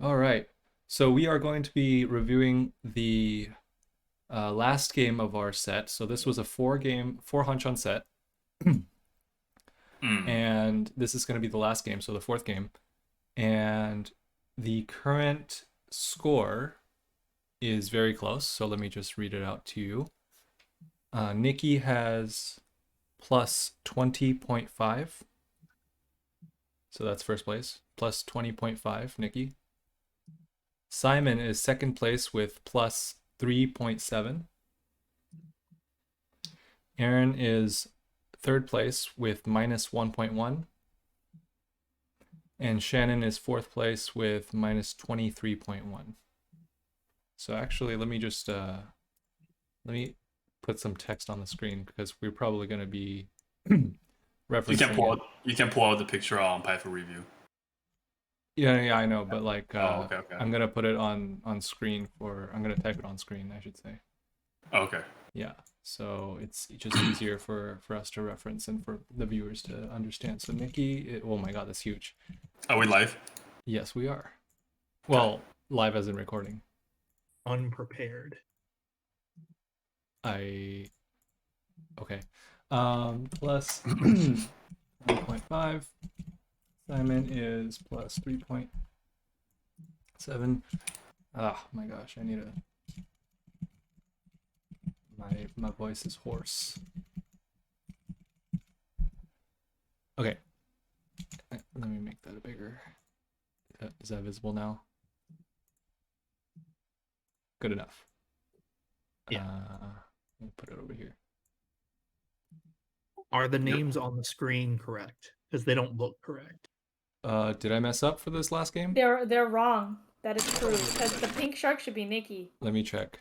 All right. So we are going to be reviewing the last game of our set. So this was a four hunch on set, Mm. and this is going to be the last game, so the fourth game. And the current score is very close. So let me just read it out to you. Nicky has plus 20.5. So that's first place. Plus 20.5, Nicky. Simon is second place with plus 3.7. Aaron is third place with minus 1.1. And Shannon is fourth place with minus 23.1. So actually, let me put some text on the screen because we're probably going to be referencing it. You can pull out the picture on Paifu review. Yeah, I know, but like Okay. I'm gonna put it on screen I'm gonna type it on screen, I should say. Okay. Yeah. So it's just easier for us to reference and for the viewers to understand. So Nicky, oh my god, that's huge. Are we live? Yes, we are. Well, live as in recording. Unprepared. Okay. Plus 1.5. Simon is plus 3.7. Oh my gosh, I need a my voice is hoarse. Okay. Let me make that bigger. Is that visible now? Good enough. Yeah. Let me put it over here. Are the names on the screen correct? Because they don't look correct. Did I mess up for this last game? They're wrong. That is true. Because the pink shark should be Nicky. Let me check.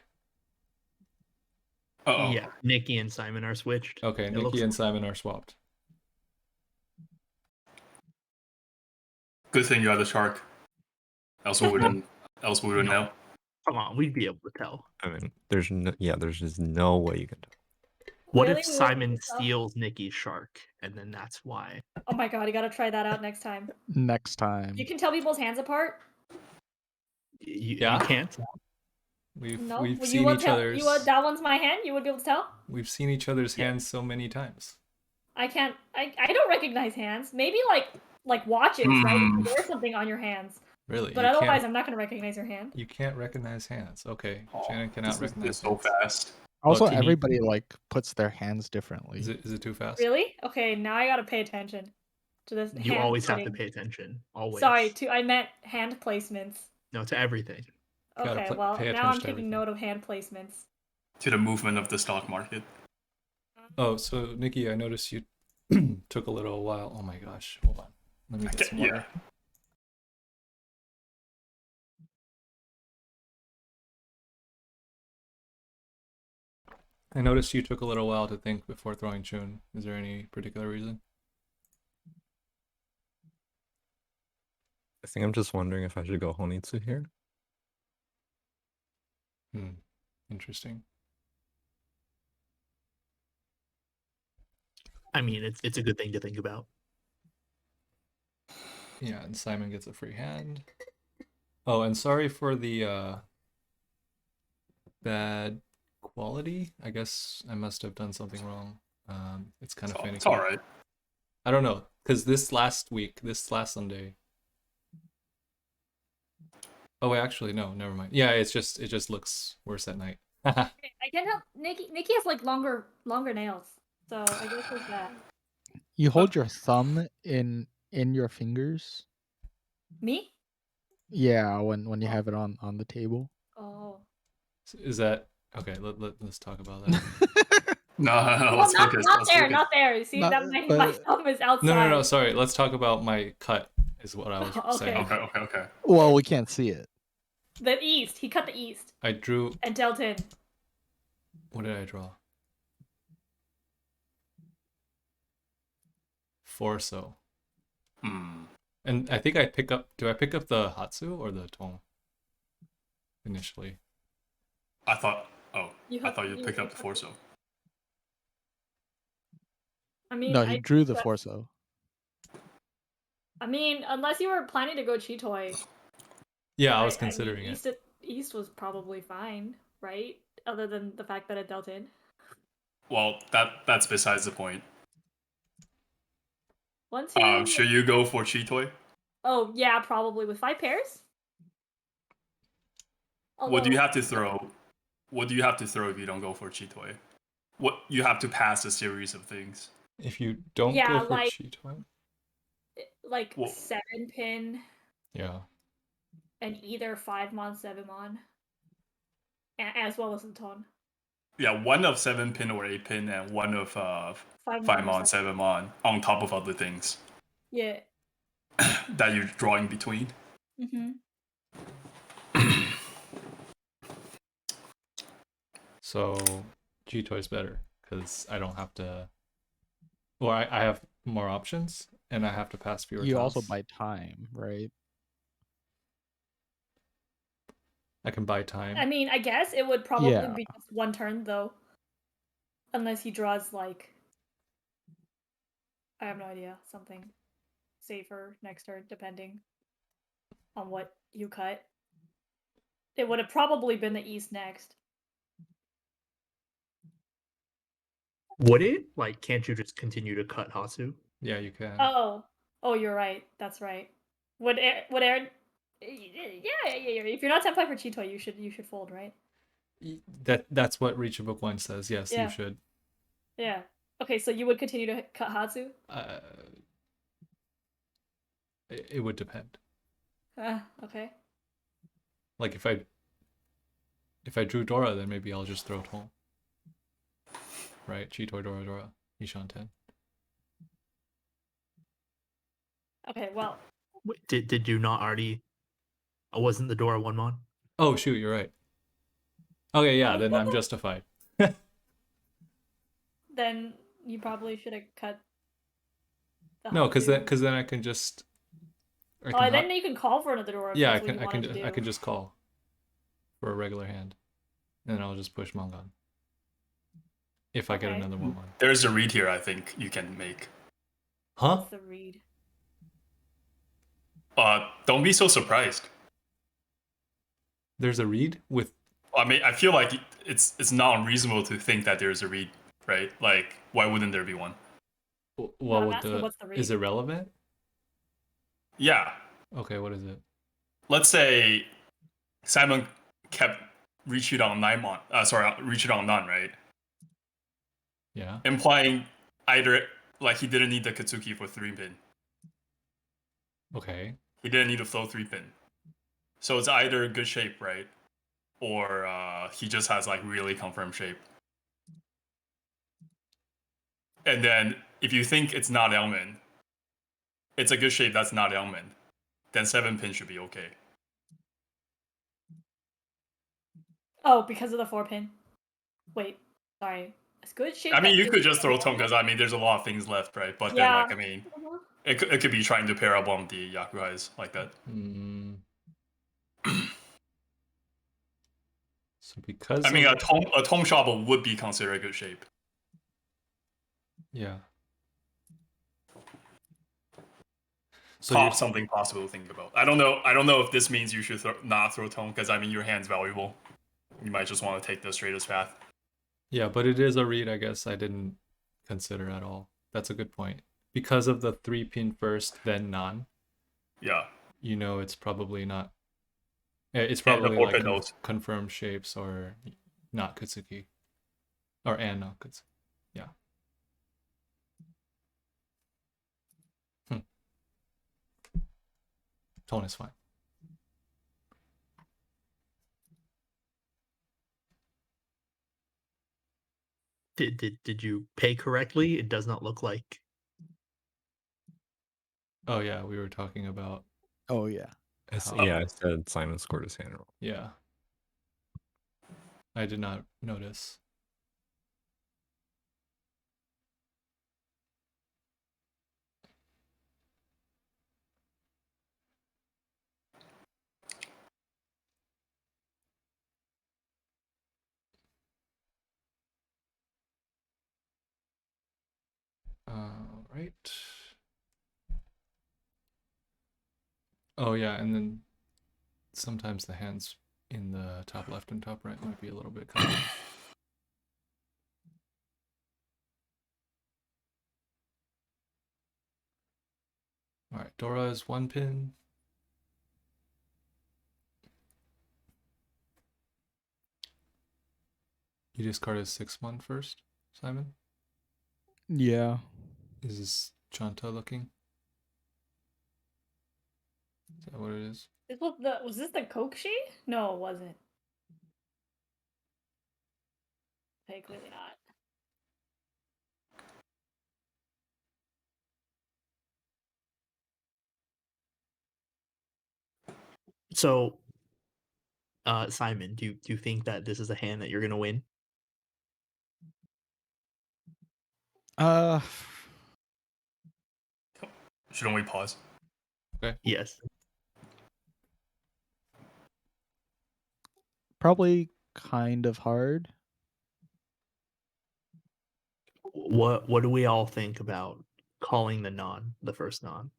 Uh-oh. Yeah, Nicky and Simon are switched. Okay, Nicky and Simon are swapped. Good thing you are the shark. Else we wouldn't know. Come on, we'd be able to tell. I mean, there's just no way you can tell. What Really? if Simon steals Nicky's shark, and then that's why? Oh my god, you gotta try that out next time. Next time. You can tell people's hands apart? You Yeah? can't tell. We've Well, seen each other's. that one's my hand? You would be able to tell? We've seen each other's hands so many times. I can't. I don't recognize hands. Maybe like watches, right? If you wear something on your hands. Really? But otherwise, I'm not gonna recognize your hand. You can't recognize hands. Okay. Oh, Shannon cannot recognize this so hands. fast. Also, Timmy. everybody like puts their hands differently. Is it too fast? Really? Okay, now I gotta pay attention to this. You hand always have putting. to pay attention. Always. Sorry, I meant hand placements. No, to everything. Okay, well, pay now I'm attention to taking everything. note of hand placements. To the movement of the stock market. Oh, so Nicky, I noticed you took a little while. Oh my gosh. Hold on. Let me get some water. I noticed you took a little while to think before throwing Chun. Is there any particular reason? I think I'm just wondering if I should go Honitsu here. Interesting. I mean, it's a good thing to think about. Yeah, and Simon gets a free hand. Oh, and sorry for the bad quality. I guess I must have done something wrong. It's kind of finicky. It's all right. I don't know, because this last Sunday. Oh wait, actually no, never mind. Yeah, it just looks worse at night. Okay, I can't help. Nicky has like longer nails, so I guess it's that. You hold your thumb in your fingers. Me? Yeah, when you have it on the table. Oh. Is that okay? Let's talk about that. No, Well, let's not focus. not there. You see, my thumb is outside. No. Sorry. Let's talk about my cut. Is what I was saying. Okay. Well, we can't see it. The east. He cut the east. I drew. And dealt in. What did I draw? Forso. And I think I pick up. Do I pick up the Hatsu or the Tong? Initially. I thought you picked up the Forso. I mean, No, he drew the Forso. I mean, unless you were planning to go Chitoy. Yeah, I was I considering mean, it. East was probably fine, right? Other than the fact that it dealt in. Well, that's besides the point. One, two. Should you go for Chitoy? Oh yeah, probably with 5 pairs. What do you Although, have to throw? What do you have to throw if you don't go for Chitoy? What you have to pass a series of things. If you don't yeah, go for Cheetoy, like Well, 7 pin yeah. and either 5 mon, 7 mon, as well as the ton. yeah, one of 7 pin or 8 pin, and one of 5 5 mon or mon, 7 mon, on top of other things Yeah. that you're drawing between. Mm-hmm. So Cheetoy's better because I don't have to. Well, I have more options and I have to pass fewer You tiles. also buy time, right? I can buy time. I mean, I guess it would probably Yeah. be just 1 turn though, unless he draws like I have no idea, something safer next turn, depending on what you cut. It would have probably been the East next. Would it? Like, can't you just continue to cut Hasu? Yeah, you can. Oh, you're right. That's right. Would Aaron? Yeah. If you're not 10 play for Cheetoy, you should fold, right? That's what Reach of Book 1 says. Yes, Yeah. you should. Yeah. Okay, so you would continue to cut Hatsu? It would depend. Okay. Like if I drew Dora, then maybe I'll just throw it home. Right? Cheetoy, Dora, Nishan 10. Okay, well. Wait, did you not already? Oh, wasn't the Dora 1 mon? Oh shoot, you're right. Okay, yeah, then I'm justified. Then you probably should have cut the No, because Hatsu. then I can just. Then you can call for another Dora if Yeah, that's what you wanted to do. I can just call for a regular hand, and then I'll just push Mongon if I get Okay. another 1/1. There's a read here I think you can make. Huh? What's the read? Don't be so surprised. There's a read with. I mean, I feel like it's not unreasonable to think that there's a read, right? Like, why wouldn't there be one? Well, I'm with asking what's the read? is it relevant? Yeah. Okay, what is it? Let's say Simon kept reach it on reach it on none, right? Yeah. Implying either like he didn't need the Katsuki for 3 pin. Okay. He didn't need to flow 3 pin. So it's either good shape, right? Or he just has like really confirmed shape. And then if you think it's not Elman, it's a good shape that's not Elman, then 7 pin should be okay. Oh, because of the 4 pin. Wait, sorry. It's good shape. I mean, that you could is just throw Tone relevant. because I mean, there's a lot of things left, right? But Yeah. then, like, I mean, it could be trying to pair up on the Yakuhais like that. So because I mean, a Tome Shovel would be considered a good shape. Yeah. So Something possible to think about. I don't know if this means you should not throw Tone because I mean your hand's valuable. You might just want to take the straightest path. Yeah, but it is a read. I guess I didn't consider at all. That's a good point. Because of the 3-pin first, then non. Yeah. You know, it's probably not. It's probably like confirmed shapes or not Katsuki, or and not Katsuki. Yeah. Tone is fine. Did you pay correctly? It does not look like. Oh yeah, we were talking about. Oh yeah. Yeah, I said Simon scored his hand roll. Yeah. I did not notice. Right. Oh yeah, and then sometimes the hands in the top left and top right might be a little bit cut off. All right, Dora is 1 pin. You discard a 6-1 first, Simon? Yeah. Is this Chanta looking? Is that what it is? Was this the Kokushi? No, it wasn't. Okay, clearly not. So, Simon, do you think that this is a hand that you're gonna win? Uh, Shouldn't we pause? Yes. probably kind of hard. What do we all think about calling the first non?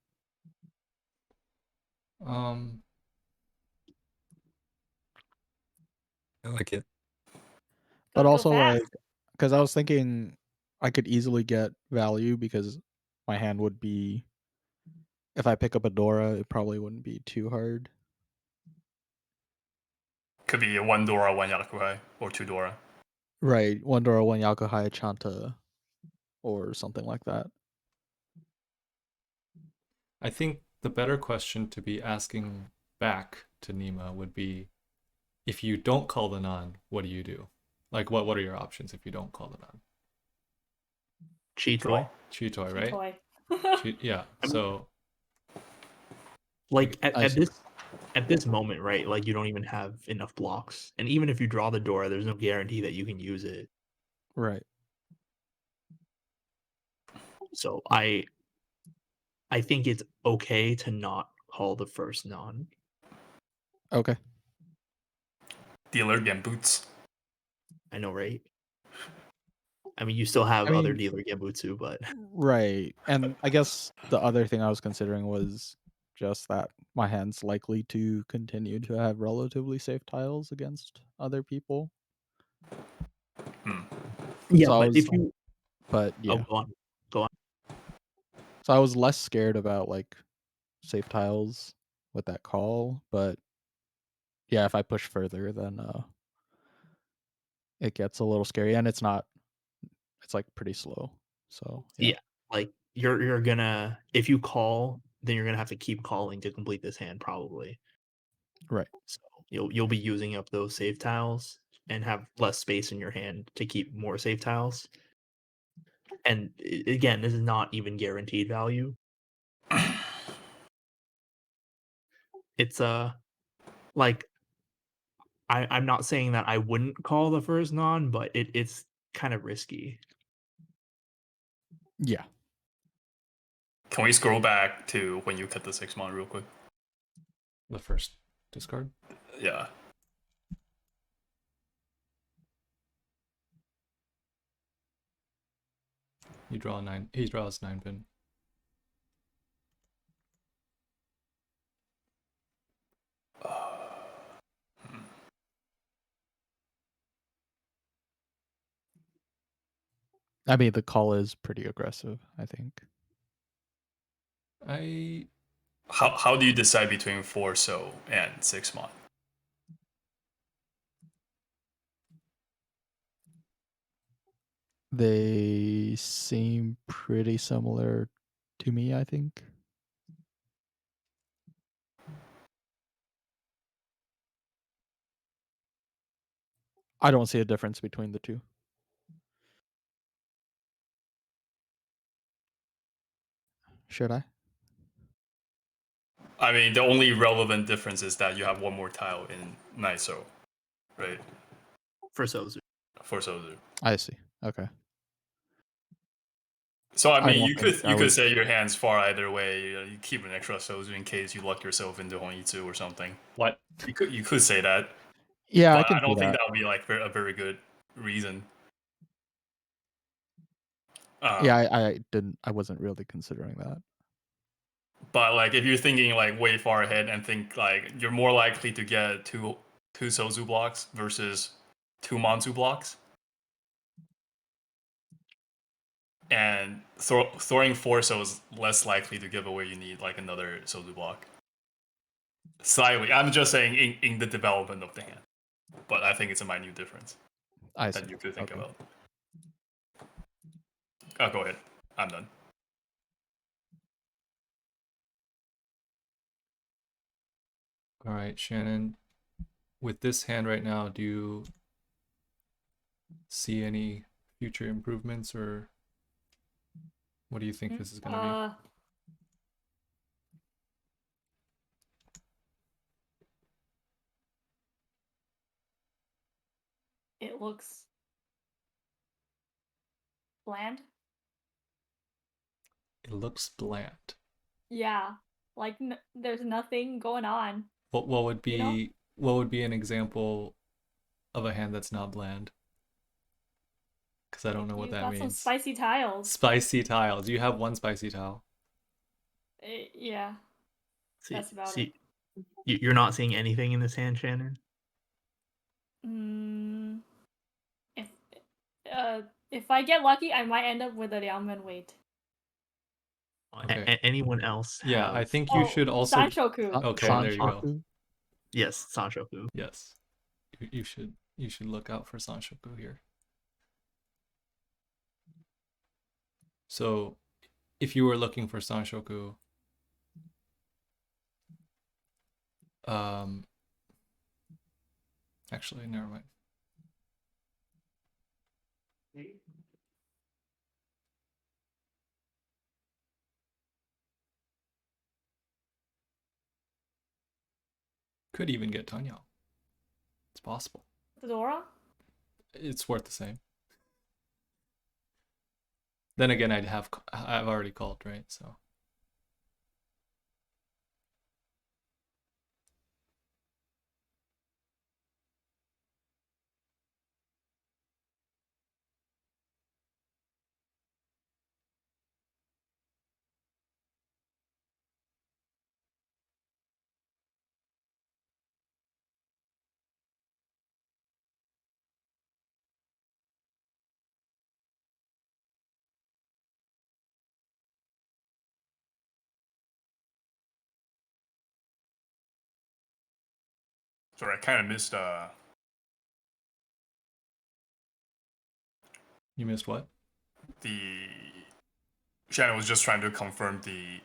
Um, I like it. But Gotta go also, fast. like, because I was thinking I could easily get value because my hand would be, if I pick up a Dora, it probably wouldn't be too hard. Could be a 1 Dora, 1 Yakuhai, or 2 Dora. Right, 1 Dora, 1 Yakuhai Chanta, or something like that. I think the better question to be asking back to Nima would be, if you don't call the non, what do you do? Like, what are your options if you don't call the non? Cheatoy. Chitoy, right? Toy. Yeah. I mean- So, Like I see. at this moment, right? Like you don't even have enough blocks, and even if you draw the Dora, there's no guarantee that you can use it. Right. So I think it's okay to not call the first non. Okay. Dealer Gamboots. I know, right? I mean, you still have I other mean- dealer Gambutsu, but Right. And I guess the other thing I was considering was just that my hand's likely to continue to have relatively safe tiles against other people. yeah. So I But was, if you but oh, yeah. go on. So I was less scared about like safe tiles with that call, but yeah, if I push further, then it gets a little scary, and it's like pretty slow. So Yeah, like you're gonna, if you call, then you're gonna have to keep calling to complete this hand probably. Right. So you'll be using up those save tiles and have less space in your hand to keep more save tiles. And again, this is not even guaranteed value. It's like I'm not saying that I wouldn't call the first non, but it's kind of risky. Yeah. Can we scroll back to when you cut the 6-mon real quick? the first discard. Yeah. You draw a 9. He draws 9 pin. I mean, the call is pretty aggressive, I think. I How do you decide between 4 so and 6-mon? They seem pretty similar to me, I think. I don't see a difference between the two. Should I? I mean, the only relevant difference is that you have 1 more tile in Naiso, right? For Sozu. For Sozu. I see. Okay. So I mean, don't you think could I you could was- say your hand's far either way. You keep an extra Sozu in case you luck yourself into Honitsu or something. what? You could say that, Yeah, I but can I don't see think that. that would be like a very good reason. Yeah, I didn't. I wasn't really considering that. But like if you're thinking like way far ahead and think like you're more likely to get two Sozu blocks versus 2 Manzu blocks, and throwing 4 So is less likely to give away you need like another Sozu block. Slightly, I'm just saying in the development of the hand, but I think it's a minute difference I see. that you could think Okay. about. Oh, go ahead. I'm done. All right, Shannon. With this hand right now, do you see any future improvements, or what do you think this is going to It looks bland. be? It looks bland. Yeah, like there's nothing going on. What would be You know? what would be an example of a hand that's not bland? Because I don't know what You that got some means. spicy tiles. Spicy tiles. You have one spicy tile. Yeah, that's about it. You're not seeing anything in this hand, Shannon? If if I get lucky, I might end up with a Liangmen weight. Okay. Anyone else? Yeah, I have- think you should also. Sanshoku. Okay, there you go. Sanshoku? Yes, Sanshoku. Yes, you should look out for Sanshoku here. So, if you were looking for Sanshoku, actually, never mind. Could even get Tanya. It's possible. Fedora? It's worth the same. Then again, I've already called, right? So. Sorry, I kind of missed. You missed what? The Shannon was just trying to confirm the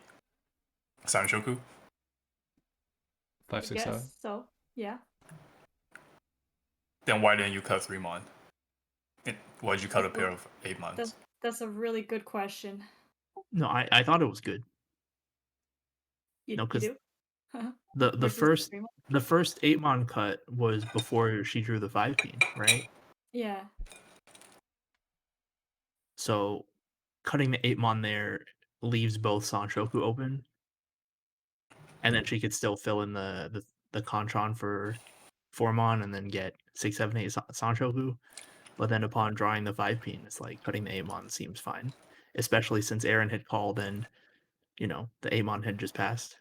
Sanshoku. 5, 6, 7. Yes. So yeah. Then why didn't you cut 3 Mon? Why did you cut a pair of 8 Mons? That's a really good question. No, I thought it was good. You, No, you 'cause do? The Versus the first 8-mon cut was before she drew the 5-pin, right? Yeah. So cutting the 8-mon there leaves both Sanshoku open, and then she could still fill in the Kontron for 4-mon and then get 6, 7, 8 Sanshoku. But then upon drawing the 5-pin, it's like cutting the 8-mon seems fine, especially since Aaron had called and the 8-mon had just passed.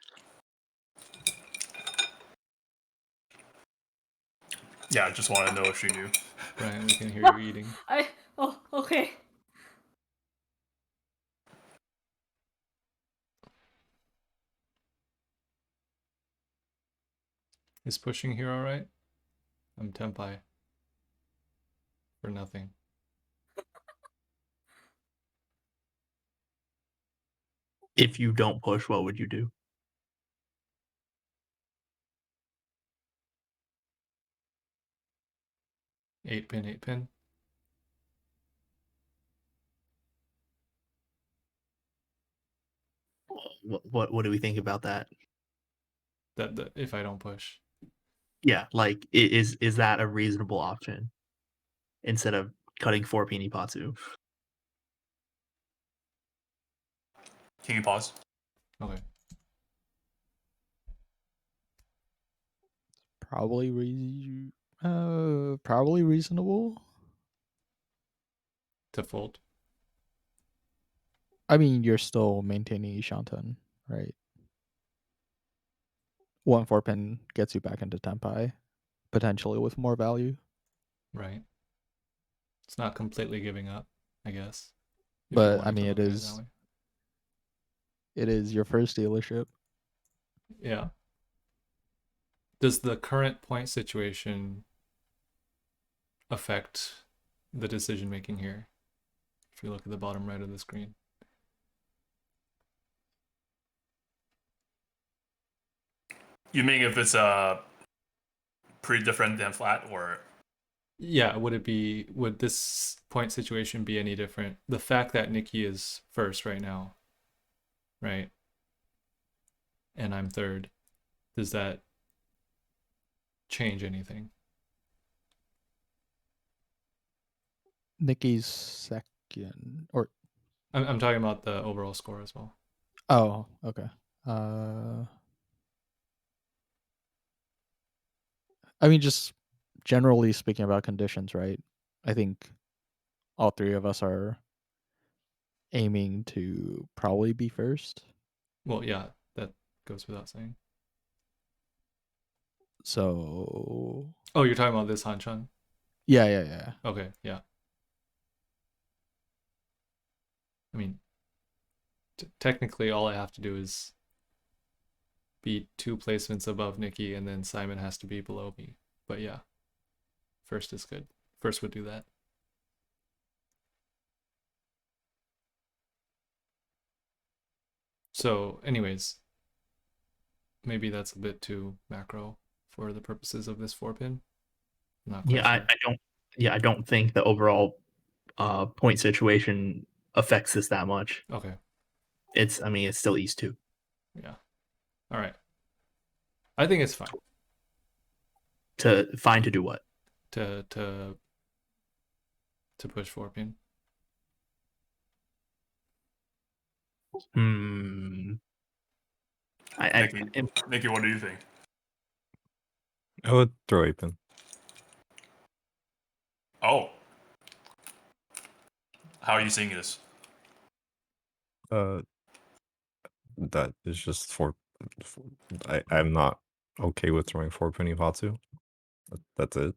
Yeah, I just want to know if she knew. Brian, we can hear you eating. Okay. Is pushing here all right? I'm Tenpai. For nothing. If you don't push, what would you do? Eight pin. What do we think about that? That if I don't push. Yeah, like is that a reasonable option instead of cutting 4-pin Ipatsu? Can you pause? Okay. Probably reasonable. To fold. I mean, you're still maintaining Shanton, right? 1 4-pin gets you back into Tempai, potentially with more value. Right. It's not completely giving up, I guess. if you But I wanted to mean, look at it that way. it is your first dealership. Yeah. Does the current point situation affect the decision making here? If you look at the bottom right of the screen. You mean if it's pretty different than flat, or Yeah, would this point situation be any different? The fact that Nicky is first right now, right? And I'm third, does that change anything? Nicky's second, or I'm talking about the overall score as well. oh, okay. I mean, just generally speaking about conditions, right? I think all three of us are aiming to probably be first. Well, yeah, that goes without saying. So Oh, you're talking about this Hanchan? yeah. Okay, yeah. I mean, technically, all I have to do is be 2 placements above Nicky, and then Simon has to be below me. But yeah, first is good. First would do that. So, anyways, maybe that's a bit too macro for the purposes of this 4-pin. Not quite Yeah, sure. I don't. Yeah, I don't think the overall point situation affects this that much. Okay. I mean, it's still East 2. Yeah. All right. I think it's fine To do what? to push 4-pin. Nicky, what do you think? I would throw 8-pin. Oh, how are you seeing this? That is just I'm not okay with throwing 4-pin Ipatsu. That's it.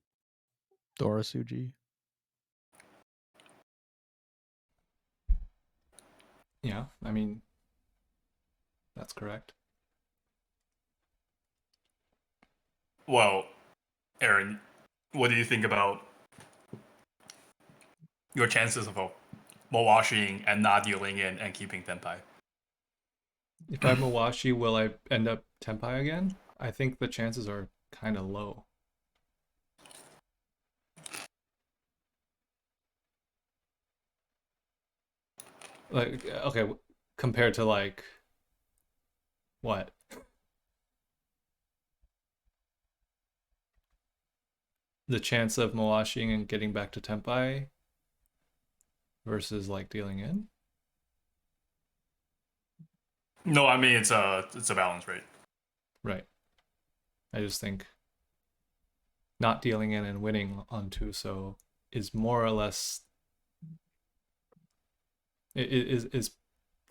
Dora Suji. Yeah, I mean, that's correct. Well, Aaron, what do you think about your chances of washing and not dealing in and keeping Tenpai? If I'm Mawashi, will I end up Tenpai again? I think the chances are kind of low. Like, okay, compared to like, what? The chance of Mawashing and getting back to Tenpai versus like dealing in? No, I mean it's a balance rate. Right. I just think not dealing in and winning on Tuso is more or less is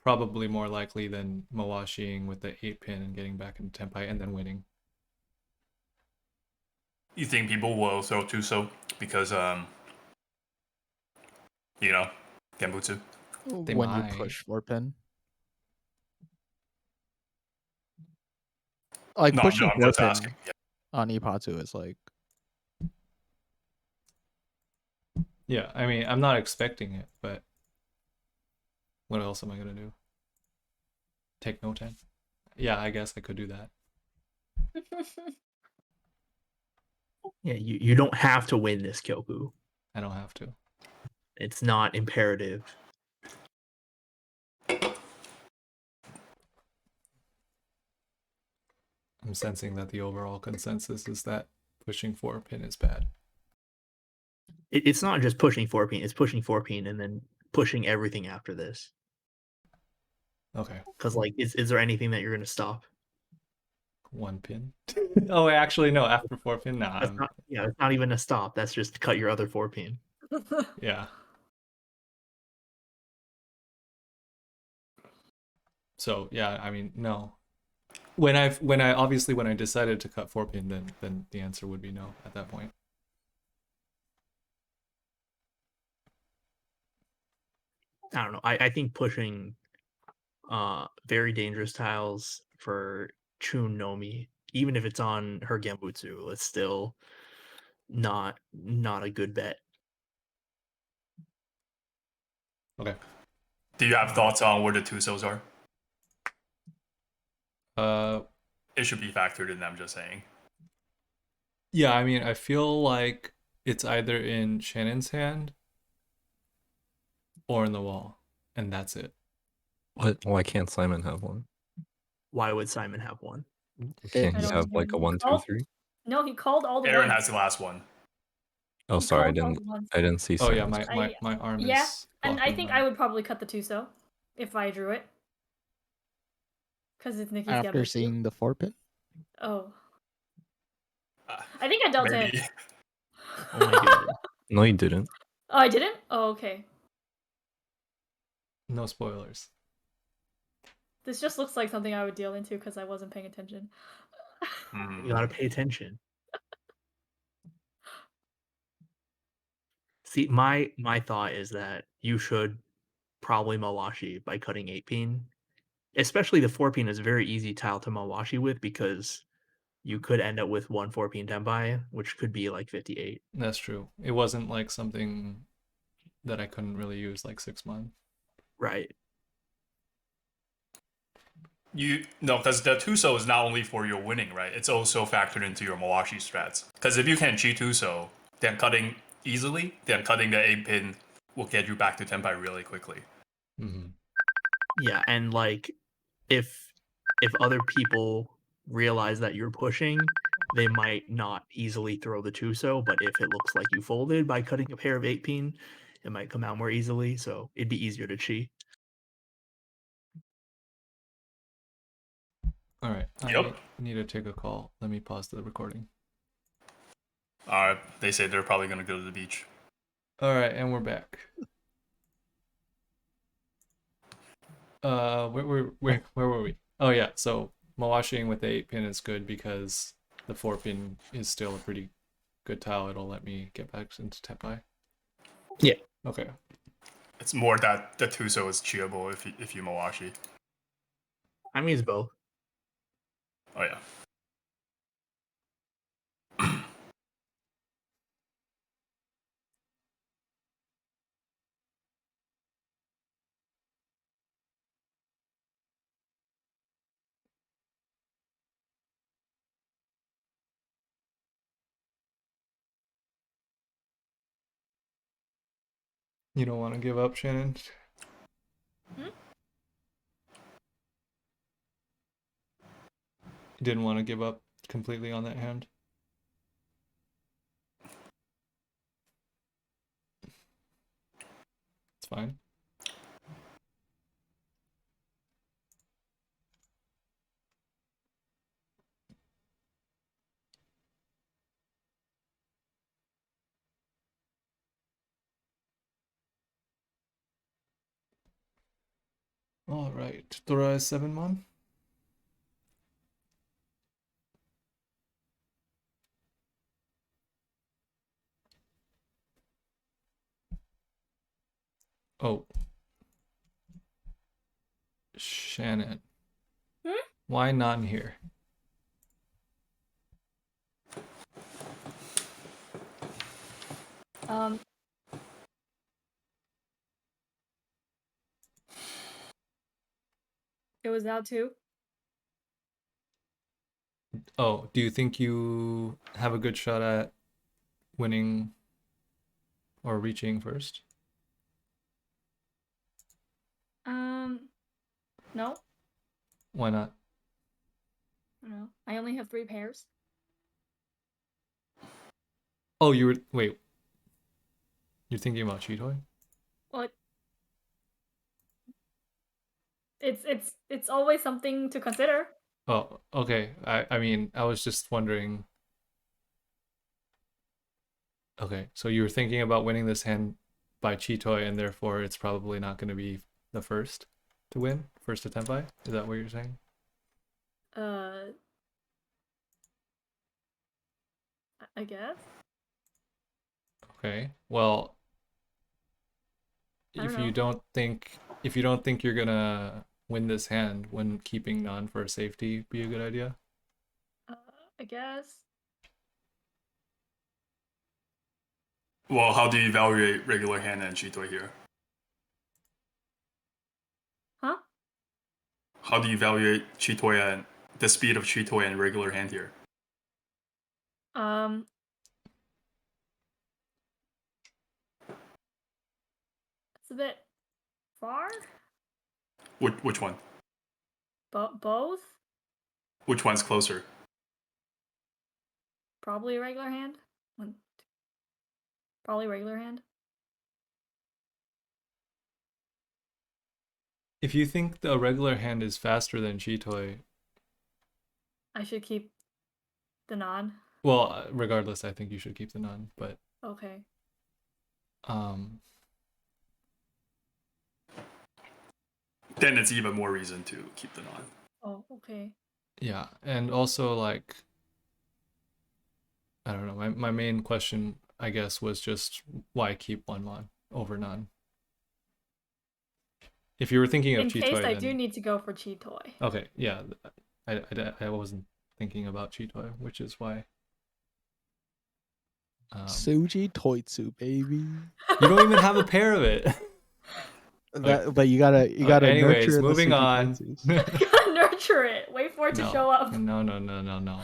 probably more likely than Mawashiing with the 8-pin and getting back into Tenpai and then winning. You think people will throw Tuso because Genbutsu? They When you might. push 4-pin. Like No, pushing I'm just 4-pin asking. Yeah. on Ipatsu is like, Yeah, I mean, I'm not expecting it, but what else am I gonna do? Take no 10? Yeah, I guess I could do that. Yeah, you don't have to win this Kyoku. I don't have to. It's not imperative. I'm sensing that the overall consensus is that pushing 4-pin is bad. It's not just pushing 4-pin. It's pushing 4-pin and then pushing everything after this. Okay. Because like, is there anything that you're gonna stop? 1-pin? Oh, actually, no. After 4-pin, nah. It's not even a stop. That's just cut your other 4-pin. Yeah. So, yeah, I mean, no. When I decided to cut 4-pin, then the answer would be no at that point. I don't know. I think pushing very dangerous tiles for Chun Nomi, even if it's on her Gambutsu, it's still not a good bet. Okay. Do you have thoughts on where the Tusos are? It should be factored in, I'm just saying. Yeah, I mean, I feel like it's either in Shannon's hand or in the wall, and that's it. What? Why can't Simon have one? Why would Simon have one? Can't I he don't have know. like a He 1, 2, called- 3? No, he called all the Aaron ones. has the last one. Oh, He sorry, called all the ones. I didn't see. Oh yeah, Simon's my arm Yeah, is. and I blocking think my- I would probably cut the Tuso if I drew it. Because it's Nicky's After Gambutsu. seeing the 4-pin? Oh. Uh, I think I dealt Maybe. it. Oh my goodness. No, you didn't. Oh, I didn't? Oh, okay. No spoilers. This just looks like something I would deal into because I wasn't paying attention. You gotta pay attention. See, my thought is that you should probably Mawashi by cutting 8-pin. Especially the 4-pin is a very easy tile to Mawashi with because you could end up with one 4-pin Tenbai, which could be like 58. That's true. It wasn't like something that I couldn't really use like 6-month. Right. Because the Tuso is not only for your winning, right? It's also factored into your Mawashi strats. Because if you can cheat Tuso, then cutting easily, then cutting the 8-pin will get you back to Tenpai really quickly. Mm-hmm. Yeah, and like if other people realize that you're pushing, they might not easily throw the Tuso, but if it looks like you folded by cutting a pair of 8-pin, it might come out more easily, so it'd be easier to cheat. All right. Yep. I need to take a call. Let me pause the recording. They say they're probably going to go to the beach. All right, and we're back. Where were we? Oh yeah, so Mawashing with the 8-pin is good because the 4-pin is still a pretty good tile. It'll let me get back into Tenpai. Yeah. Okay. It's more that the Tuso is cheatable if you Mawashi. I mean, it's both. Oh yeah. You don't want to give up, Shannon? Hmm? You didn't want to give up completely on that hand? It's fine. All right. Dora is 7-mon. Oh. Shannon. Hmm? Why not in here? It was out too. Oh, do you think you have a good shot at winning or reaching first? No. Why not? I don't know. I only have 3 pairs. Oh, wait. You're thinking about Cheetoy? What? It's always something to consider. Oh, okay. I mean, I was just wondering. Okay, so you were thinking about winning this hand by Cheetoy, and therefore it's probably not going to be the first to win, first attempt by? Is that what you're saying? I guess. Okay. Well, I don't if you know. don't think you're gonna win this hand, wouldn't keeping none for safety be a good idea? I guess. Well, how do you evaluate regular hand and Chitoi here? Huh? How do you evaluate Chitoi and the speed of Chitoi and regular hand here? It's a bit far. Which one? Both. Which one's closer? Probably a regular hand. Probably regular hand. If you think the regular hand is faster than Chitoi, I should keep the non. well, regardless, I think you should keep the none. But Okay. Then it's even more reason to keep the non. Oh, okay. yeah, and also like, I don't know. My main question, I guess, was just why keep one mon over none. If you were thinking of In case Chitoi, I then do need to go for Chitoi. okay, yeah, I wasn't thinking about Chitoi, which is why. Suji Toitsu, baby. You don't even have a pair of it. That, but you gotta anyways, nurture moving the Suji on. Toitsus. Gotta nurture it. Wait for it to show up. No. No. No.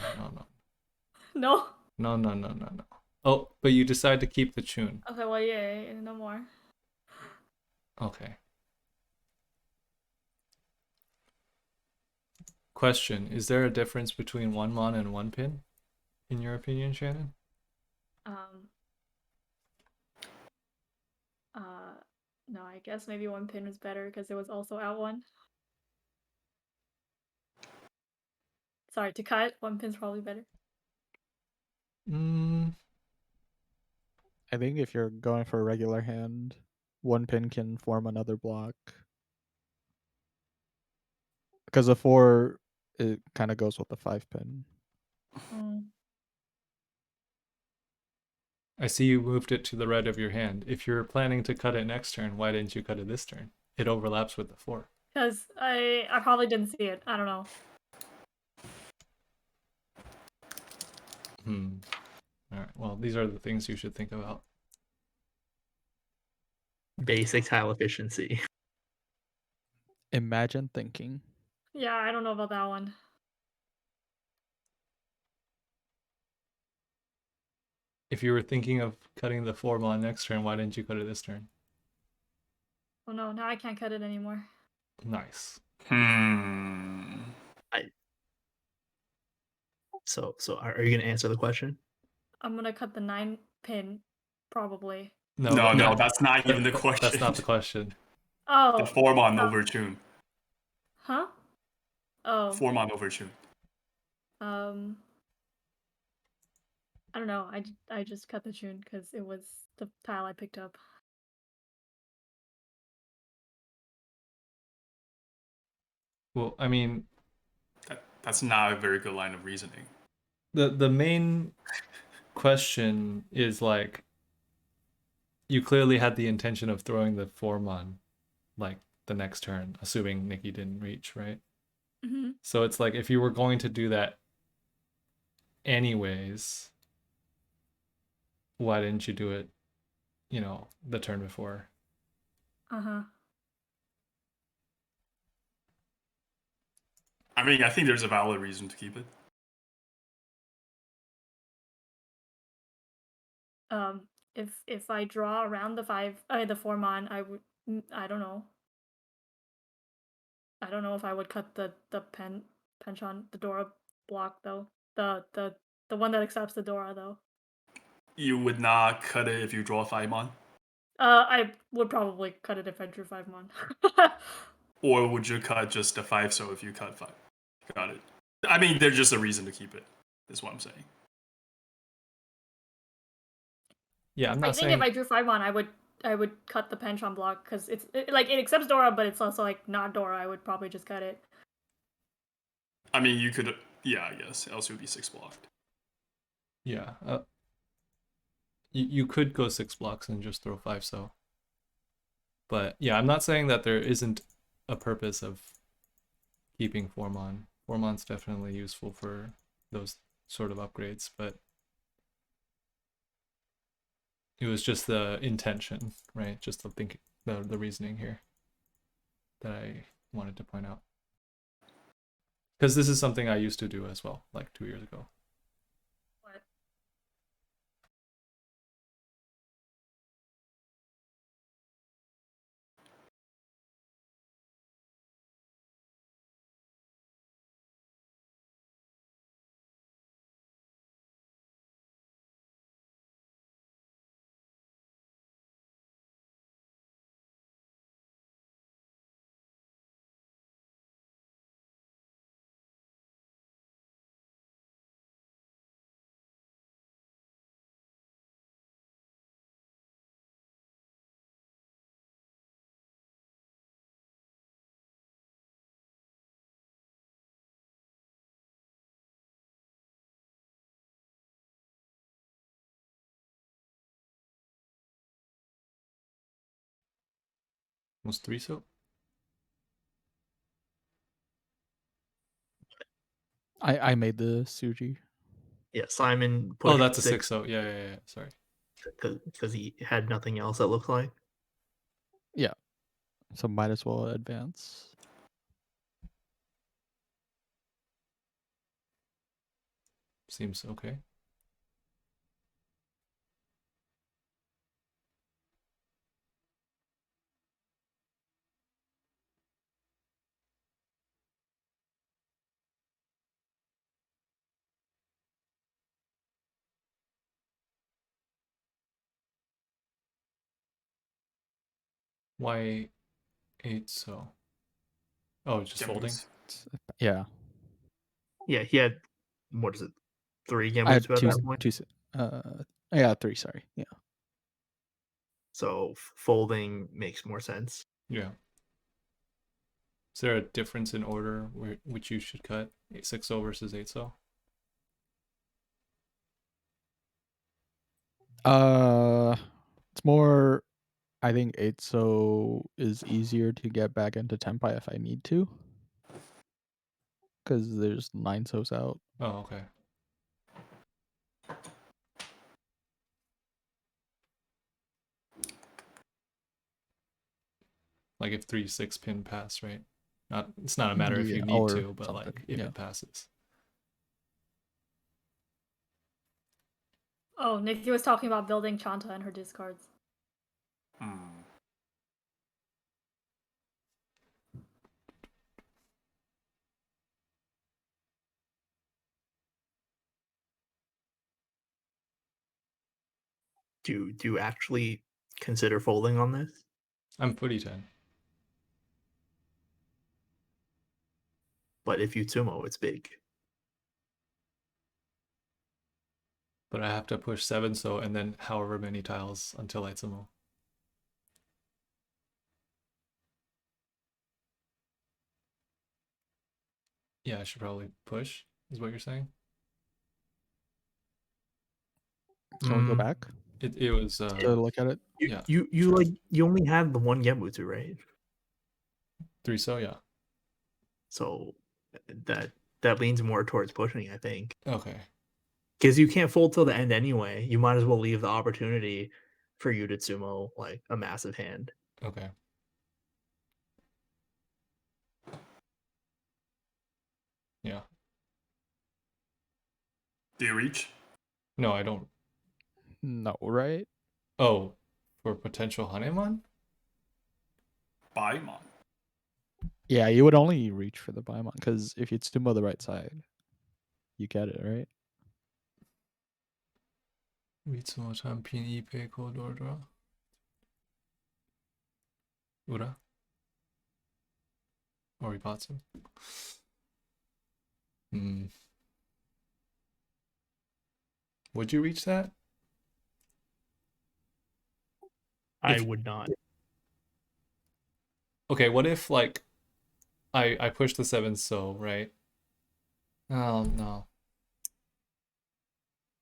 Oh, but you decide to keep the tune. Okay, well, yeah, no more. Okay. Question: is there a difference between one mon and one pin, in your opinion, Shannon? No, I guess maybe one pin was better because it was also out one. Sorry, to cut, one pin's probably better. I think if you're going for a regular hand, one pin can form another block. Because the 4, it kind of goes with the 5 pin. I see you moved it to the right of your hand. If you're planning to cut it next turn, why didn't you cut it this turn? It overlaps with the 4. Because I probably didn't see it. I don't know. Alright, well, these are the things you should think about. Basic tile efficiency. Imagine thinking. Yeah, I don't know about that one. If you were thinking of cutting the 4 mon next turn, why didn't you cut it this turn? Oh no, now I can't cut it anymore. Nice. So are you gonna answer the question? I'm gonna cut the 9 pin, probably. No, that's not even the question. That's not the question. Oh. The 4 mon over tune. Huh? Oh. 4 mon over tune. I don't know. I just cut the tune because it was the tile I picked up. Well, I mean, that's not a very good line of reasoning. The main question is like, you clearly had the intention of throwing the 4 mon like the next turn, assuming Nicky didn't reach, right? Mm-hmm. So it's like, if you were going to do that anyways, why didn't you do it, the turn before? Uh-huh. I mean, I think there's a valid reason to keep it. If I draw around the 4 mon, I don't know. I don't know if I would cut the penchant, the Dora block though. The one that accepts the Dora though. You would not cut it if you draw 5 mon? I would probably cut it if I drew 5 mon. Or would you cut just the 5 so if you cut 5? Got it. I mean, there's just a reason to keep it, is what I'm saying. Yeah, I'm not I think saying... if I drew 5 mon, I would cut the penchant block because it accepts Dora, but it's also like not Dora. I would probably just cut it. I mean, you could. Yeah, I guess. Else it would be 6 blocked. Yeah. You could go 6 blocks and just throw 5 so. But yeah, I'm not saying that there isn't a purpose of keeping Formon. Formon's definitely useful for those sort of upgrades, but it was just the intention, right? Just the reasoning here that I wanted to point out. Because this is something I used to do as well, like 2 years ago. What? Was 3 so? I made the Suji. Yeah, Simon Oh, pushed that's a 6 6 so. Yeah. Sorry. because he had nothing else that looked like. Yeah. So might as well advance. Seems okay. Why 8 so? Oh, just folding? Gemboots. Yeah. Yeah, he had what is it? 3 I had Gamboots at that point. yeah, 3, sorry. Yeah. So folding makes more sense. Yeah. Is there a difference in order which you should cut? 6 so versus 8 so? It's more, I think 8 so is easier to get back into Tempai if I need to. Because there's 9 so's out. Oh, okay. Like if 3-6 pin pass, right? It's not a matter if you need or to, but something, like if yeah. it passes. Oh, Nicky was talking about building Chanta and her discards. Hmm. Do you actually consider folding on this? I'm footy 10. But if you Tsumo, it's big. But I have to push 7 so and then however many tiles until I Itsumo. Yeah, I should probably push, is what you're saying? Can we go Mm, back It was to look at it? yeah. You sure. like you only had the 1 Gembutsu, right? 3 so, yeah. So that leans more towards pushing, I think. Okay. Because you can't fold till the end anyway. You might as well leave the opportunity for you to Tsumo like a massive hand. Okay. Yeah. Do you reach? No, I don't. No, right? Oh, for potential Hanemon? Baimon. Yeah, you would only reach for the Paimon, because if you Tsumo the right side, you get it, right? いつも単品いいペイコードラ裏 or Ipatsu? Would you reach that? I If- would not. Okay, what if like I push the 7 so, right? Oh no.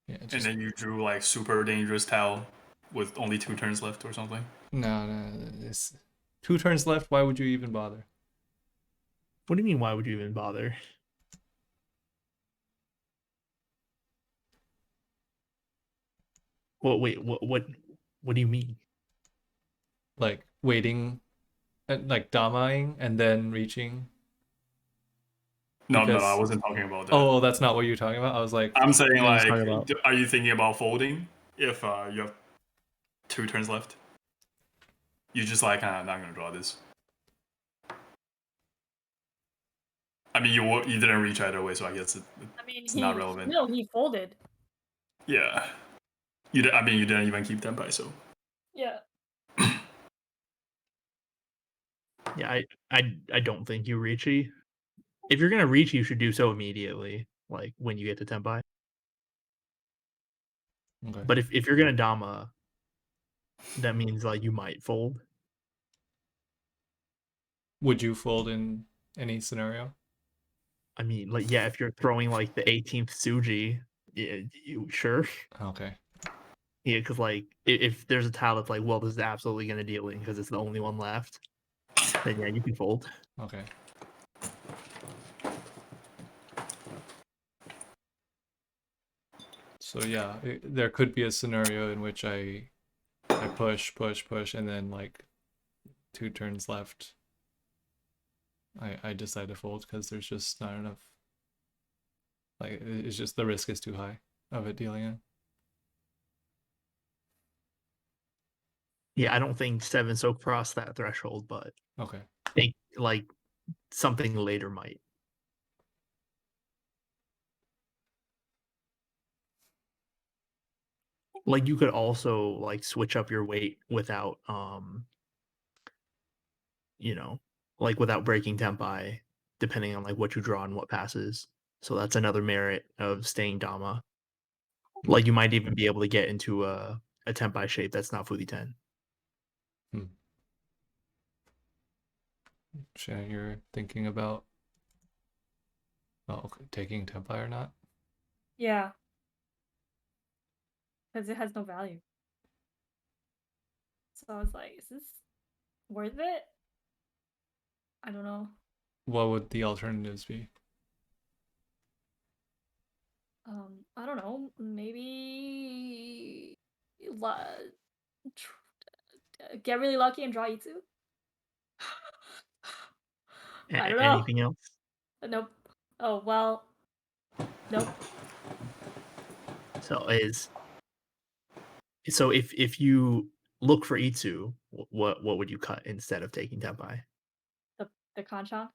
Yeah, And just then you drew like super dangerous Tau with only 2 turns left or something. no. It's 2 turns left. Why would you even bother? What do you mean? Why would you even bother? Well, wait. What do you mean? Like waiting, like damaing and then reaching. No, I Because wasn't talking about that. oh, that's not what you're talking about. I was like, I'm saying Yeah, he's like, talking about- are you thinking about folding if you have 2 turns left? You just like, I'm not gonna draw this. I mean, you didn't reach either way, so I guess I mean, it's not relevant. No, he folded. Yeah. I mean, you didn't even keep Tenpai, so. Yeah. Yeah, I don't think you reachy. If you're gonna reach, you should do so immediately, like when you get to Tenpai. okay. But if you're gonna Dama, that means like you might fold. Would you fold in any scenario? I mean, like yeah, if you're throwing like the 18th Suji, yeah, you sure. Okay. Yeah, because like if there's a tile that's like, well, this is absolutely gonna deal in because it's the only one left, then yeah, you can fold. Okay. So yeah, there could be a scenario in which I push, and then like 2 turns left, I decide to fold because there's just not enough. Like it's just the risk is too high of it dealing in. Yeah, I don't think 7 so cross that threshold, but Okay. I think like something later might. Like you could also like switch up your weight without like without breaking Tempai, depending on like what you draw and what passes. So that's another merit of staying Dama. Like you might even be able to get into a Tempai shape that's not Fuzi 10. Shannon, you're thinking about taking Tempai or not? Yeah. Because it has no value. So I was like, is this worth it? I don't know. What would the alternatives be? I don't know. Maybe get really lucky and draw Itsu. I don't know. Anything else? Nope. Oh well. Nope. So if you look for Itsu, what would you cut instead of taking Tempai? The Kanchan.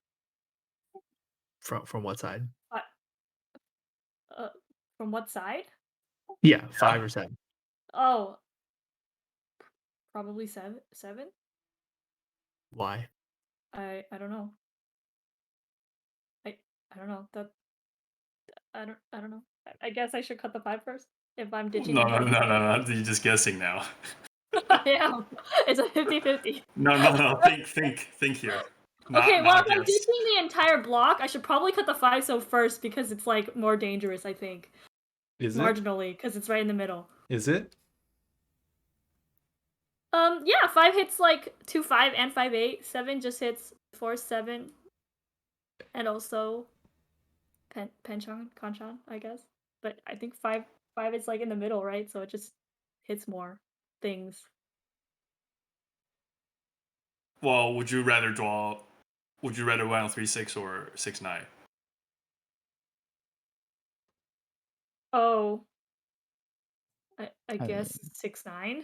From what side? From what side? Yeah, 5 or 7. Oh. Probably 7. Why? I don't know. I don't know. I don't know. I guess I should cut the 5 first if I'm ditching. No. You're just guessing now. I am. It's a 50-50. No. Think here. Okay, well, if I'm guess. ditching the entire block, I should probably cut the 5 so first because it's like more dangerous, I think. Is it? Marginally, because it's right in the middle. Is it? Yeah, 5 hits like 2-5 and 5-8. 7 just hits 4-7. And also Kanchan, I guess. But I think 5 is like in the middle, right? So it just hits more things. Well, would you rather run on 3-6 or 6-9? Oh. I I guess 6-9.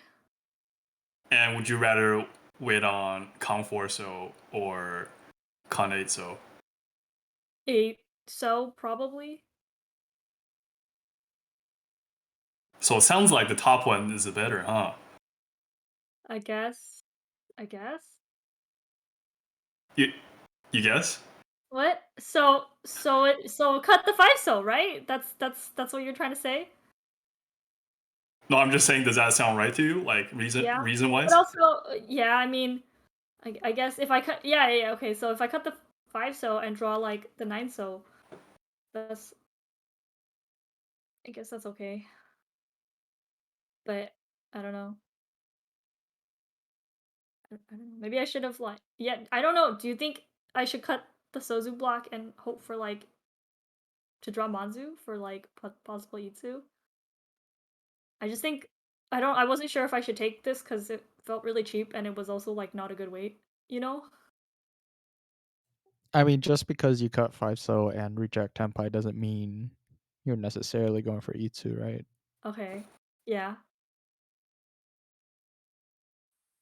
And would you rather wait on Con 4 so or Con 8 so? 8 so probably. So it sounds like the top one is the better, huh? I guess. You guess? What? So cut the 5 so, right? That's what you're trying to say? No, I'm just saying, does that sound right to you? Like Yeah. reason wise? But also, yeah, I mean, I guess if I cut, yeah, okay. So if I cut the 5 so and draw like the 9 so, that's okay. But I don't know. I don't know. Maybe I should have like I don't know. Do you think I should cut the Sozu block and hope for like to draw Manzu for like possible Itsu? I just think I wasn't sure if I should take this because it felt really cheap and it was also like not a good weight, you know? I mean, just because you cut 5-so and reject Tenpai doesn't mean you're necessarily going for Itsu, right? Okay. Yeah.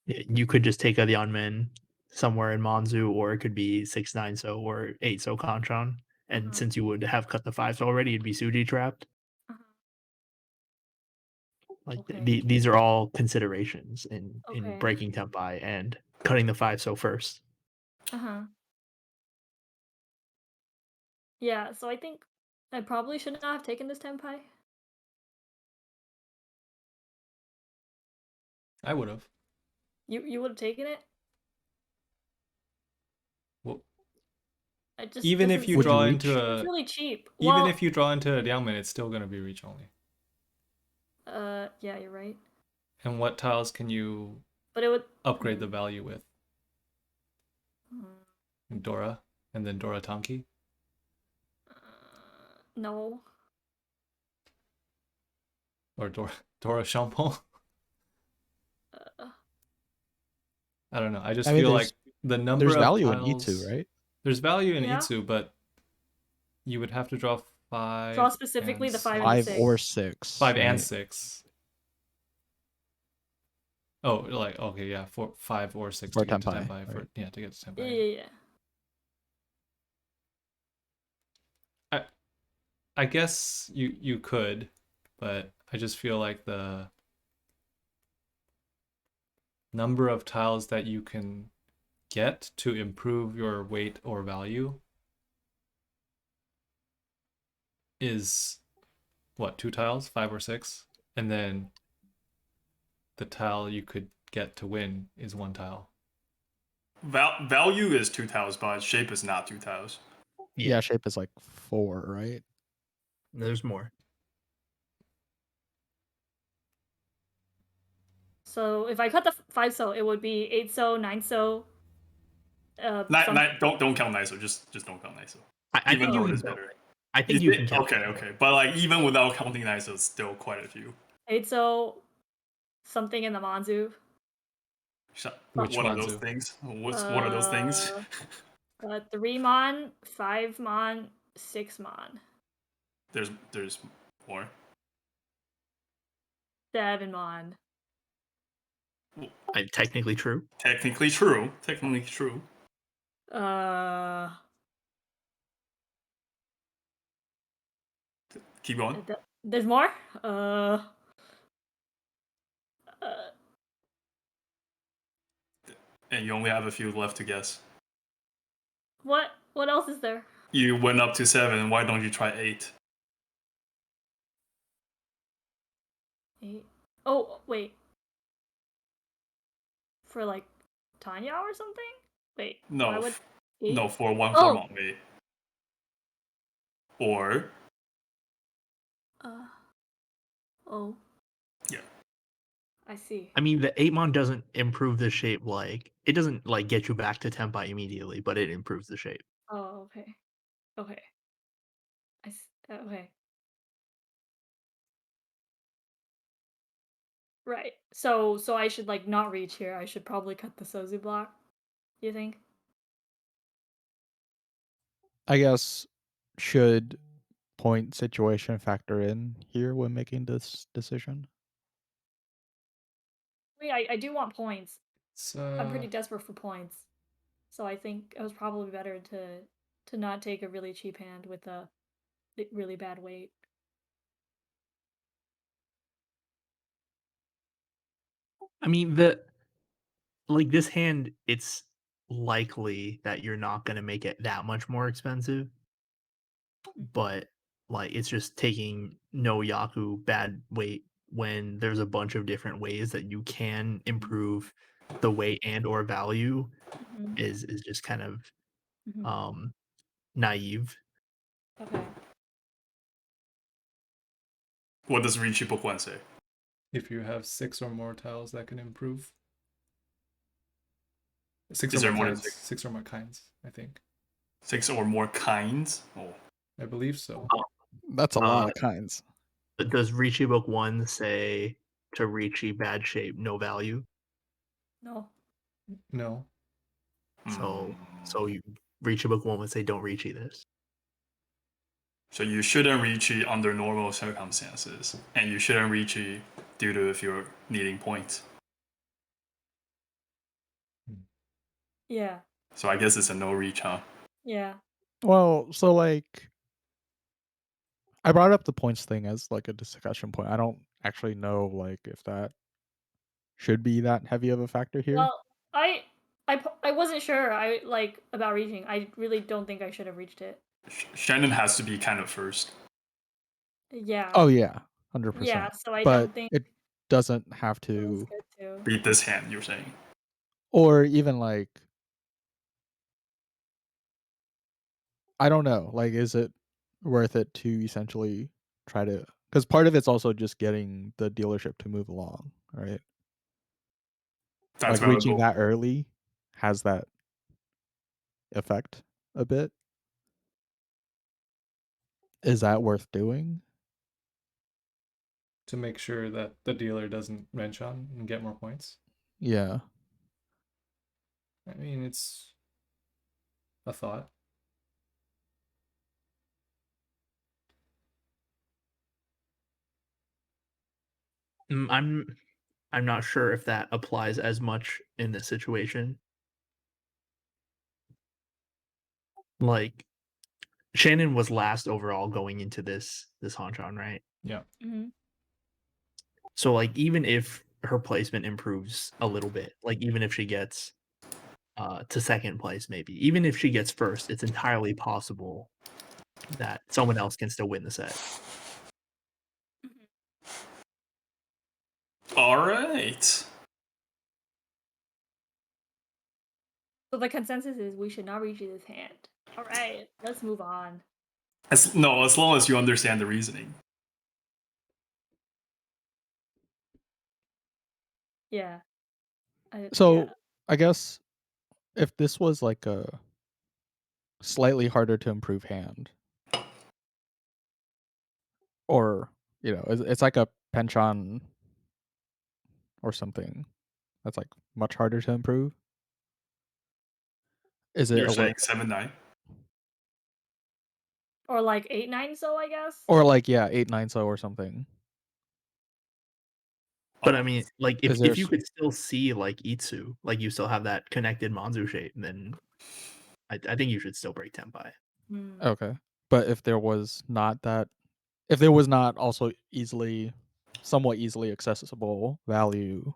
You could just take a Yanmen somewhere in Manzu, or it could be 6-9-so or 8-so Kanchan. And Uh-huh. since you would have cut the 5-so already, it'd be Suji trapped. Uh-huh. Like Okay. these are all considerations in Okay. breaking Tenpai and cutting the 5-so first. Uh-huh. Yeah, so I think I probably should not have taken this Tenpai. I would have. You would have taken it? Well, I just even this if is- you Would you draw reach? into it's a really cheap. even Well, if you draw into a Liangmen, it's still gonna be reach only. yeah, you're right. And what tiles can you But it would upgrade the value with? mm, Dora, and then Dora Tanki. no. Or Dora Shampoo. Uh, I don't know. I just I mean, feel like the number there's of value in tiles. Itsu, right? There's value in Yeah. Itsu, but you would have to draw 5. Draw specifically and the 5 and the 5 6. or 6. 5 and right? 6. Oh, like okay, yeah, 5 or 6 For to get to Tenpai, Tenpai. right. To get to Tenpai. Yeah. I guess you could, but I just feel like the number of tiles that you can get to improve your weight or value is what, 2 tiles, 5 or 6, and then the tile you could get to win is 1 tile. Value is 2 tiles, but shape is not 2 tiles. Yeah, shape is like 4, right? There's more. So if I cut the 5-so, it would be 8-so, 9-so. Don't count Niso. Just don't count Niso. I Even think you though it can is count better. it. I think you can count. Okay. But like even without counting Niso, it's still quite a few. 8-so, something in the Manzu. Which What are Manzu? those things? What are those things? 3 mon, 5 mon, 6 mon, There's more. 7 mon. Technically true. Technically true. Keep going. There's more? And you only have a few left to guess. What else is there? You went up to 7. Why don't you try 8? 8. Oh, wait. For like Tanya or something? Wait. No. Why would 8? No, for 1 Oh. form only. Or Oh. yeah. I see. I mean, the 8-mon doesn't improve the shape. Like it doesn't like get you back to Tenpai immediately, but it improves the shape. Oh, okay. Okay. Okay. Right. So I should like not reach here. I should probably cut the Sozu block. You think? I guess should point situation factor in here when making this decision? I do want points. So I'm pretty desperate for points. So I think it was probably better to not take a really cheap hand with a really bad weight. I mean, this hand, it's likely that you're not going to make it that much more expensive, but like it's just taking no Yaku bad weight when there's a bunch of different ways that you can improve the weight and or value is just kind of Mhm. naive. Okay. What does Riichi Book 1 say? If you have 6 or more tiles that can improve. 6 Is or there more more than kinds. six? 6 or more kinds, I think. 6 or more kinds? Oh. I believe so. That's a lot of kinds. But does Riichi Book 1 say to Riichi bad shape, no value? No. No. So Riichi Book 1 would say don't Riichi this. So you shouldn't Riichi under normal circumstances, and you shouldn't Riichi due to if you're needing points. Yeah. So I guess it's a no reach, huh? Yeah. Well, so like I brought up the points thing as like a discussion point. I don't actually know like if that should be that heavy of a factor here. Well, I wasn't sure. I like about reaching. I really don't think I should have reached it. Shannon has to be kind of first. Yeah. Oh yeah, 100%. Yeah. So I But don't think it doesn't have it was to, good too. Beat this hand, you're saying. or even like I don't know. Like, is it worth it to essentially try to? Because part of it's also just getting the dealership to move along, right? That's Like reaching valuable. that early has that effect a bit. Is that worth doing? To make sure that the dealer doesn't wrench on and get more points. Yeah. I mean, it's a thought. I'm not sure if that applies as much in this situation. Like Shannon was last overall going into this Hanchan, right? Yeah. Mm-hmm. So like even if her placement improves a little bit, like even if she gets to second place, maybe even if she gets first, it's entirely possible that someone else can still win the set. All right. So the consensus is we should not reach this hand. All right, let's move on. As long as you understand the reasoning. Yeah. So yeah. I guess if this was like a slightly harder to improve hand, or it's like a penchant or something that's like much harder to improve. Is it You're a saying worth 7-9? Or like 8-9, so I guess. or like 8-9 so or something? But I mean, like Is if there you could still see like Itsu, like you still have that connected Manzu shape, then I think you should still break Tenpai. Hmm. okay, but if there was not also somewhat easily accessible value,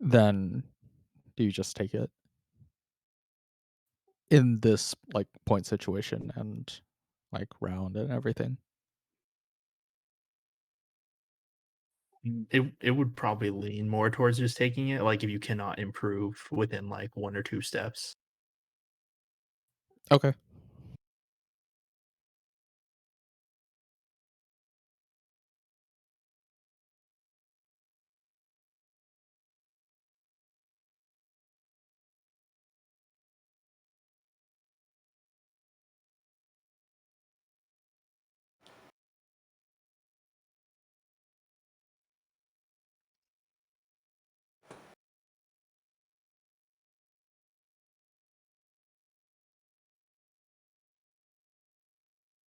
then do you just take it in this like point situation and like round and everything? It would probably lean more towards just taking it, like if you cannot improve within like 1 or 2 steps. Okay.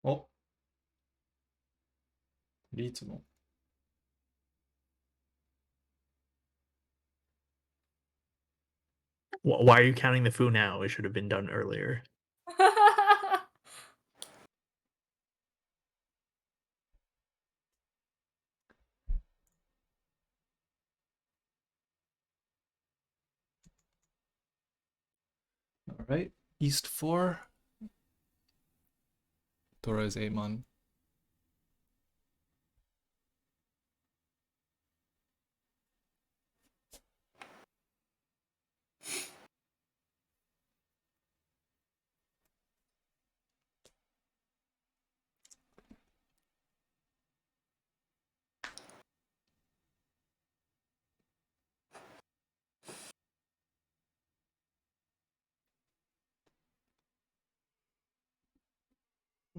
Oh. リーツも。Why are you counting the foo now? It should have been done earlier. All right. East 4. Torres 8-mon.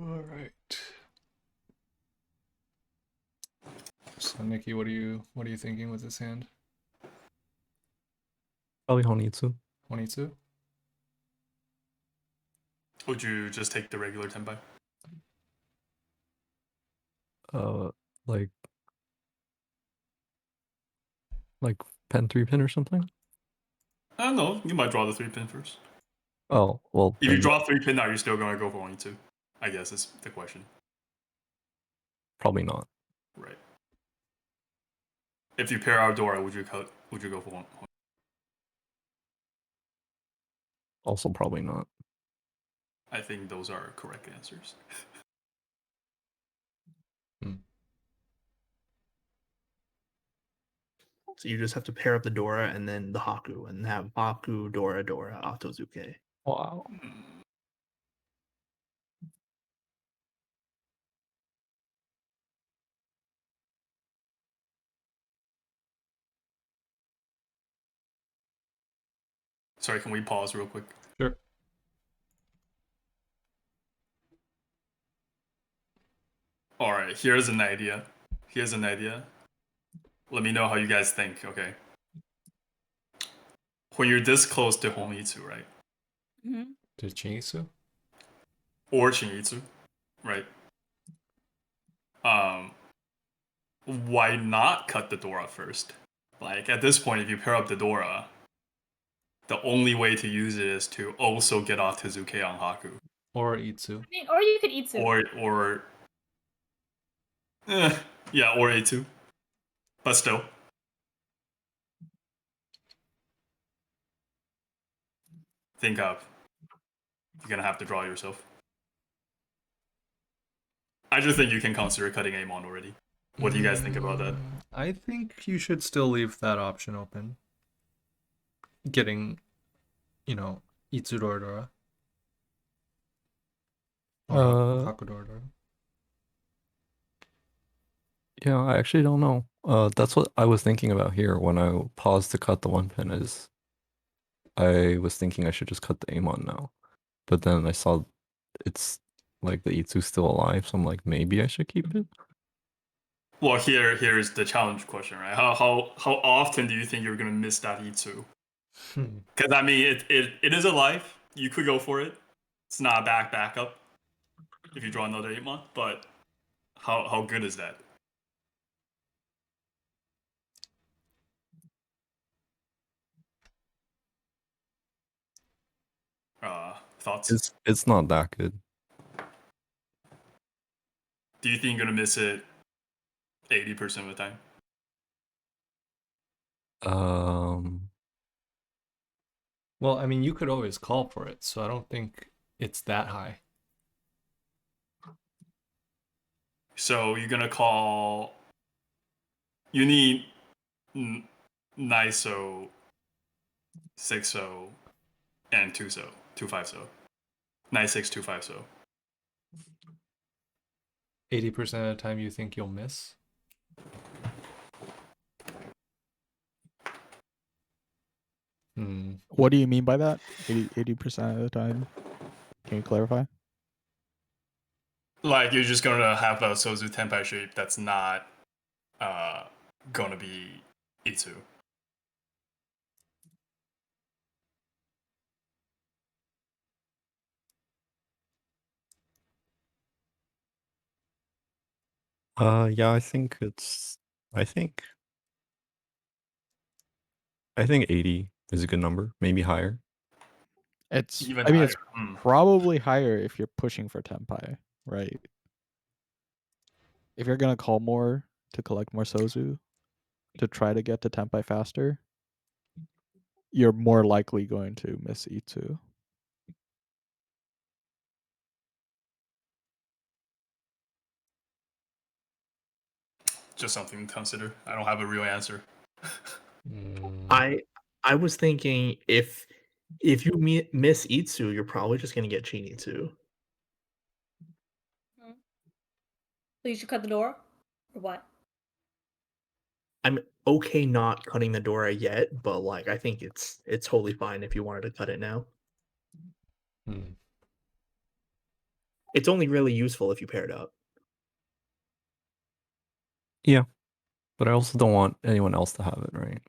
All right. So Nicky, what are you thinking with this hand? Probably Honitsu. Honitsu? Would you just take the regular tenpai? Like pen 3-pin or something. I don't know. You might draw the 3-pin first. Oh well. If you then draw 3-pin, are you still gonna go for only 2? I guess is the question. probably not. Right. If you pair out Dora, would you go for one? Also probably not. I think those are correct answers. So you just have to pair up the Dora and then the Haku, and have Haku, Dora, Dora, Otozuke. Wow. Sorry, can we pause real quick? Sure. All right, here's an idea. Let me know how you guys think, okay? When you're this close to Homitsu, right? Mm-hmm. To Chinitsu? Or Shinitsu, right? Why not cut the Dora first? Like, at this point, if you pair up the Dora, the only way to use it is to also get off Tezuke on Haku. Or Itsu? I mean, or you could Itsu. Or yeah, or A2. But still. Think of. You're gonna have to draw yourself. I just think you can consider cutting Amon already. What do you guys think about that? I think you should still leave that option open. Getting, Itsu Dora. Or Haku Dora. Yeah, I actually don't know. That's what I was thinking about here when I paused to cut the 1-pin. Is I was thinking I should just cut the Amon now, but then I saw it's like the Itsu's still alive, so I'm like, maybe I should keep it. Well, here's the challenge question, right? How often do you think you're gonna miss that Itsu? Because I mean, it is alive. You could go for it. It's not a backup if you draw another 8-month, but how good is that? Thoughts? It's not that good. Do you think you're gonna miss it 80% of the time? Well, I mean, you could always call for it, so I don't think it's that high. So you're gonna call. You need Niso, 6-0, and 2-0, 2-5-0. 9-6, 2-5-0. 80% of the time you think you'll miss? What do you mean by that? 80% of the time? Can you clarify? Like, you're just gonna have a Sozu Tenpai shape that's not gonna be Itsu. Yeah, I think 80 is a good number, maybe higher. It's Even I mean higher. it's probably higher if you're pushing for Tenpai, right? If you're gonna call more to collect more Sozu to try to get to Tenpai faster, you're more likely going to miss Itsu. Just something to consider. I don't have a real answer. I was thinking if you miss Itsu, you're probably just gonna get Chinitsu. So you should cut the door, or what? I'm okay not cutting the Dora yet, but like I think it's totally fine if you wanted to cut it now. It's only really useful if you pair it up. Yeah, but I also don't want anyone else to have it, right?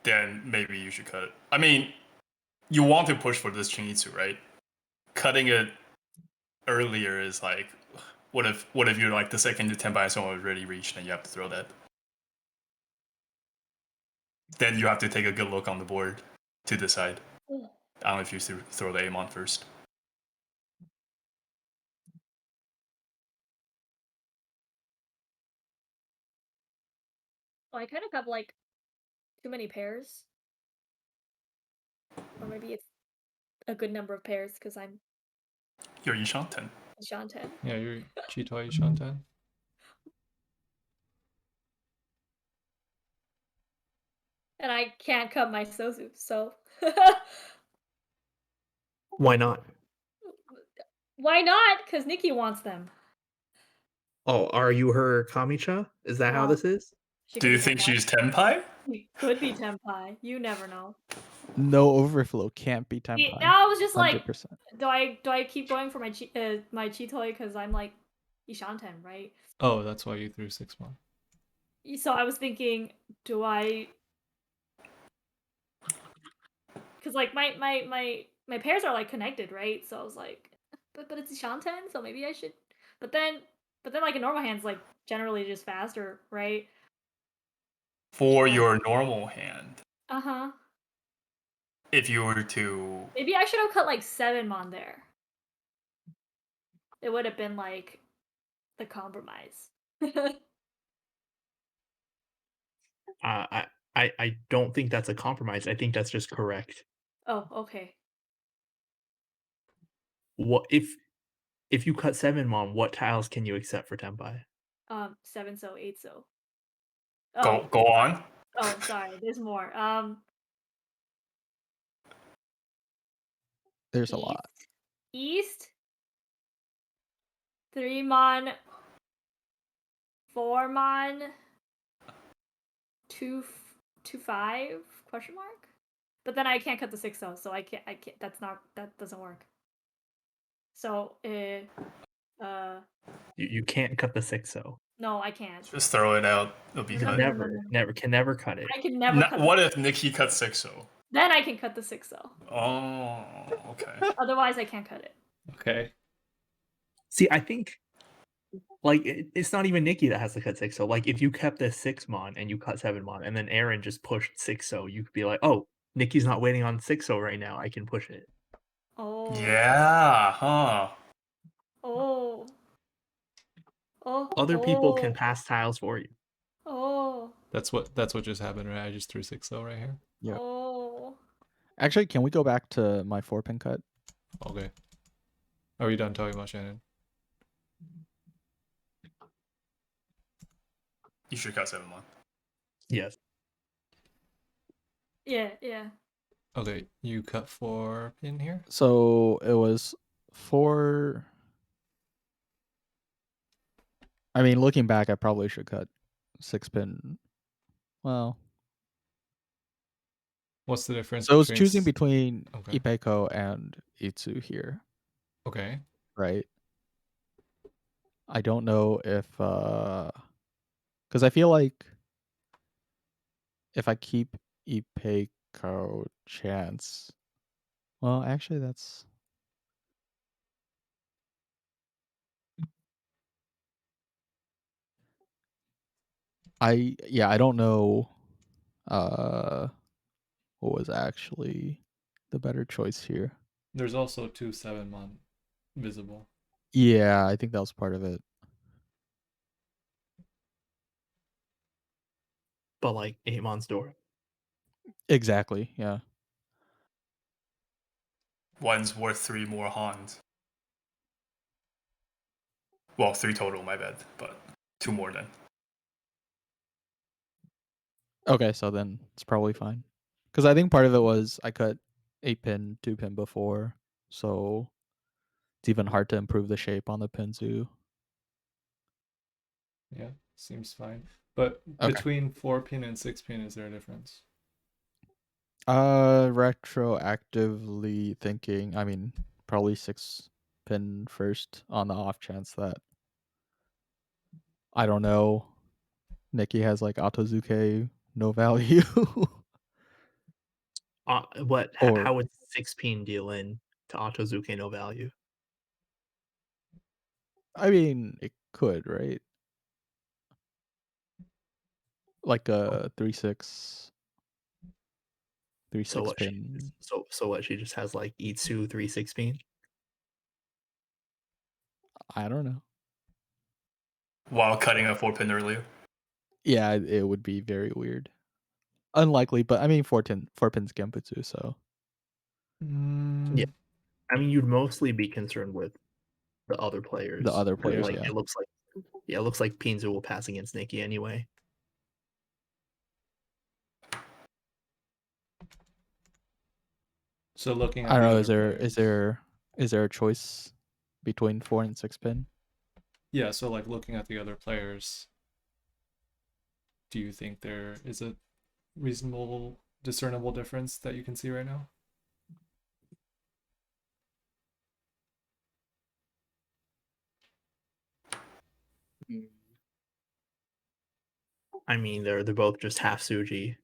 Then maybe you should cut it. I mean, you want to push for this Chinitsu, right? Cutting it earlier is like, what if you're like the second to Tenpai and someone already reached and you have to throw that? Then you have to take a good look on the board to decide. I don't know if you should throw the Amon first. Oh, I kind of have like too many pairs, or maybe it's a good number of pairs because I'm You're Yishan 10. Shanten. Yeah, you're Chitoi Shantan. And I can't cut my Sozu, so Why not? why not? Because Nicky wants them. Oh, are you her Kamicha? Is that how Wow. this is? She Do could you be think Tenpai. she's Tenpai? She could be Tenpai. You never know. No overflow can't be See, Tenpai. now I was just like, 100%. do I keep going for my my Chitoi because I'm like Ishanten, right? Oh, that's why you threw 6-1. So I was thinking, do I? Because like my pairs are like connected, right? So I was like, but it's Ishanten, so maybe I should. But then like a normal hand's like generally just faster, right? For your normal hand, Uh huh. if you were to... Maybe I should have cut like 7 there. It would have been like the compromise. I don't think that's a compromise. I think that's just correct. Oh, okay. What if you cut 7 what tiles can you accept for Tenpai? 7 so 8 so. Go on. Oh, sorry. There's more. There's a lot. East. 3 mon. 4 mon. 2 5 question mark. But then I can't cut the 6 so I can't. That doesn't work. So You can't cut the 6 no, I can't. Just throw it out. It'll be No, cut. no, no. can never cut it. I can never cut. What if Nicky cuts 6-0? Then I can cut the 6 Oh, okay. Otherwise, I can't cut it. Okay. See, I think like it's not even Nicky that has to cut 6 like if you kept this 6 and you cut 7 and then Aaron just pushed 6 you could be like, oh, Nicky's not waiting on 6 right now. I can push it. Oh. Yeah, huh. Oh. Oh. Other people can pass tiles for you. Oh. That's what just happened, right? I just threw 6-0 right here. Yep. Oh. Actually, can we go back to my 4-pin cut? Okay. Are you done talking about Shannon? You should cut 7-1. Yes. Yeah. Okay, you cut 4-pin here? So it was 4. I mean, looking back, I probably should cut 6-pin. Well, What's the difference so I was between choosing between Okay. Ipeko and Itsu here, Okay. right? I don't know if because I feel like if I keep Ipeko chance, well, actually that's I don't know what was actually the better choice here. There's also 2 7-mon visible. Yeah, I think that was part of it. But like 8 door. Exactly, yeah. One's worth 3 more Hans. Well, 3 total, my bad, but 2 more then. Okay, so then it's probably fine. Because I think part of it was I cut 8-pin, 2-pin before, so it's even hard to improve the shape on the Pinzu. Yeah, seems fine. But Okay. between 4-pin and 6-pin, is there a difference? Retroactively thinking, I mean, probably 6-pin pin first on the off chance that, I don't know, Nicky has like Otozuke no value. How Or would 6 pin deal in to Otozuke no value? I mean, it could, right? Like a 3-6 So what? pin. So what? She just has like Itsu 3/6 pin. I don't know. While cutting a 4-pin earlier. Yeah, it would be very weird. Unlikely, but I mean 4 pins Genputsu, so Yeah. I mean, you'd mostly be concerned with the other players. the other 'cause, players, like, yeah. it looks like Pinzu will pass against Nicky anyway. So looking at I don't the know, other is there a choice between 4 and 6 pin? Yeah, so like looking at the other players, do you think there is a reasonable, discernible difference that you can see right now? I mean, they're both just half Suji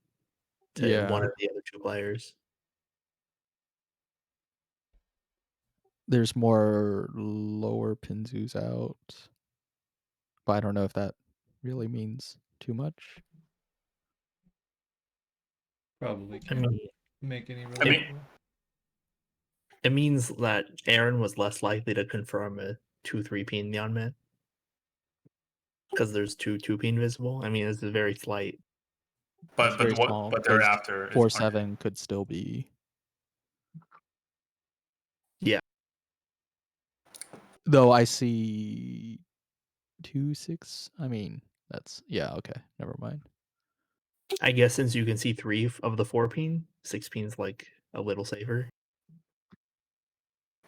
to one Yeah. of the other two players. There's more lower Pinzus out. But I don't know if that really means too much. Probably I can't mean, make any I really. mean- it means that Aaron was less likely to confirm a 2/3 pin Myeonman because there's two pin visible. I mean, it's a very slight. It's very small, but 'cause thereafter 4-7 could still be. Yeah. Though I see 2-6. I mean, that's okay. Never mind. I guess since you can see 3 of the 4 pin, 6 pin's like a little safer.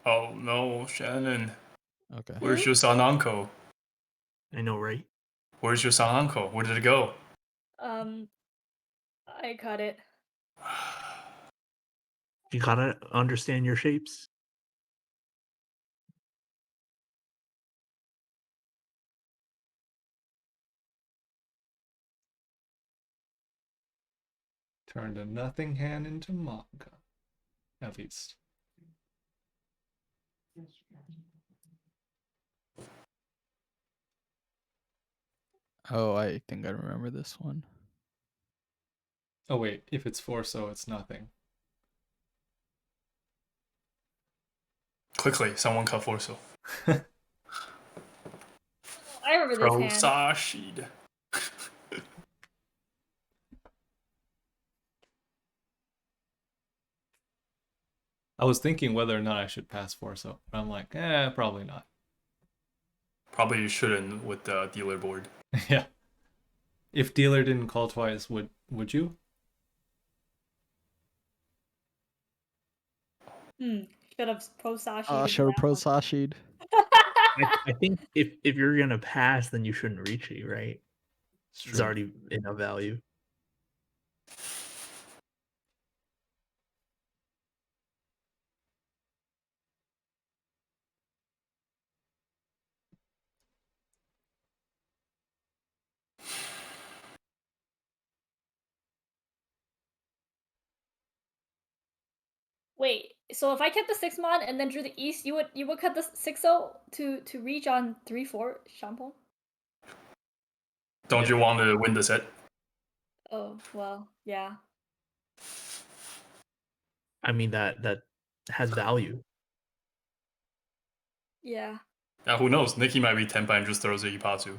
Oh no, Shannon. Okay. Where's your Sananko? I know, right? Where's your Sananko? Where did it go? I cut it. You gotta understand your shapes. Turned a nothing hand into manga. At least. Oh, I think I remember this one. Oh wait, if it's 4 so it's nothing. Quickly, someone cut Forso. I remember this hand. Prosashid. I was thinking whether or not I should pass 4 so, but I'm like, probably not. Probably you shouldn't with the dealer board. Yeah. If dealer didn't call twice, would you? Should have pro Sashi. Should have pro Sashid. I think if you're gonna pass, then you shouldn't reach it, right? It's already enough value. Wait, so if I kept the 6 mon and then drew the east, you would cut the 6-0 to reach on 3/4 Shampoo? Don't you want to win the set? Oh well, yeah. I mean that has value. Yeah. Now who knows? Nicky might be Tenpai and just throws a Ipatsu.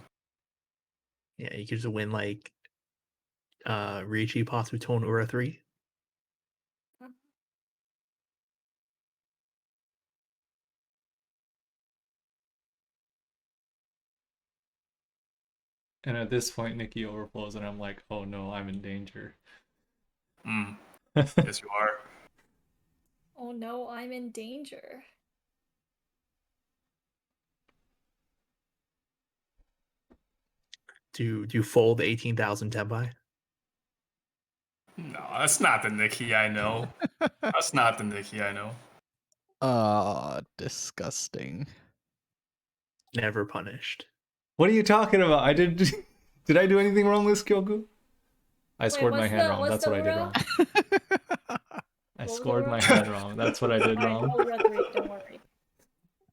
Yeah, you could just win like Riichi Pasu Tone Ura 3. And at this point, Nicky overflows, and I'm like, oh no, I'm in danger. Yes, you are. Oh no, I'm in danger. Do you fold 18,000 Tenpai? No, that's not the Nicky I know. That's not the Nicky I know. Disgusting. Never punished. What are you talking about? I did. Did I do anything wrong with Kyoku? I scored my what's hand the- wrong. what's That's the what I did URL? wrong. I What was the scored my URL? hand wrong. That's what I did Alright, wrong. I'll referee, don't worry.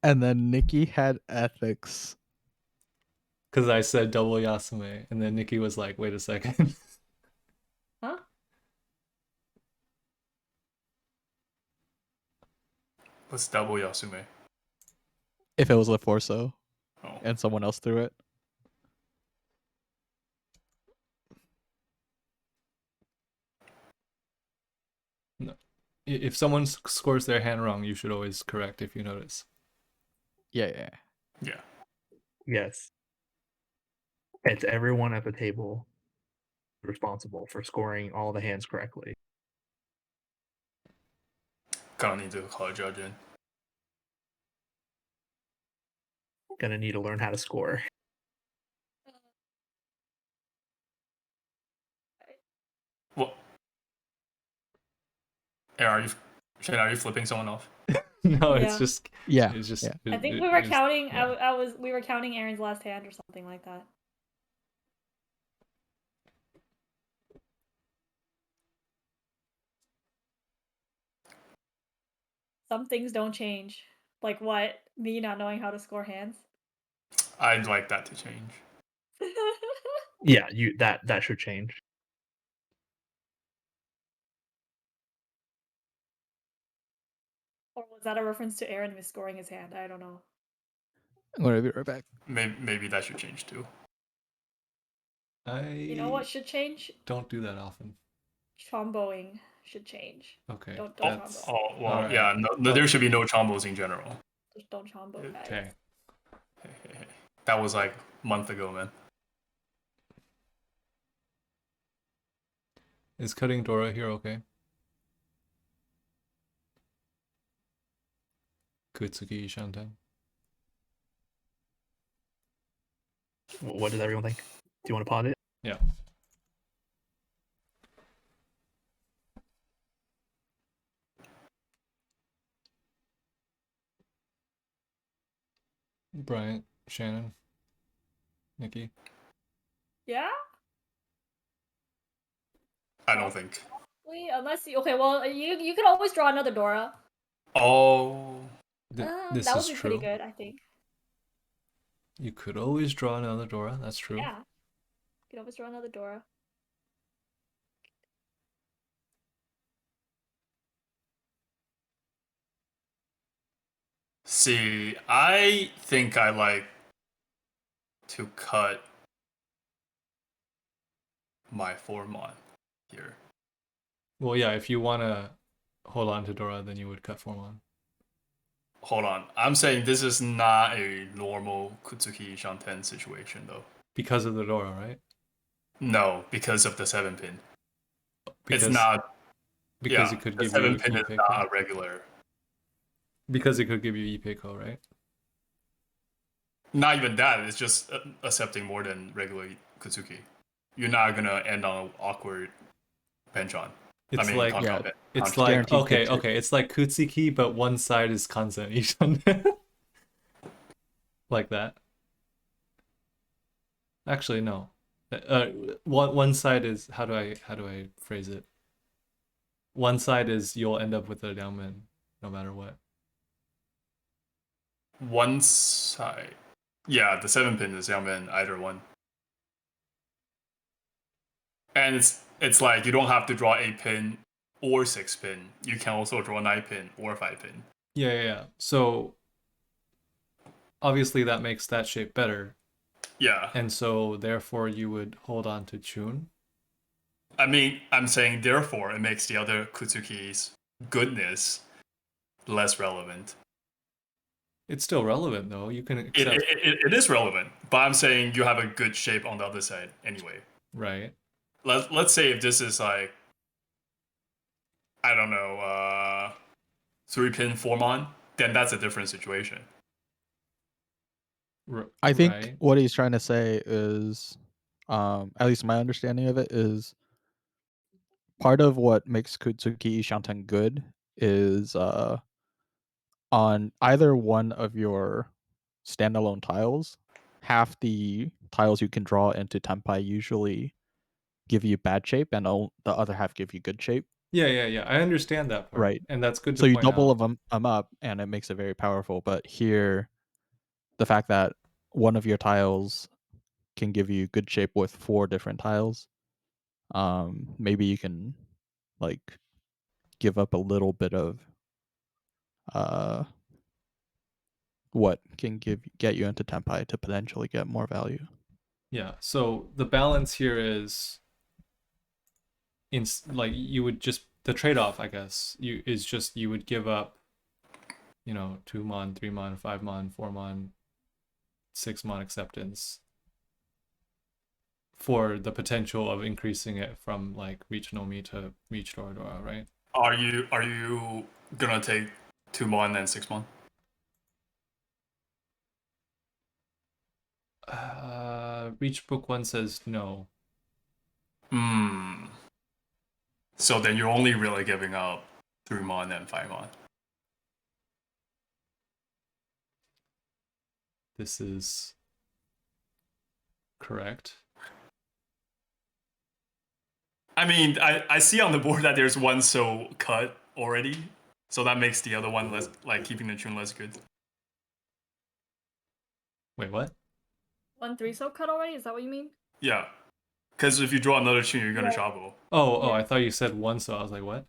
And then Nicky had ethics. Because I said double Yasume, and then Nicky was like, "Wait a second." Huh? Let's double Yasume. If it was a Forso Oh. and someone else threw it. If someone scores their hand wrong, you should always correct if you notice. Yeah. Yeah. Yes. It's everyone at the table responsible for scoring all the hands correctly. Gonna need to call a judge in. Gonna need to learn how to score. What? Aaron, are you flipping someone off? No, it's Yeah. just. Yeah. It's just. Yeah. I think it- we were it was- counting. yeah. We were counting Aaron's last hand or something like that. Some things don't change. Like what? Me not knowing how to score hands. I'd like that to change. Yeah, that should change. Or was that a reference to Aaron misscoring his hand? I don't know. I'm gonna be right back. Maybe that should change too. You know what should change? Don't do that often. Tromboing should change. Okay. Don't that's- trombo. Oh well, Alright. yeah. No, there should be no chombos in general. Just don't trombo, guys. Okay. That was like a month ago, man. Is cutting Dora here okay? Kutsuki Shanten. What does everyone think? Do you want to pause it? Yeah. Bryant, Shannon, Nicky. Yeah? I don't think. Unless you okay, well you could always draw another Dora. Oh, This that is would be true. pretty good, I think. You could always draw another Dora. That's true. Yeah. You could always draw another Dora. see, I think I like to cut my Formon here. Well, yeah. If you want to hold on to Dora, then you would cut Formon. Hold on, I'm saying this is not a normal Kutsuki Shanten situation though. Because of the Dora, right? No, because of the 7-pin. Because, It's not. because Yeah, it could the give you 7-pin is Ipeiko. not a regular. Because it could give you Ipeiko, right? Not even that. It's just accepting more than regular Kutsuki. You're not gonna end on an awkward benchon. It's like yeah, it's Contra. like Guaranteed okay, picture. okay. It's like Kutsuki, but one side is Kanzen like that. Actually, no. One side is how do I phrase it? One side is you'll end up with a downman no matter what. One side. Yeah, the 7-pin is Yamen, either one. And it's like you don't have to draw 8-pin or 6-pin. You can also draw 9-pin or 5-pin. Yeah. So obviously that makes that shape better, Yeah. and so therefore you would hold on to Chun. I mean, I'm saying therefore it makes the other Kutsuki's goodness less relevant. It's still relevant though. You can It, accept it is relevant, but I'm saying you have a good shape on the other side anyway. right. Let's say if this is like, I don't know, 3-pin Formon, then that's a different situation. I think right. what he's trying to say is, at least my understanding of it is, part of what makes Kutsuki Shanten good is on either one of your standalone tiles, half the tiles you can draw into Tenpai usually give you bad shape, and the other half give you good shape. Yeah. I understand that part, Right. and that's good to So you point double out. them up, and it makes it very powerful. But here, the fact that one of your tiles can give you good shape with 4 different tiles, maybe you can like give up a little bit of what can get you into Tenpai to potentially get more value. Yeah. So the balance here is, like you would just the trade-off, I guess, you would give up, 2 mon, 3 mon, 5 mon, 4 mon, 6 mon acceptance for the potential of increasing it from like reach Nomi to reach Doradora, right? Are you gonna take 2 mon and 6 mon? Reach book 1 says no. So then you're only really giving up 3 mon and 5 mon. This is correct. I mean, I see on the board that there's one so cut already, so that makes the other one less, like keeping the tune less good. Wait, what? 1-3 so cut already? Is that what you mean? Yeah, because if you draw another tune, you're gonna Yeah. Shabo. Oh, Yeah. I thought you said 1, so I was like, what?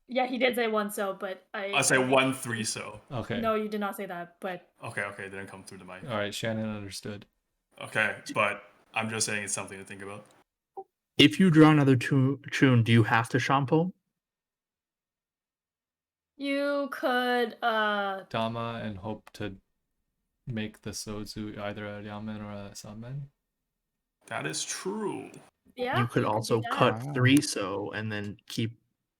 Yeah, he did say 1 so, but I say 1-3 so. Okay. No, you did not say that, but Okay, didn't come through the mic. All right, Shannon understood. Okay, but I'm just saying it's something to think about. If you draw another tune, do you have to shampoo? you could Dama and hope to make the Sozu either a Yamen or a Samen That is true. yeah, You could do also that. cut Wow. 3 so and then keep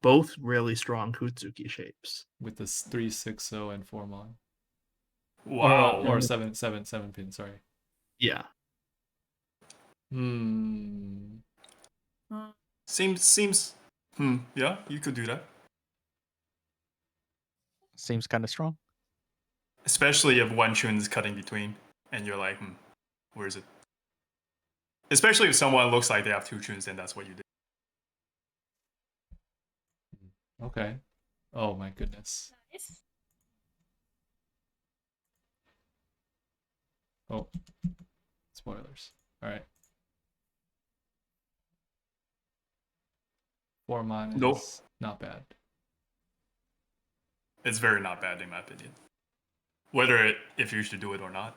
both really strong Kutsuki shapes. with this 3, 6, 0, and 4 mon. Wow. Or 7 pin, sorry. Yeah. Seems. Yeah, you could do that. Seems kind of strong. Especially if one tune is cut in between, and you're like, where is it? Especially if someone looks like they have 2 tunes, then that's what you did. Okay. Oh my goodness. Nice. Oh. Spoilers. All right. 4 mon Nope. is not bad. It's very not bad in my opinion. If you should do it or not,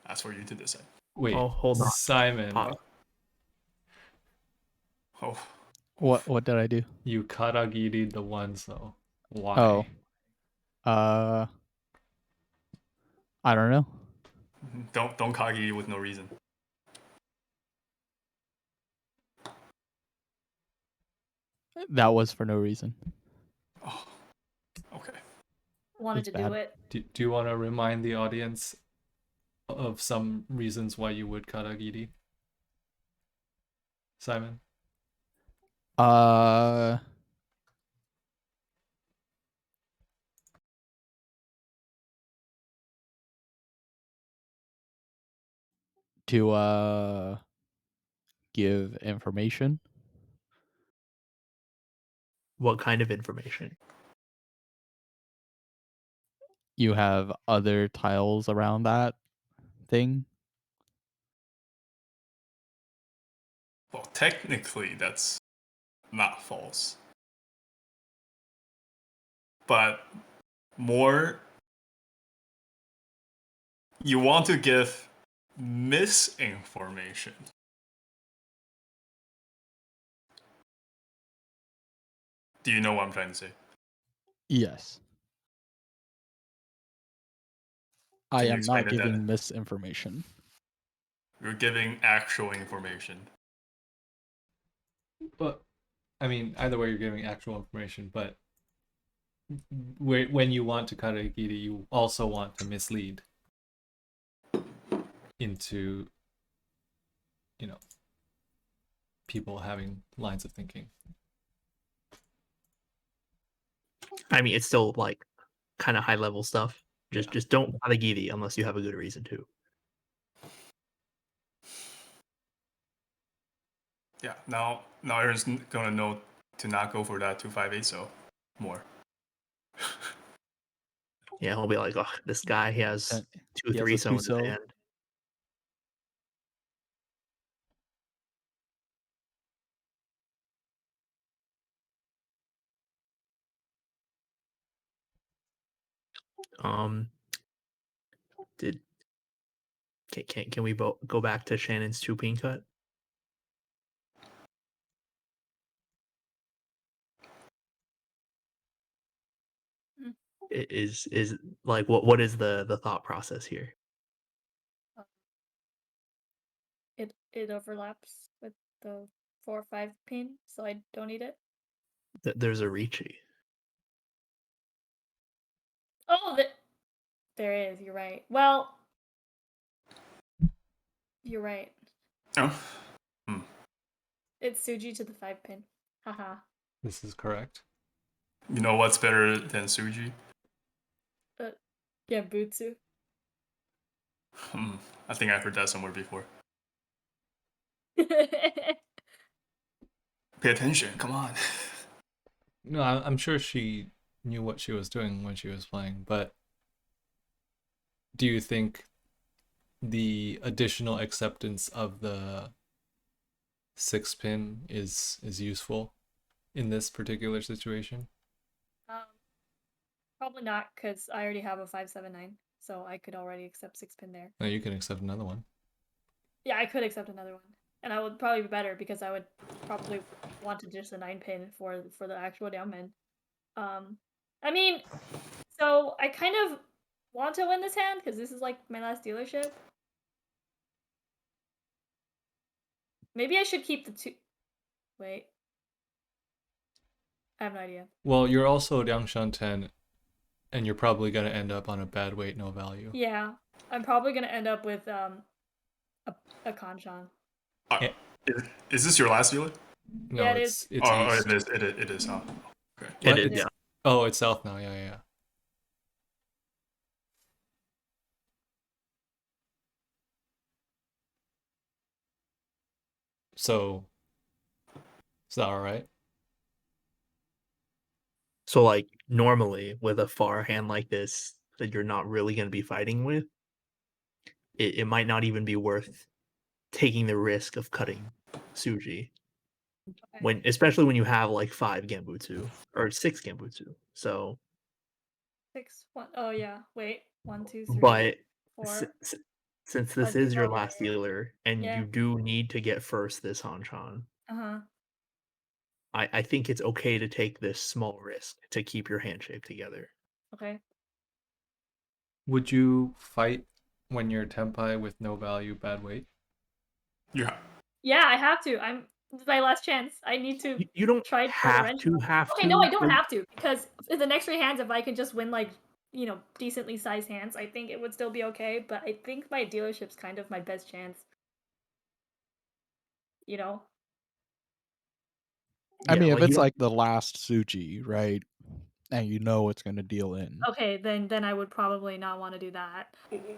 that's for you to decide. Wait. Oh, hold on. Simon, Pause. Oh, What did I do? you Karagiri the 1, so why? Oh. I don't know. don't Kagi with no reason. That was for no reason. Oh, okay. Wanted It's to bad. do it. Do you want to remind the audience of some reasons why you would Karagiri? Simon? To give information. What kind of information? You have other tiles around that thing. Well, technically, that's not false. But more, you want to give misinformation. Do you know what I'm trying to say? Yes. I Can you am explain not it giving then? misinformation. You're giving actual information. But I mean, either way, you're giving actual information. But when you want to Karagiri, you also want to mislead into, people having lines of thinking. I mean, it's still like kind of high level stuff. Just don't Adagiri unless you have a good reason to. Yeah, now Aaron's gonna know to not go for that 258, so more. Yeah, he'll be like, oh, this guy he has Uh, 2 he has 3 a so in his 2-so. hand. Um, did can we go back to Shannon's 2-pin cut? Mm. Is like what is the thought process here? It overlaps with the 4-5 pin, so I don't need it. There's a Ricci. Oh, there is. You're right. Well, you're right. Oh. It's Suji to the 5 pin. Haha. This is correct. You know what's better than Suji? Yeah, Butsu. I think I heard that somewhere before. Pay attention, come on. No, I'm sure she knew what she was doing when she was playing, but do you think the additional acceptance of the 6-pin is useful in this particular situation? Probably not, because I already have a 579, so I could already accept 6-pin there. No, you can accept another one. Yeah, I could accept another one, and I would probably be better because I would probably want to just a 9-pin for the actual downman. I mean, so I kind of want to win this hand because this is like my last dealership. Maybe I should keep the 2. Wait, I have no idea. Well, you're also Liangshan 10, and you're probably going to end up on a bad weight, no value. Yeah, I'm probably gonna end up with a Kanchan. Is this your last dealer? No, Yeah, it it's is. Oh, East. it is. Oh, okay. It What? is, It's, yeah. Oh, it's South now. Yeah, yeah. So, is that all right? So like normally with a far hand like this that you're not really going to be fighting with, it might not even be worth taking the risk of cutting Suji. Okay. Especially when you have like 5 Gambutsu or 6 Gambutsu. So 6, 1. Oh yeah. Wait. 1, 2, 3, but 4. since Oh, this is your yeah, last yeah. dealer and Yeah. you do need to get first this Hanchan, Uh-huh. I think it's okay to take this small risk to keep your hand shape together. Okay. Would you fight when you're Tenpai with no value, bad weight? Yeah. Yeah, I have to. This is my last chance. I need to You don't try for the have wrench. to Okay, no, I don't have to because in the next 3 hands, if I can just win like decently sized hands, I think it would still be okay. But I think my dealership's kind of my best chance. You know. I Yeah, mean, if like you it's don't like the last Suji, right, and you know it's gonna deal in, Okay, then I would probably not want to do that.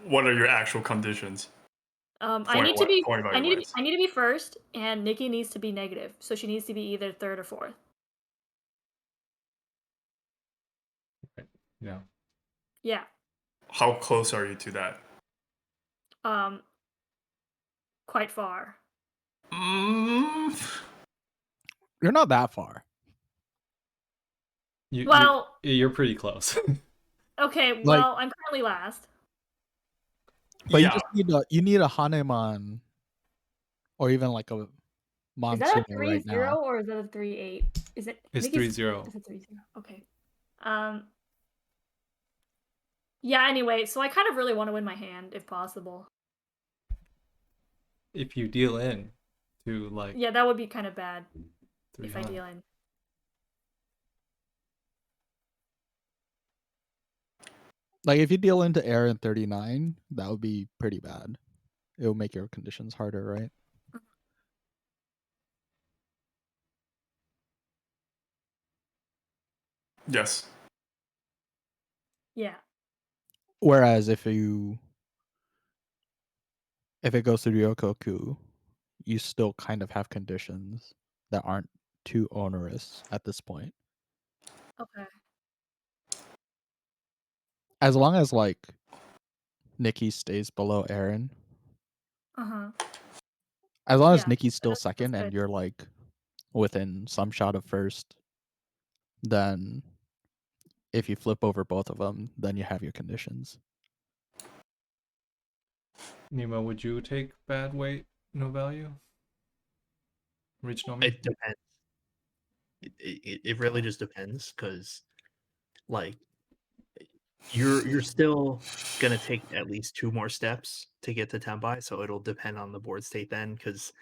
What are your actual conditions? I need to be. Point I need to be. wise. I need to be first, and Nicky needs to be negative. So she needs to be either 3rd or 4th. Yeah. Yeah. How close are you to that? Quite far. Mm, you're not that far. Well, you're pretty close. okay. Like- Well, I'm currently last. But yeah. you just need a Haneman, or even like a Is Monsoon that a right 3-0 now. or is that a 3-8? Is it? It's Nicky's- 3-0. It's a 3-0. Okay. Yeah. Anyway, so I kind of really want to win my hand if possible. If you deal in to like Yeah, that would be kind of bad if I 300. deal in. Like if you deal into air in 39, that would be pretty bad. It will make your conditions harder, right? Yes. Yeah. Whereas if it goes to Ryokoku, you still kind of have conditions that aren't too onerous at this point. Okay. As long as like Nicky stays below Aaron, Uh-huh. as long as Yeah. Nicky's still That's second and good. you're like within some shot of first, then if you flip over both of them, then you have your conditions. Nemo, would you take bad weight, no value? Reach Nomi? It depends. It really just depends because like you're still gonna take at least 2 more steps to get to Tenbai, so it'll depend on the board state then, because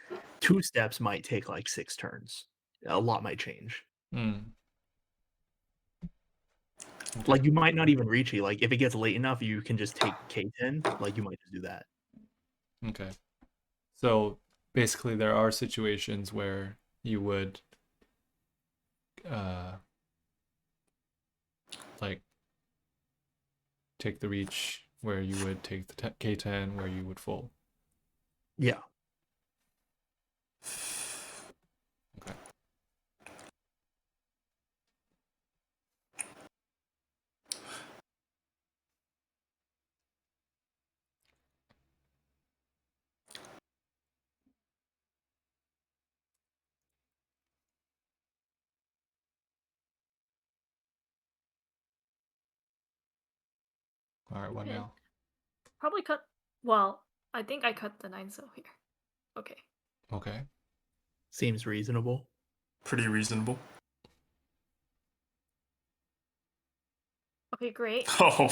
2 steps might take like 6 turns. A lot might change. Hmm. Like you might not even reach it. Like if it gets late enough, you can just take K10. Like you might just do that. Okay. So basically, there are situations where you would, like, take the reach, where you would take the K10, where you would fold. Yeah. Okay. All right. What Yeah. now? Probably cut. Well, I think I cut the 9-so here. Okay. Okay. Seems reasonable. Pretty reasonable. Okay, great. Oh,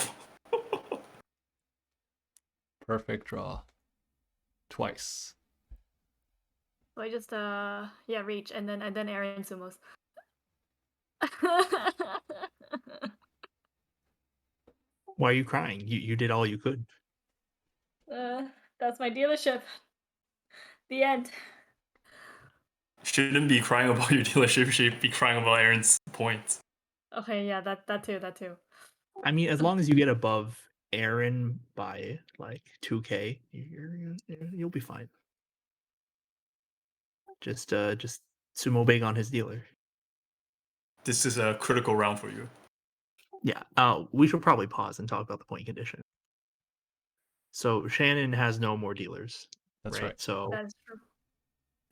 Perfect draw. Twice. So I just yeah, reach and then Aaron sumos. Why are you crying? You did all you could. That's my dealership. The end. shouldn't be crying about your dealership. Should be crying about Aaron's points. Okay, yeah, that too. I mean, as long as you get above Aaron by like 2K, you'll be fine. Just sumo big on his dealer. This is a critical round for you. Yeah. We should probably pause and talk about the point condition. So Shannon has no more dealers. That's right. So That is true.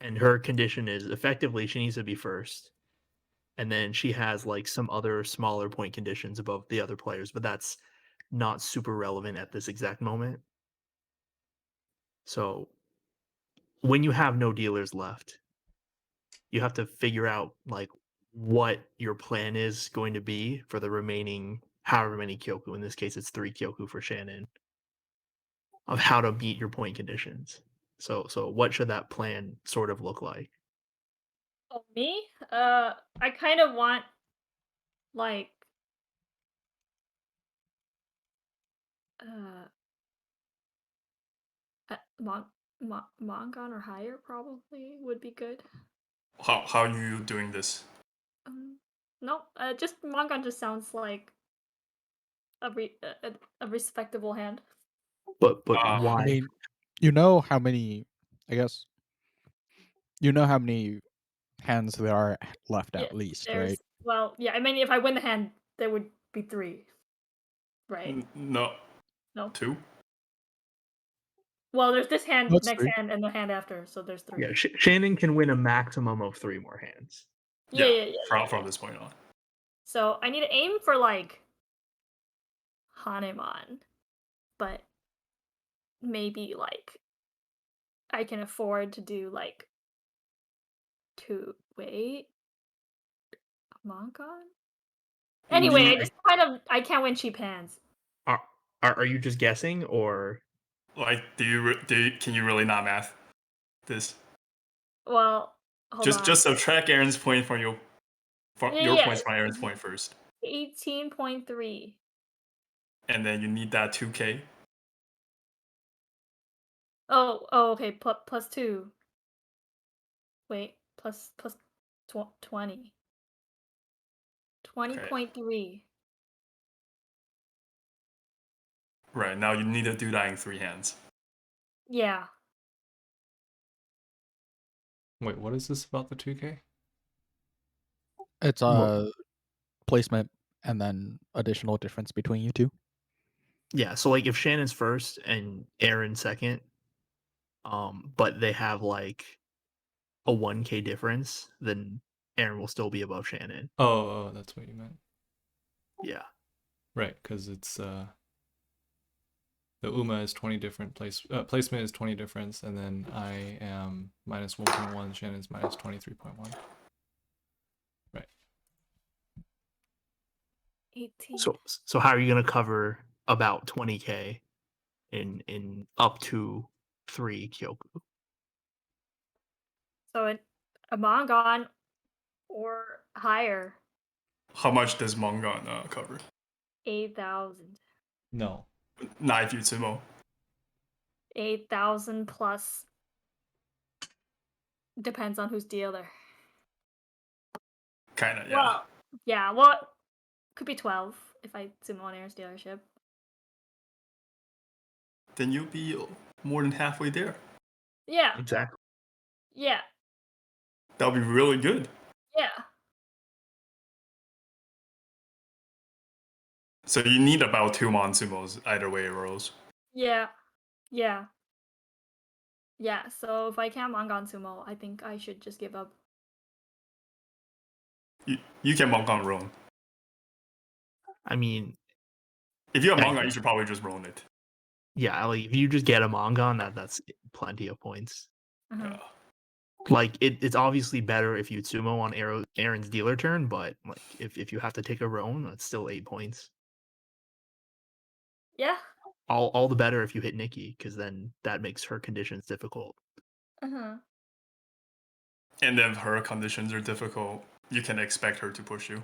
and her condition is effectively she needs to be first. And then she has like some other smaller point conditions above the other players, but that's not super relevant at this exact moment. So when you have no dealers left, you have to figure out like what your plan is going to be for the remaining however many Kyoku. In this case, it's 3 Kyoku for Shannon, of how to meet your point conditions. So what should that plan sort of look like? Oh, me? I kind of want like uh Mongon or higher probably would be good. How are you doing this? No, just Mongon just sounds like a respectable hand. But I why? I mean, you know how many, I guess, you know how many hands there are left Yeah, at least, there's right? well, yeah. I mean, if I win the hand, there would be 3, right? No, No. 2. Well, there's this hand, That's next 3. hand, and the hand after, so there's 3. Yeah, Shannon can win a maximum of 3 more hands. Yeah. From this point on. So I need to aim for like Hanemon, but maybe like I can afford to do like 2. Wait, Mongon. Anyway, I just I can't win cheap hands. Are you just guessing or Like, can you really not math this? Well, hold on. Just subtract Aaron's point from your Yeah. points from Aaron's point first, 18.3. and then you need that 2K. Oh, okay. Plus 2. Wait, plus 20. 20.3. Right, now you need to do that in 3 hands. Yeah. Wait, what is this about the 2K? It's Well- a placement and then additional difference between you two. Yeah, so like if Shannon's first and Aaron second, but they have like a 1K difference, then Aaron will still be above Shannon. Oh, that's what you meant. Yeah. Right, because it's the UMA is 20 different placement is 20 difference, and then I am minus 1.1, Shannon's minus 23.1. Right. 18. So how are you gonna cover about 20K in up to 3 Kyoku? So a Mongon or higher, How much does Mongon cover? 8,000. No. Not if you sumo. 8,000 plus. Depends on who's dealer. Kinda, yeah. Well, yeah, well, could be 12 if I sumo on Aaron's dealership. Then you'll be more than halfway there. Yeah, Exactly. yeah, That'll be really good. yeah. So you need about 2 Monsumos either way it rolls. Yeah, yeah. Yeah, so if I can't Mongon sumo, I think I should just give up. You can Mongon Roan. I mean, If you have Yeah, Mongon, you should probably just Roan it. yeah, like if you just get a Mongon, that's plenty of points. Uh-huh. Yeah. Like it's obviously better if you sumo on Aaron's dealer turn, but like if you have to take a roan, that's still 8 points. Yeah. All the better if you hit Nicky, because then that makes her conditions difficult. Uh-huh. And if her conditions are difficult, you can expect her to push you.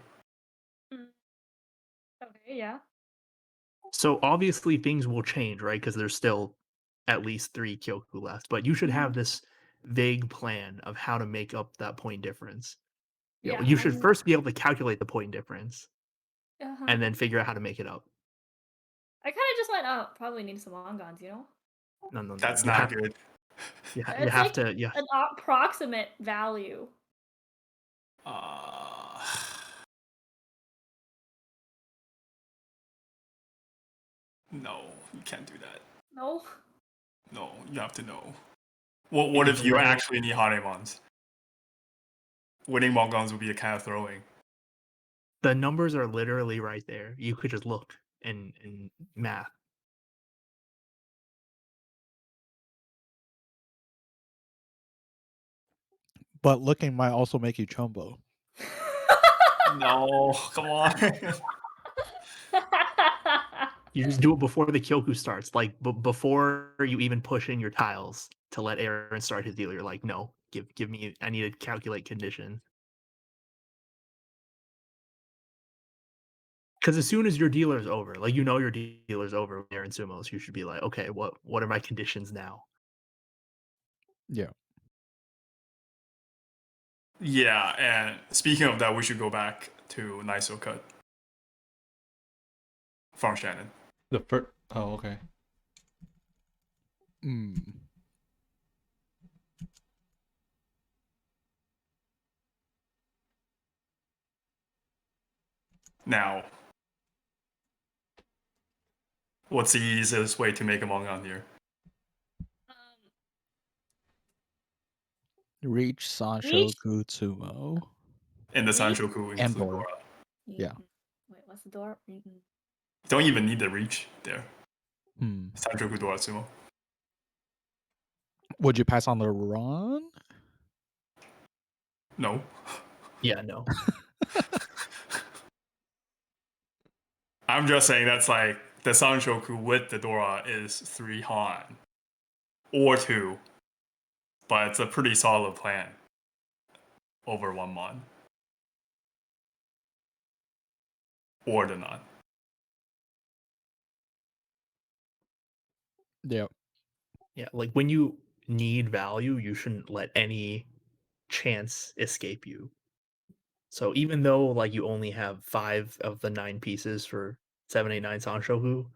Mm. Okay, yeah. So obviously things will change, right? Because there's still at least 3 Kyoku left, but you should have this vague plan of how to make up that point difference. Yeah. You should first be able to calculate the point difference Uh-huh. and then figure out how to make it up. I kind of just went, oh, probably need some Mongons, you know? No. That's you not have, good. You It's have like to. Yeah. an approximate value. No, you can't do that. No? No, you have to know. What if you actually need Hanemons? Winning Mongons would be a kind of throwing. The numbers are literally right there. You could just look in math. But looking might also make you chumbo. No, come on. You just do it before the Kyoku starts, like before you even push in your tiles to let Aaron start his deal. You're like, no, give me. I need to calculate conditions. Because as soon as your dealer's over, like your dealer's over with Aaron Sumos, you should be like, okay, what are my conditions now? Yeah. Yeah, and speaking of that, we should go back to Niso cut from Shannon. The first. Oh, okay. Mm. Now, what's the easiest way to make a Mongon here? Reach Sancho Reach? Gutsumo. And the Reach? Sanchoku And include Dora. Dora. Yeah. Wait, what's the door? You don't even need the reach there. Hmm. Sanchoku Dora Sumo. Would you pass on the run? No. Yeah, no. I'm just saying that's like the Sanchoku with the Dora is 3 Han. Or 2. But it's a pretty solid plan. Over 1 mon. Or the non. Yeah. Yeah, like when you need value, you shouldn't let any chance escape you. So even though like you only have 5 of the 9 pieces for 789 Sanshoku,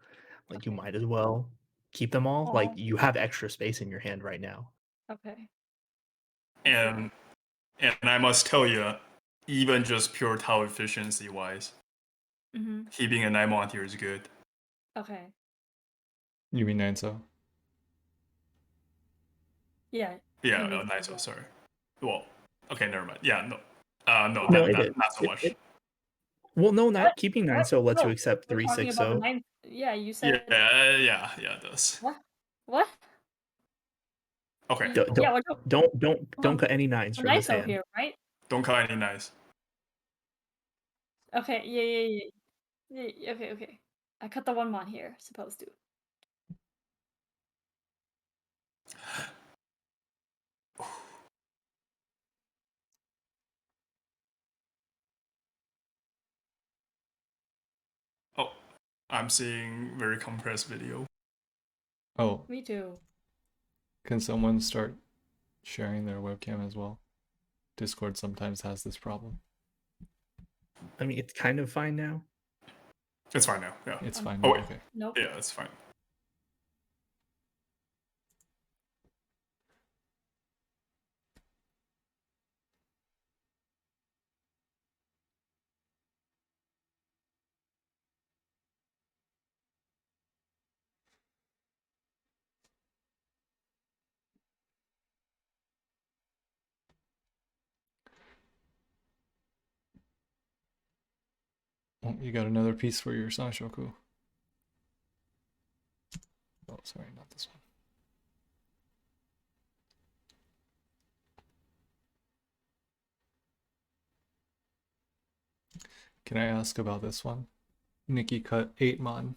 Like you Okay. might as well keep them all. Like Aw. you have extra space in your hand right now. Okay. And I must tell you, even just pure tile efficiency wise, Mm-hmm. keeping a Naimon here is good. Okay. You mean Nanso? Yeah. Yeah, it makes nice. sense, yeah. Sorry. Well, okay, never mind. Yeah, no, no, No, not, it not, is. not so much. Well, no, not What? keeping 9 What? so lets you No, accept we're 3 talking 6 about the so. 9. Yeah, you Yeah, said yeah, it does. what? What? Okay, Yeah, we're Don't cut any 9s from this Niso hand. here, right? don't cut any nice. Okay, yeah. Okay. I cut the 1-mon here, supposed to. Oh, I'm seeing very compressed video. Oh, Me too. can someone start sharing their webcam as well? Discord sometimes has this problem. I mean, it's kind of fine now. It's fine now. Yeah. It's Um, fine Oh now. wait. Okay. Nope. Yeah, it's fine. Oh, you got another piece for your Sanshoku. Oh, sorry, not this one. Can I ask about this one? Nicky cut 8-mon.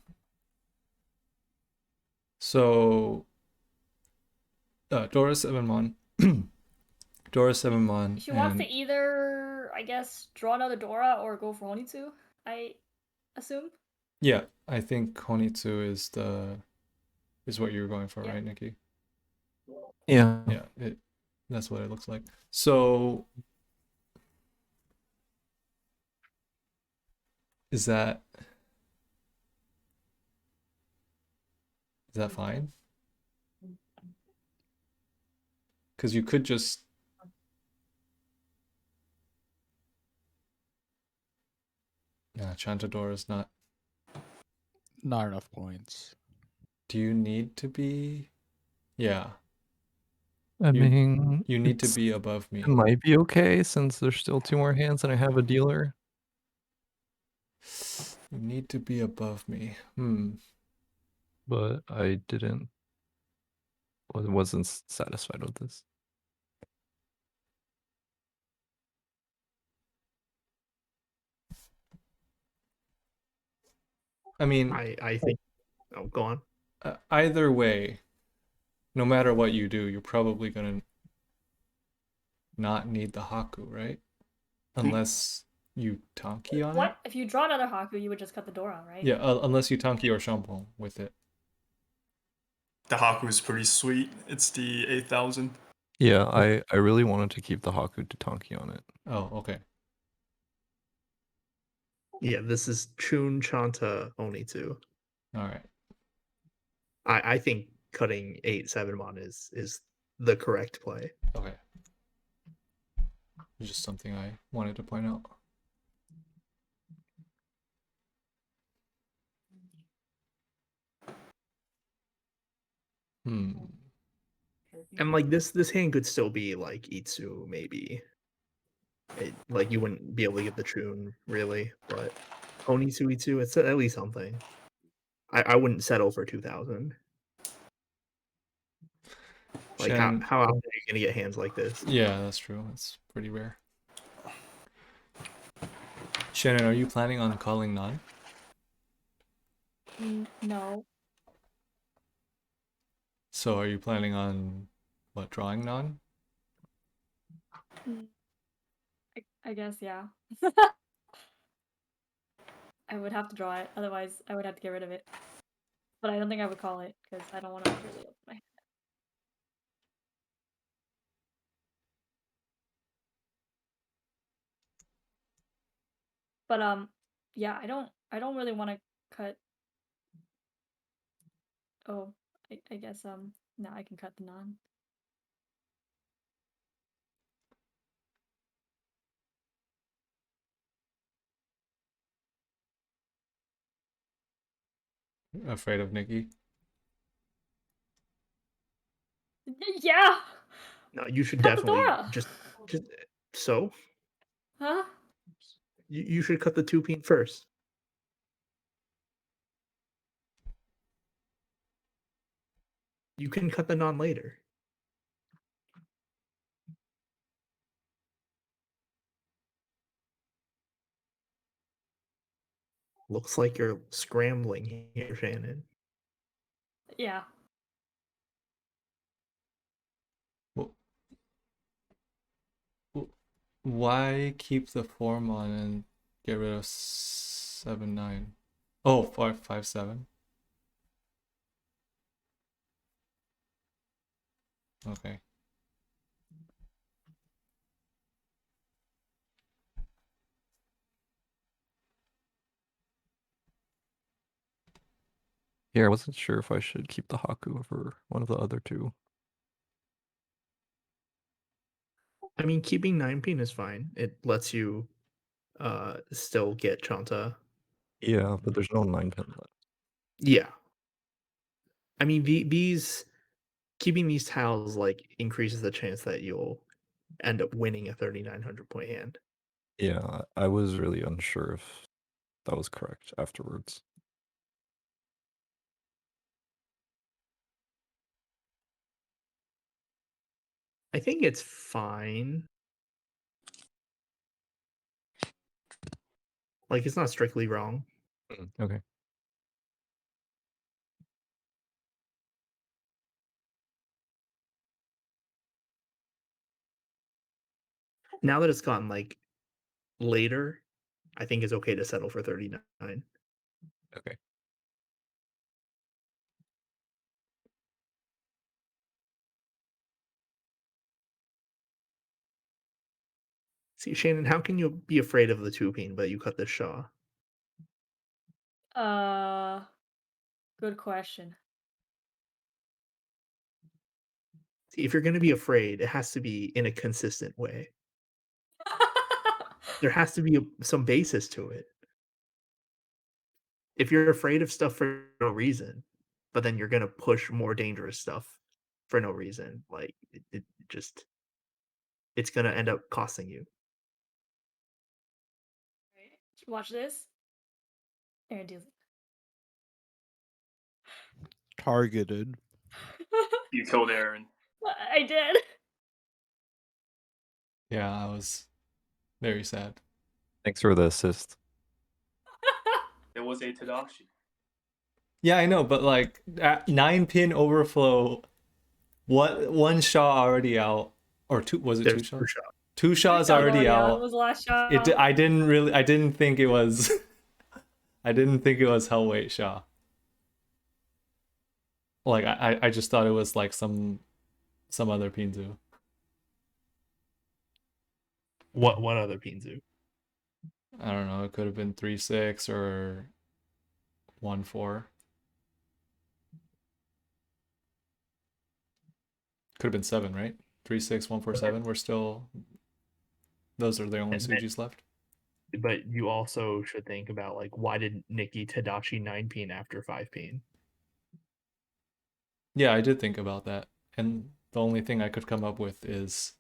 So, Dora 7-mon. Dora 7-mon. She wants to either, I guess, draw another Dora or go for Honitsu, I assume. Yeah, I think Honitsu is what you were going for, Yeah. right, Nicky? Yeah. Yeah, that's what it looks like. So is that fine? Because you could just Chantador is not. Not enough points. Do you need to be? Yeah, I You- mean, you need to it's- be above me. It might be okay since there's still 2 more hands and I have a dealer. You need to be above me. But I wasn't satisfied with this. I mean, I think. Oh, go on. either way, no matter what you do, you're probably gonna not need the Haku, right? Unless you Tanki on it. What? If you draw another Haku, you would just cut the Dora, right? Yeah, unless you Tanki or Shampoo with it. The Haku is pretty sweet. It's the 8,000. Yeah, I really wanted to keep the Haku to Tanki on it. Oh, okay. Yeah, this is Chun Chanta Onitsu. All right. I think cutting 8-7-mon is the correct play. Okay. Just something I wanted to point out. And like this hand could still be like Itsu maybe. Like you wouldn't be able to get the Chun really, but Onitsu Itsu, it's at least something. I wouldn't settle for 2,000. Like Shannon, how often are you gonna get hands like this? yeah, that's true. That's pretty rare. Shannon, are you planning on calling non? No. So are you planning on what, drawing non? I guess, yeah. I would have to draw it, otherwise I would have to get rid of it. But I don't think I would call it, because I don't want to really open my hand. But yeah, I don't really want to cut Oh, I guess now I can cut the non. Afraid of Nicky. Yeah. No, you should Cut the definitely Dora. just so Huh? you should cut the 2-pin first. You can cut the non later. Looks like you're scrambling here, Shannon. Yeah. Well, why keep the form on and get rid of 7-9? Oh, 5-7. Okay. Yeah, I wasn't sure if I should keep the Haku over one of the other two. I mean, keeping 9-pin is fine. It lets you still get Chanta. Yeah, but there's no 9-pin left. Yeah. I mean, these keeping these tiles like increases the chance that you'll end up winning a 3,900 point hand. Yeah, I was really unsure if that was correct afterwards. I think it's fine. Like, it's not strictly wrong. Okay. Now that it's gotten like later, I think it's okay to settle for 39. Okay. See, Shannon, how can you be afraid of the 2-pin, but you cut the Shaw? Good question. See, if you're going to be afraid, it has to be in a consistent way. There has to be some basis to it. If you're afraid of stuff for no reason, but then you're going to push more dangerous stuff for no reason, like it just it's going to end up costing you. Watch this. Aaron deals it. Targeted. You killed Aaron. I did. Yeah, I was very sad. Thanks for the assist. It was a Tadashi. Yeah, I know, but like at 9-pin overflow, what one shot already out, or two? Was it There's 2 shots? 2 shots. Two shots Shot already It out. was the last shot. I didn't think it was. I didn't think it was Hellweight Shaw. Like I just thought it was like some other Pinzu. What other Pinzu? I don't know. It could have been 3-6 or 1-4. Could have been 7, right? 3-6, 1-4, 7. We're still. Those are the only And then- Sujis left. But you also should think about like why did Nicky Tadashi 9-pin after 5-pin? Yeah, I did think about that, and the only thing I could come up with is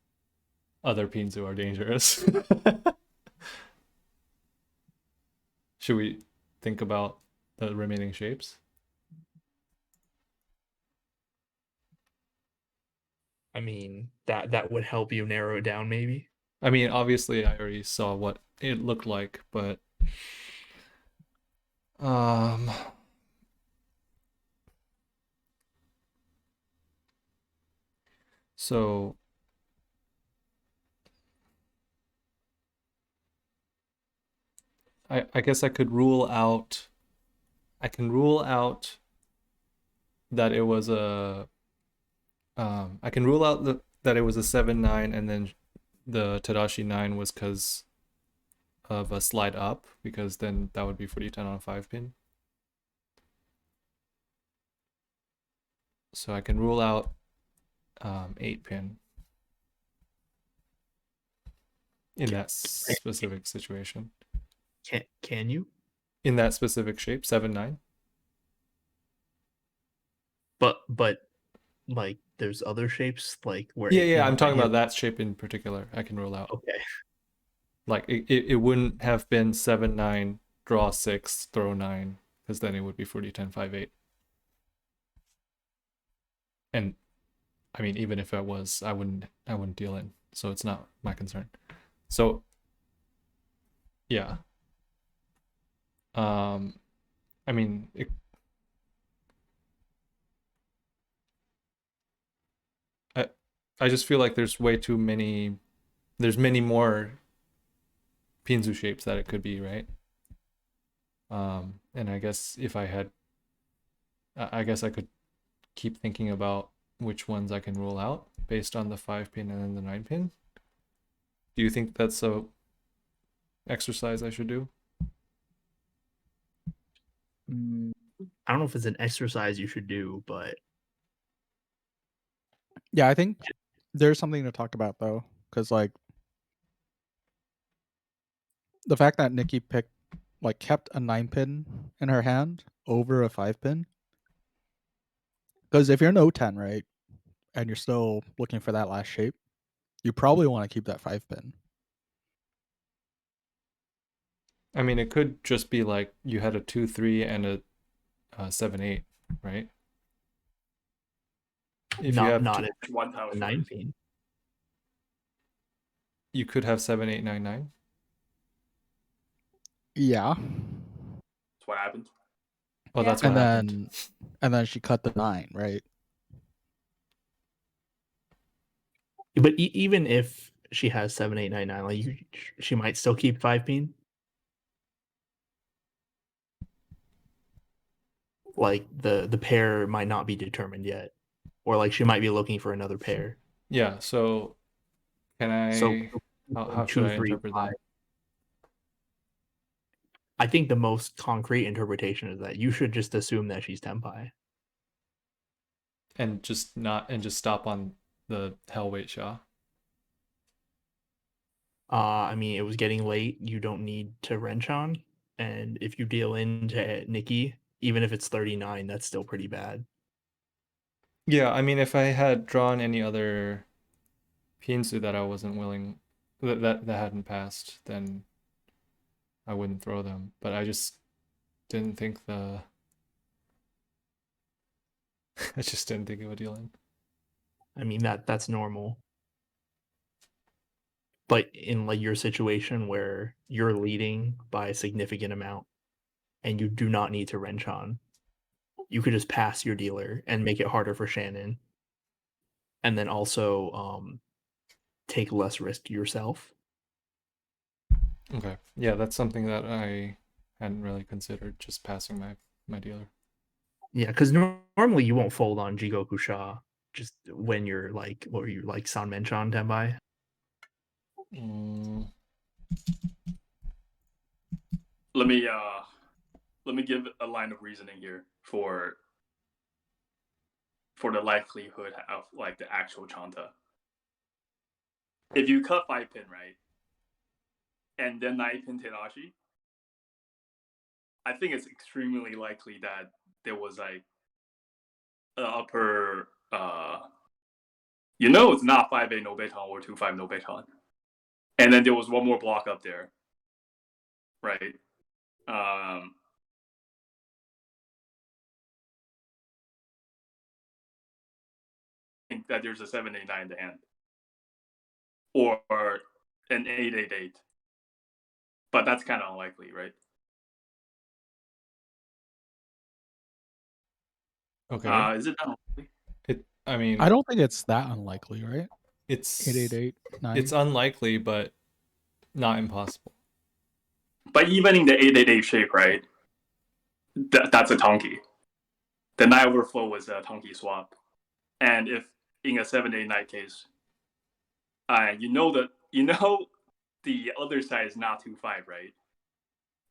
other Pinzu are dangerous. Should we think about the remaining shapes? I mean, that would help you narrow it down maybe. I mean, obviously, I already saw what it looked like, but so I guess I could rule out. I can rule out that it was a. I can rule out that it was a 7-9, and then the Tadashi 9 was because of a slide up, because then that would be footy 10 on a 5-pin. So I can rule out 8 pin in that specific situation. Can you? In that specific shape, 7-9. But like there's other shapes like where Yeah, I'm talking you- about that shape in particular. I can rule out. Okay. Like it wouldn't have been 7-9, draw 6, throw 9, because then it would be 40-10, 5-8. And I mean, even if it was, I wouldn't deal in. So it's not my concern. So yeah. I mean, I just feel like there's way too many. There's many more Pinzu shapes that it could be, right? And I guess if I had, I guess I could keep thinking about which ones I can rule out based on the 5 pin and then the 9 pin. Do you think that's a exercise I should do? I don't know if it's an exercise you should do, but Yeah, I think there's something to talk about though, because like the fact that Nicky kept a 9 pin in her hand over a 5 pin. Because if you're an O10, right, and you're still looking for that last shape, you probably want to keep that 5 pin. I mean, it could just be like you had a 2-3 and a 7-8, right? If you have not two, at One tile a short. 9 pin. you could have 7-8-9-9. Yeah. That's what happened. Oh, Yeah. that's what And happened. then she cut the 9, right? But even if she has 7, 8, 9, 9, like she might still keep 5 pin. Like the pair might not be determined yet, or like she might be looking for another pair. Yeah. So can I? So How should 2, I 3, interpret 5. that? I think the most concrete interpretation is that you should just assume that she's Tenpai. And just stop on the Hellweight Shaw. I mean, it was getting late. You don't need to wrench on, and if you deal into Nicky, even if it's 39, that's still pretty bad. Yeah, I mean, if I had drawn any other Pinsu that I wasn't willing, that hadn't passed, then I wouldn't throw them. But I just didn't think the. I just didn't think it would deal in. I mean that's normal. But in like your situation where you're leading by a significant amount and you do not need to wrench on, you could just pass your dealer and make it harder for Shannon. And then also take less risk yourself. Okay. Yeah, that's something that I hadn't really considered, just passing my dealer. Yeah, because normally you won't fold on Jigoku Sha just when you're like, what were you like, Sanmenchan Tenbai? Let me give a line of reasoning here for the likelihood of like the actual Chanta. If you cut 5 pin, right, and then 9 pin Tenashi, I think it's extremely likely that there was like an upper it's not 5-8 no Beton or 2-5 no Beton. And then there was one more block up there. Right? Think that there's a 7-8-9 in the hand. Or an 8-8-8. But that's kind of unlikely, right? Okay. Is it that unlikely? I mean, I don't think it's that unlikely, right? it's 888 9. It's unlikely, but not impossible. But even in the 8-8-8 shape, right? That's a Tonki. The 9 overflow was a Tonki swap. And if in a 7-8-9 case, the other side is not 2-5, right?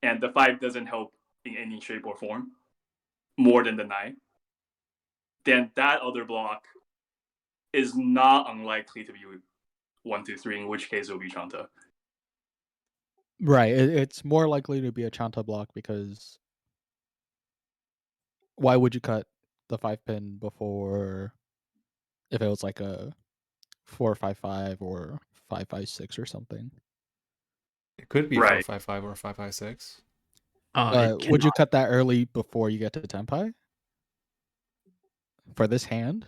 And the 5 doesn't help in any shape or form more than the 9. then that other block is not unlikely to be 1, 2, 3, in which case it will be Chanta. Right. It's more likely to be a Chanta block because why would you cut the 5-pin before if it was like a 4-5-5 or 5-5-6 or something? It could be Right. 4-5-5 or 5-5-6. Would you cut that early before you get to Tenpai for this hand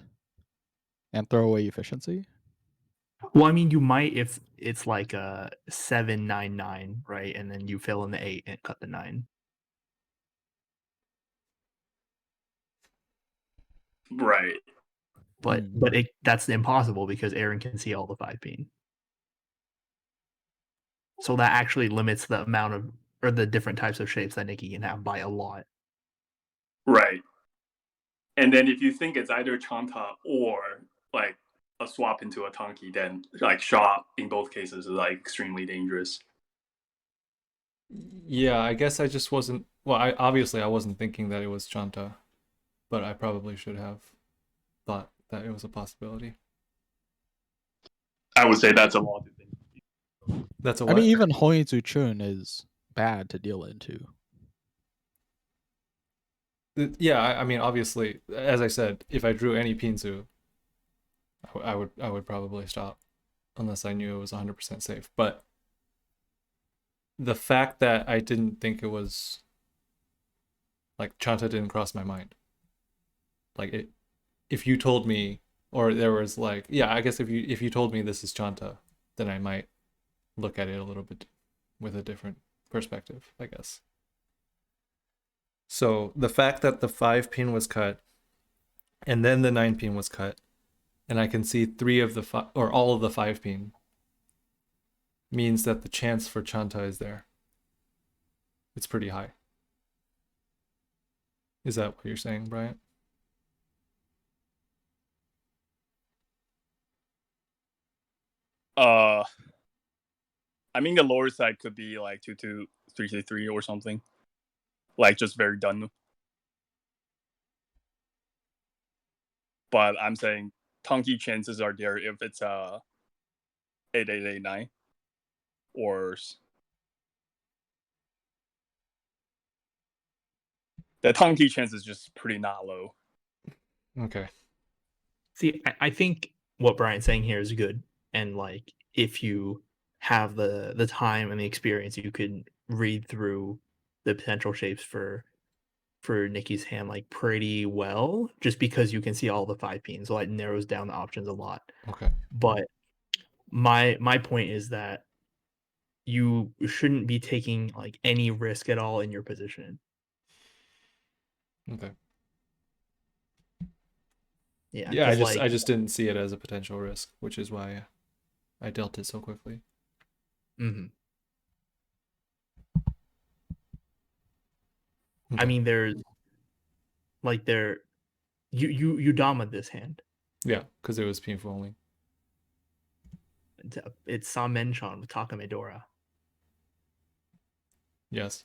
and throw away efficiency? Well, I mean, you might if it's like a 7-9-9, right? And then you fill in the 8 and cut the 9. Right. But that's impossible because Aaron can see all the 5-pin. So that actually limits the amount of or the different types of shapes that Nicky can have by a lot. Right. And then if you think it's either Chanta or like a swap into a Tonki, then like shot in both cases is like extremely dangerous. Yeah, I guess I just wasn't. Well, I wasn't thinking that it was Chanta, but I probably should have thought that it was a possibility. I would say that's a lot to think. That's a I what? mean, even Hoitsu Chun is bad to deal into. Yeah, I mean, obviously, as I said, if I drew any Pinzu, I would probably stop, unless I knew it was 100% safe. But the fact that I didn't think it was like Chanta didn't cross my mind. Like it, if you told me, or there was like, yeah, I guess if you told me this is Chanta, then I might look at it a little bit with a different perspective, I guess. So the fact that the 5-pin was cut, and then the 9-pin was cut, and I can see 3 of the or all of the 5-pin, means that the chance for Chanta is there. It's pretty high. Is that what you're saying, Bryant? I mean the lower side could be like 2-2, 3-3 or something. Like just very done. But I'm saying Tonki chances are there if it's 8-8-8-9 or the Tonki chance is just pretty not low. Okay. See, I think what Brian's saying here is good, and like if you have the time and the experience, you could read through the potential shapes for Nicky's hand like pretty well, just because you can see all the 5-pins, so it narrows down the options a lot. Okay. But my point is that you shouldn't be taking like any risk at all in your position. Okay. Yeah, Yeah, because I just didn't see it as a potential risk, which is why I dealt it so quickly. Mm-hmm. Okay. I mean, there's like you dominate this hand. Yeah, because it was painful only. It's Samenchan with Takamedora. Yes.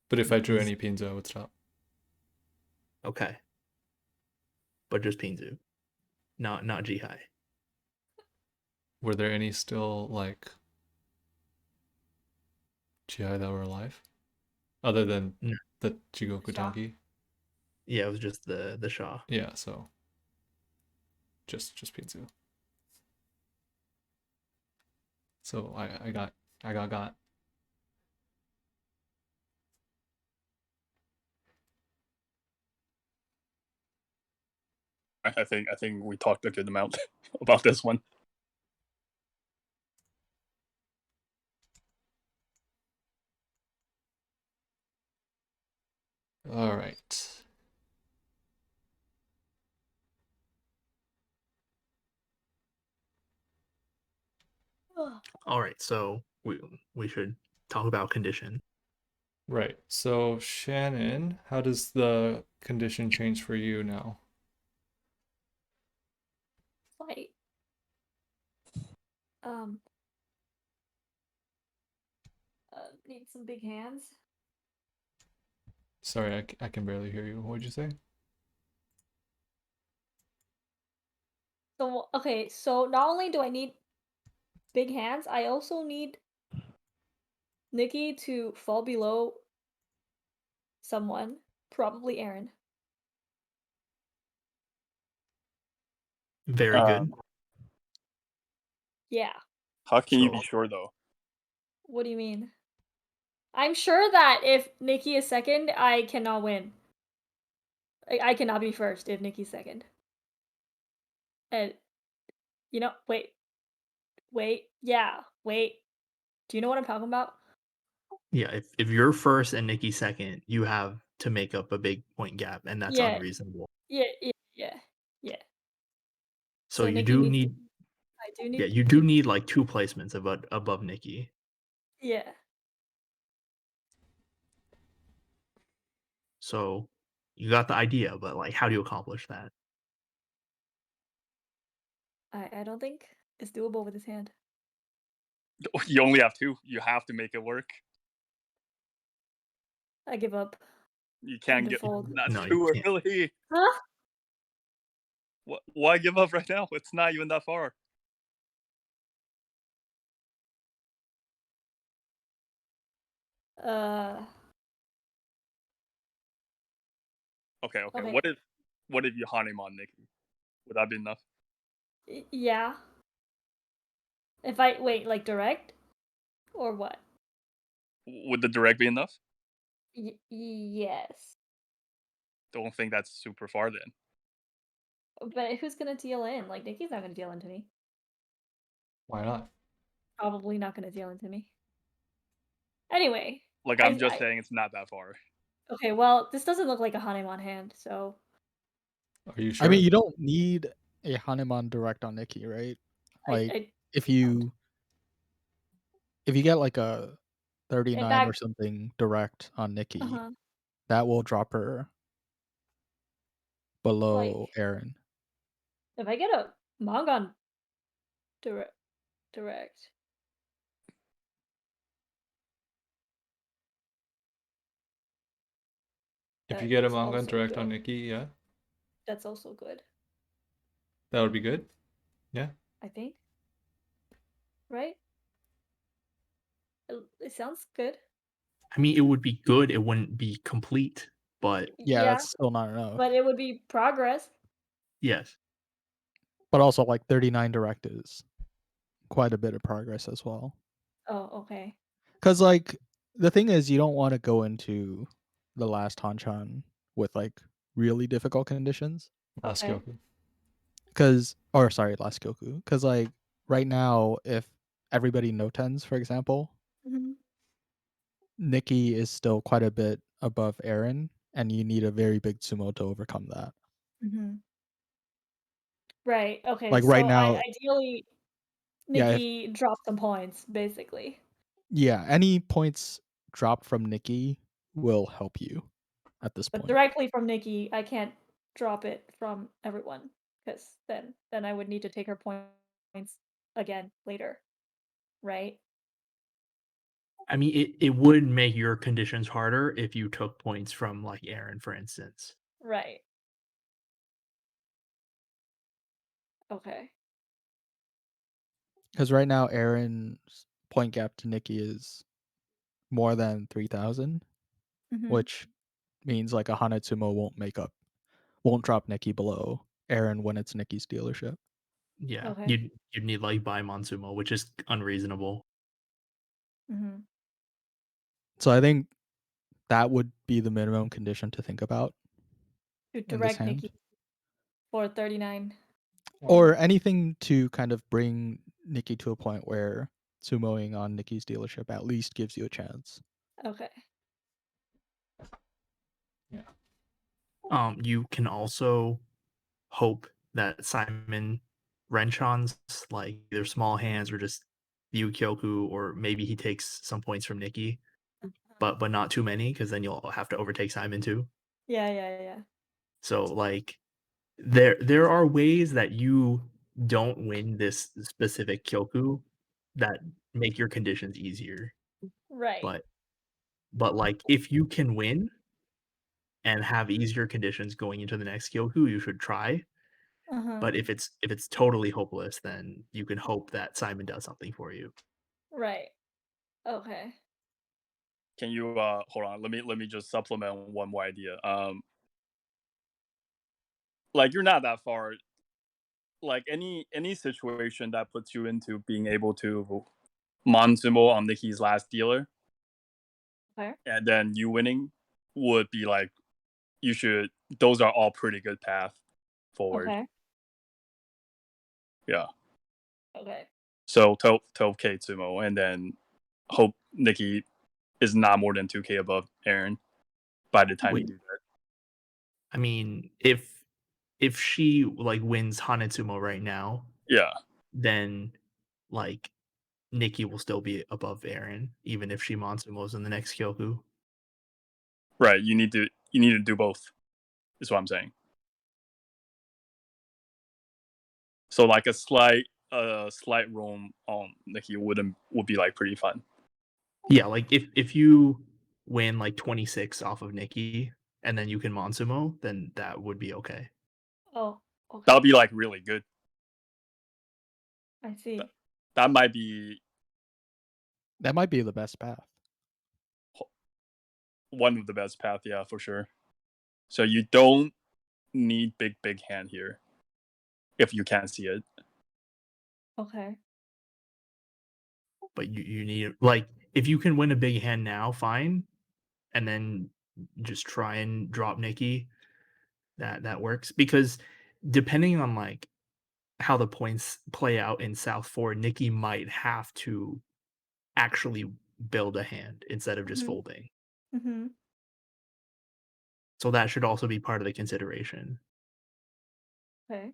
But if I drew any Pinzo, I would stop. Okay. But just Pinzu. Not Jihai. Were there any still like Chihai that were alive? Other than No. the Jigoku Shaw? Tanki? Yeah, it was just the Shaw. Yeah, so just Pinzu. So I got. I think we talked a good amount about this one. All right. All right, so we should talk about condition. Right. So Shannon, how does the condition change for you now? Like, need some big hands. Sorry, I can barely hear you. What would you say? So okay, so not only do I need big hands, I also need Nicky to fall below someone, probably Aaron. Very good. Yeah. How can you be So- sure though? What do you mean? I'm sure that if Nicky is second, I cannot win. I cannot be first if Nicky's second. And wait, yeah, wait. Do you know what I'm talking about? Yeah, if you're first and Nicky second, you have to make up a big point gap, and that's Yeah. unreasonable. Yeah. So you Nicky do needs need, I do need. yeah, you do need like 2 placements above Nicky. Yeah. So you got the idea, but like, how do you accomplish that? I don't think it's doable with his hand. You only have two. You have to make it work. I give up. You can't get Fold. not No, you too can't. early. Huh? Why give up right now? It's not even that far. Uh. Okay. Okay. What if you hunt him on Nicky? Would that be enough? Yeah. If I wait, like direct, or what? Would the direct be enough? Yes. Don't think that's super far then. But who's gonna deal in? Like Nicky's not gonna deal into me. Why not? Probably not gonna deal into me. Anyway. Like I'm just saying, it's not that far. Okay, well, this doesn't look like a Hanemon hand, so. Are you sure? I mean, you don't need a Hanuman direct on Nicky, right? Like if you get like a 39 or fact- something direct on Nicky, Uh-huh. that will drop her below Like, Aaron. if I get a Mangon direct. If you get a that's manga also direct good. on Nicky, yeah, That's also good, that would be good. Yeah. I think. Right? It sounds good. I mean, it would be good. It wouldn't be complete, but Yeah, that's still not enough. but it would be progress. yes. But also, like 39 direct is quite a bit of progress as well. Oh, okay. Because like the thing is, you don't want to go into the last Hanchan with like really difficult conditions. Last Okay. Goku. Last Goku. Because like right now, if everybody no tens, for example, Mm-hmm. Nicky is still quite a bit above Aaron, and you need a very big sumo to overcome that. Mm-hmm. Right. Okay. Like so right now, ideally, yeah, Nicky dropped some points, basically. yeah, any points dropped from Nicky will help you at this But point. directly from Nicky, I can't drop it from everyone because then I would need to take her points again later, right? I mean, it would make your conditions harder if you took points from like Aaron, for instance. Right. Okay. Because right now, Aaron's point gap to Nicky is more than 3,000, Mm-hmm. which means like a Hanetsumo won't drop Nicky below Aaron when it's Nicky's dealership. Yeah, Okay. you'd need like buy Monsumo, which is unreasonable. Mm-hmm. So I think that would be the minimum condition to think about To in this direct hand. Nicky for 39. Or anything to kind of bring Nicky to a point where sumoing on Nicky's dealership at least gives you a chance. Okay. You can also hope that Simon Renchon's like either small hands or just Yu Kyoku, or maybe he takes some points from Nicky, but not too many, because then you'll have to overtake Simon too. Yeah. So like there are ways that you don't win this specific Kyoku that make your conditions easier. Right. But like if you can win and have easier conditions going into the next Kyoku, you should try. Uh-huh. But if it's totally hopeless, then you can hope that Simon does something for you. Right. Okay. Can you hold on? Let me just supplement one more idea. Like you're not that far. Like any situation that puts you into being able to Monsumo on Nicky's last dealer, Okay. and then you winning would be like you should. Those are all pretty good path forward. Okay. Yeah. Okay. So 12K Sumo, and then hope Nicky is not more than 2K above Aaron by the time you Wait, do that. I mean, if she like wins Hanetsumo right now, Yeah. then like Nikki will still be above Aaron, even if she Monsumo's in the next Kyoku. Right. You need to do both. Is what I'm saying. So like a slight roam on Nicky would be like pretty fun. Yeah, like if you win like 26 off of Nikki and then you can Monsumo, then that would be okay. Oh, okay. That'll be like really good. I see. That might be That might be the best path. one of the best path, yeah, for sure. So you don't need big hand here if you can't see it. Okay. But you need like if you can win a big hand now, fine, and then just try and drop Nikki. That works because depending on like how the points play out in South 4, Nikki might have to actually build a hand instead of just Mhm. folding. Mhm. So that should also be part of the consideration. Okay.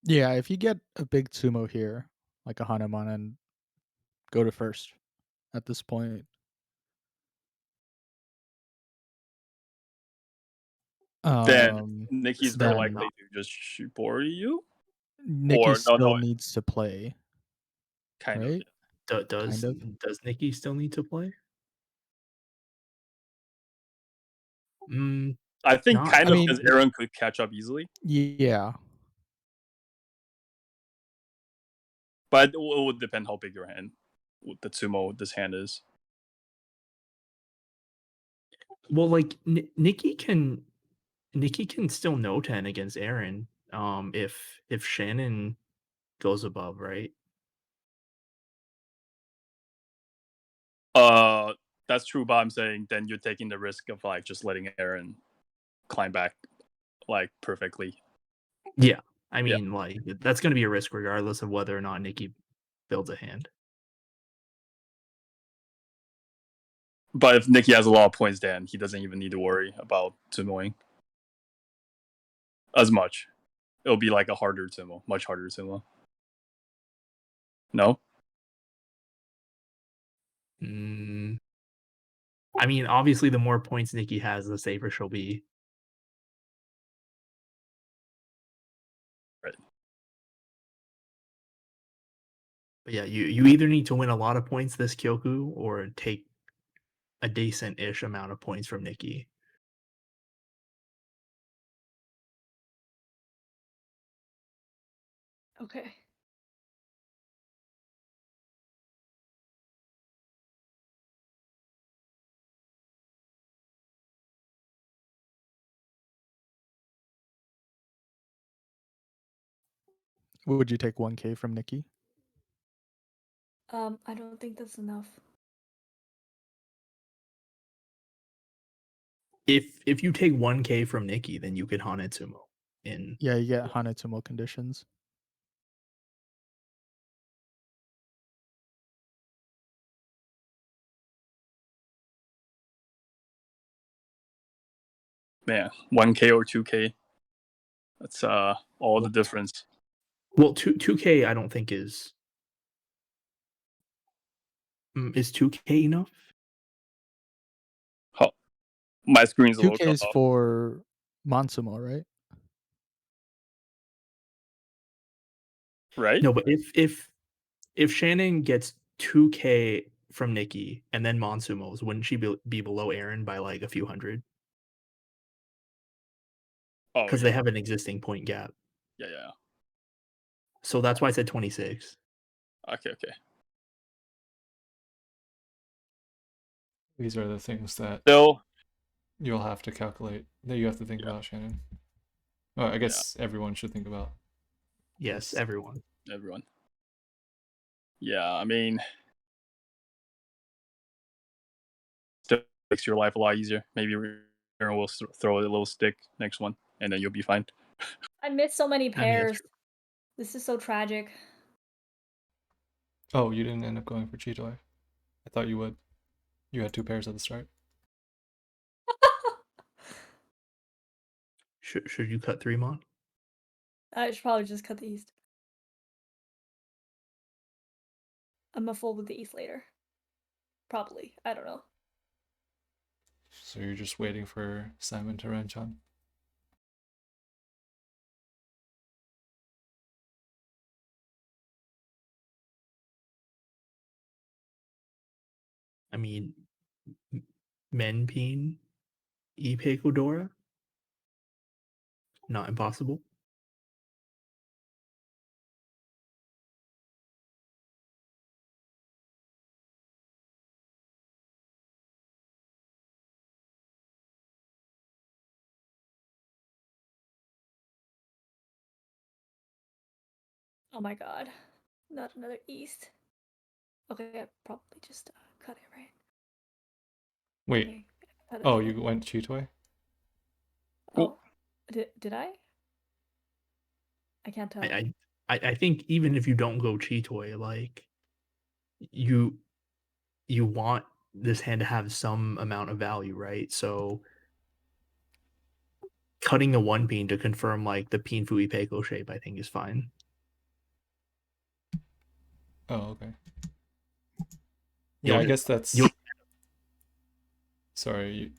Yeah, if you get a big Sumo here, like a Hanuman, and go to first at this point. Then Nicky's very Then likely to just shibori you, Nikki or still no, needs to play, kind of. right? do- Kind does of. does Nikki still need to play? Mm, I think not kind I of mean, because Aaron could catch up easily, yeah. but it would depend how big your hand, the Sumo this hand is. well, like Nikki can still no 10 against Aaron. If Shannon goes above, right? That's true, but I'm saying then you're taking the risk of like just letting Aaron climb back like perfectly. Yeah. I Yeah. mean, like that's going to be a risk regardless of whether or not Nikki builds a hand. But if Nicky has a lot of points, then he doesn't even need to worry about Sumoing as much. It'll be like a harder Sumo, much harder Sumo. No? Mm, I mean, obviously, the more points Nikki has, the safer she'll be. Right. But yeah, you either need to win a lot of points this Kyoku or take a decent-ish amount of points from Nikki. Okay. Would you take 1K from Nikki? I don't think that's enough. If you take 1K from Nikki, then you could Hanetsumo in. Yeah, you get Hanetsumo conditions. Man, 1K or 2K. That's all the difference. Well, 2K I don't think is 2K enough? Oh, my screen's a little 2K cut is off. for Monsumo, right? Right? No, but if Shannon gets 2K from Nikki and then Monsumo's, wouldn't she be below Aaron by like a few hundred? Oh, because yeah. they have an existing point gap. Yeah, yeah. So that's why I said 26. Okay. These are the things that Still, you'll have to calculate, that you have to think about, Shannon. Oh, I guess everyone should think about. Yes, Yes. everyone. everyone. Yeah, I mean, still makes your life a lot easier. Maybe Aaron will throw a little stick next one, and then you'll be fine. I missed so many I mean, that's pairs. This is so tragic. Oh, you didn't end up going for Cheetoy. I thought you would. You had 2 pairs at the start. Should you cut 3 mon? I should probably just cut the East. I'm gonna fold with the East later. Probably. I don't know. So you're just waiting for Simon to wrench on. I mean, Menpin, Ipe Kodora? Not impossible. Oh my god. Not another East. Okay, I probably just cut it, right? Wait. Okay, cut it Oh, again. you went Cheetoy? Oh, did I? I can't tell. I think even if you don't go Cheetoy, like you want this hand to have some amount of value, right? So cutting the 1 pin to confirm like the Pinfu Ipeco shape, I think is fine. Oh, okay. Yeah, I guess that's. you'll- Sorry,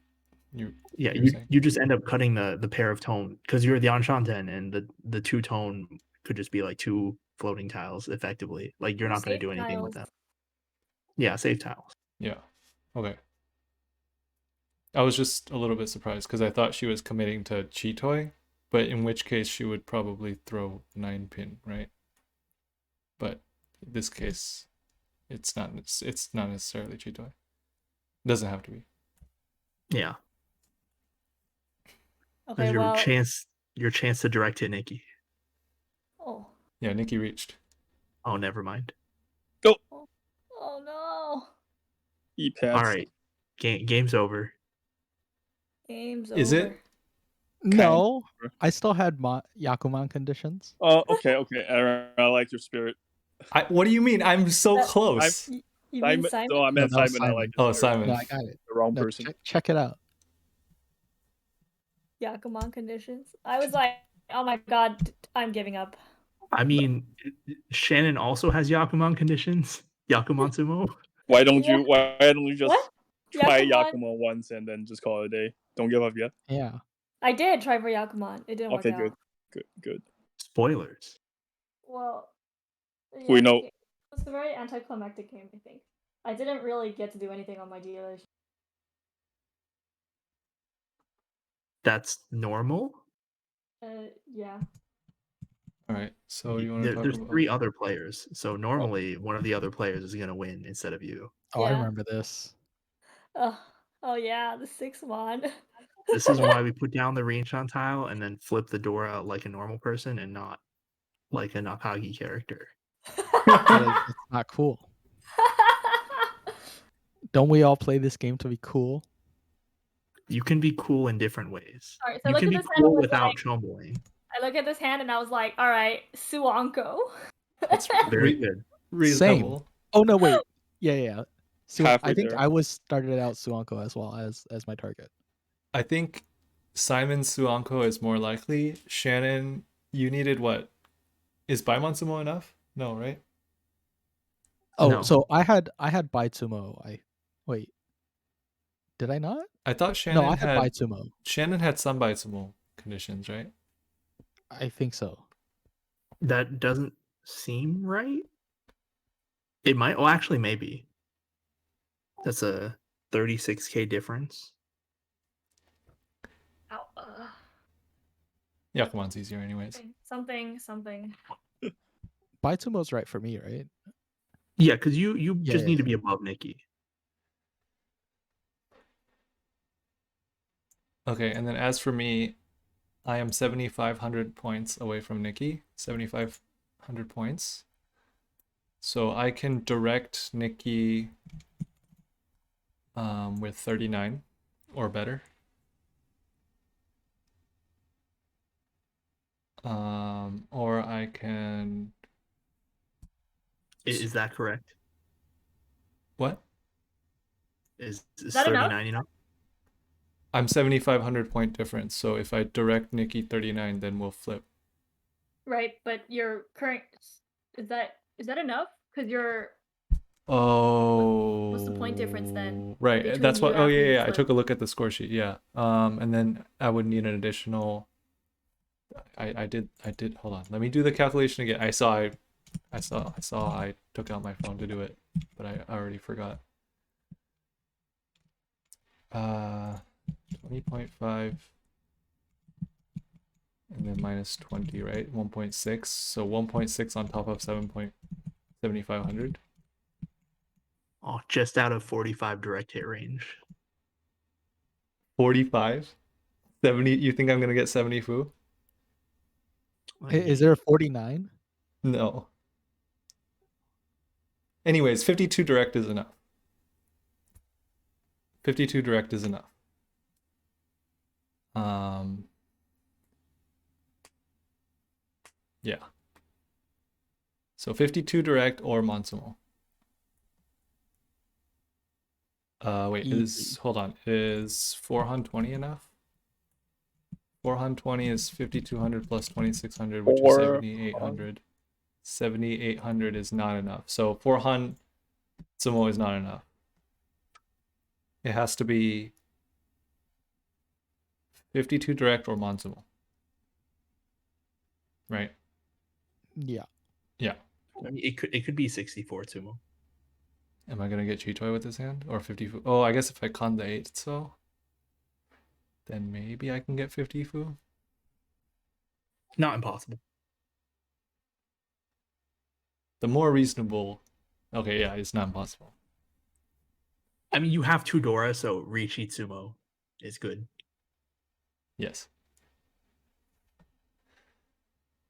you Yeah, were saying? you just end up cutting the pair of tone because you're the Anshanten and the 2 tone could just be like 2 floating tiles effectively. Like you're not going to do anything with them. Yeah, save tiles. Yeah. Okay. I was just a little bit surprised because I thought she was committing to Cheetoy, but in which case she would probably throw 9 pin, right? But in this case, it's not necessarily Cheetoy. Doesn't have to be. Yeah. Okay, There's well. your chance to direct hit Nicky. Oh. Yeah, Nicky reached. Oh, never mind. Go. Oh no. E-pads. All right. Game's over. Game's Is over. it? No, I still had Yakuman conditions. Oh, okay. Aaron, I like your spirit. What do you mean? I'm so That- close. You mean Simon? So I meant No, that was Simon. I like Simon. your Oh, spirit. Simon. No, I got it. The wrong No, person. check it out. Yakuman conditions. I was like, oh my god, I'm giving up. I mean, Shannon also has Yakuman conditions. Yakuman Sumo. Why don't Yeah. you just What? try Yakuman? Yakuma once and then just call it a day? Don't give up yet. Yeah. I did try for Yakuman. It didn't Okay, work out. good. Spoilers. Well, yeah, We know. It was a very anticlimactic game, I think. I didn't really get to do anything on my dealers. That's normal. Yeah. All right. So you want to talk There's about? 3 other players, so normally one of the other players is gonna win instead of you. Oh, I Yeah. remember this. Oh yeah, the 6-1. This is why we put down the Rinchan tile and then flip the door out like a normal person and not like a Nakagi character. But it's not cool. Don't we all play this game to be cool? You can be cool in different ways. Alright, so You look can at be this hand cool was without like- chumbling. I look at this hand and I was like, all right, Suanko. That's Very good. reasonable. Oh no, wait. Yeah. Halfway I think there. I was started out Suanko as well as my target. I think Simon Suanko is more likely. Shannon, you needed what? Is Baimonsumo enough? No, right? Oh, No. so I had Baitsumo. Wait. Did I not? I thought Shannon No, I had had Baitsumo. Shannon had some Baitsumo conditions, right? I think so. That doesn't seem right. It might. Well, actually, maybe. That's a 36K difference. Ow, Yakumon's easier anyways. Something. Baitsumo's right for me, right? Yeah, because you Yeah, just yeah, need to yeah. be above Nicky. Okay, and then as for me, I am 7,500 points away from Nicky. 7,500 points. So I can direct Nicky with 39 or better. Or I can. Is that correct? What? Is that enough? 39 enough? I'm 7,500 point difference. So if I direct Nicky 39, then we'll flip. Right, but your current is that enough? Because you're Oh. what's the point difference then Right. between That's why. you Oh after yeah, you yeah. I flip? took a look at the score sheet. Yeah. And then I would need an additional. I did. Hold on. Let me do the calculation again. I took out my phone to do it, but I already forgot. 20.5. And then minus 20, right? 1.6. So 1.6 on top of 7,500. Oh, just out of 45 direct hit range. 45? 70? You think I'm going to get 70 Fu? Is there a 49? No. Anyways, 52 direct is enough. 52 direct is enough. Yeah. So 52 direct or Monsumo. Wait, Easy. hold on. Is 420 enough? 420 is 5,200 plus 2,600, which is 7,800. 7,800 is not enough. So 400 Sumo is not enough. It has to be 52 direct or Monsumo. Right? Yeah. Yeah. I mean, it could be 64 Sumo. Am I gonna get Chitoy with this hand? Or 50 Fu? Oh, I guess if I con the 8, so then maybe I can get 50 Fu. Not impossible. The more reasonable. Okay, yeah, it's not impossible. I mean, you have two Dora, so reach Itsumo is good. Yes.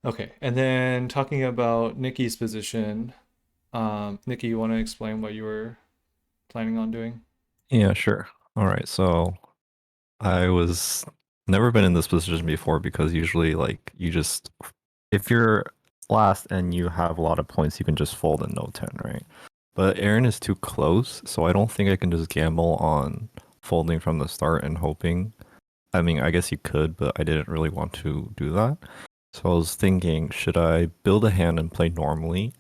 Okay, and then talking about Nicky's position, Nicky, you want to explain what you were planning on doing? Yeah, sure. All right. So I was never been in this position before because usually like you just if you're last and you have a lot of points, you can just fold and no 10, right? But Aaron is too close, so I don't think I can just gamble on folding from the start and hoping. I mean, I guess you could, but I didn't really want to do that. So I was thinking, should I build a hand and play normally?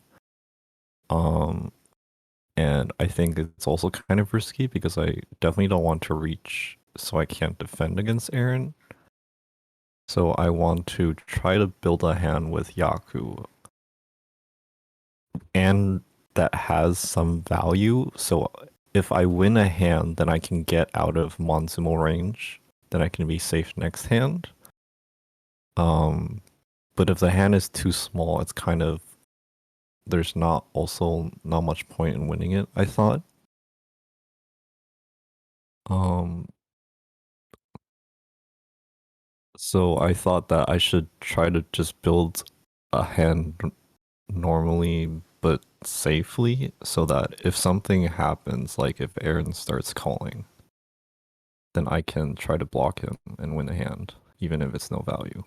And I think it's also kind of risky because I definitely don't want to reach so I can't defend against Aaron. So I want to try to build a hand with Yaku and that has some value. So if I win a hand, then I can get out of Monsumo range. Then I can be safe next hand. But if the hand is too small, it's kind of there's not much point in winning it, I thought. So I thought that I should try to just build a hand normally but safely so that if something happens, like if Aaron starts calling, then I can try to block him and win a hand, even if it's no value.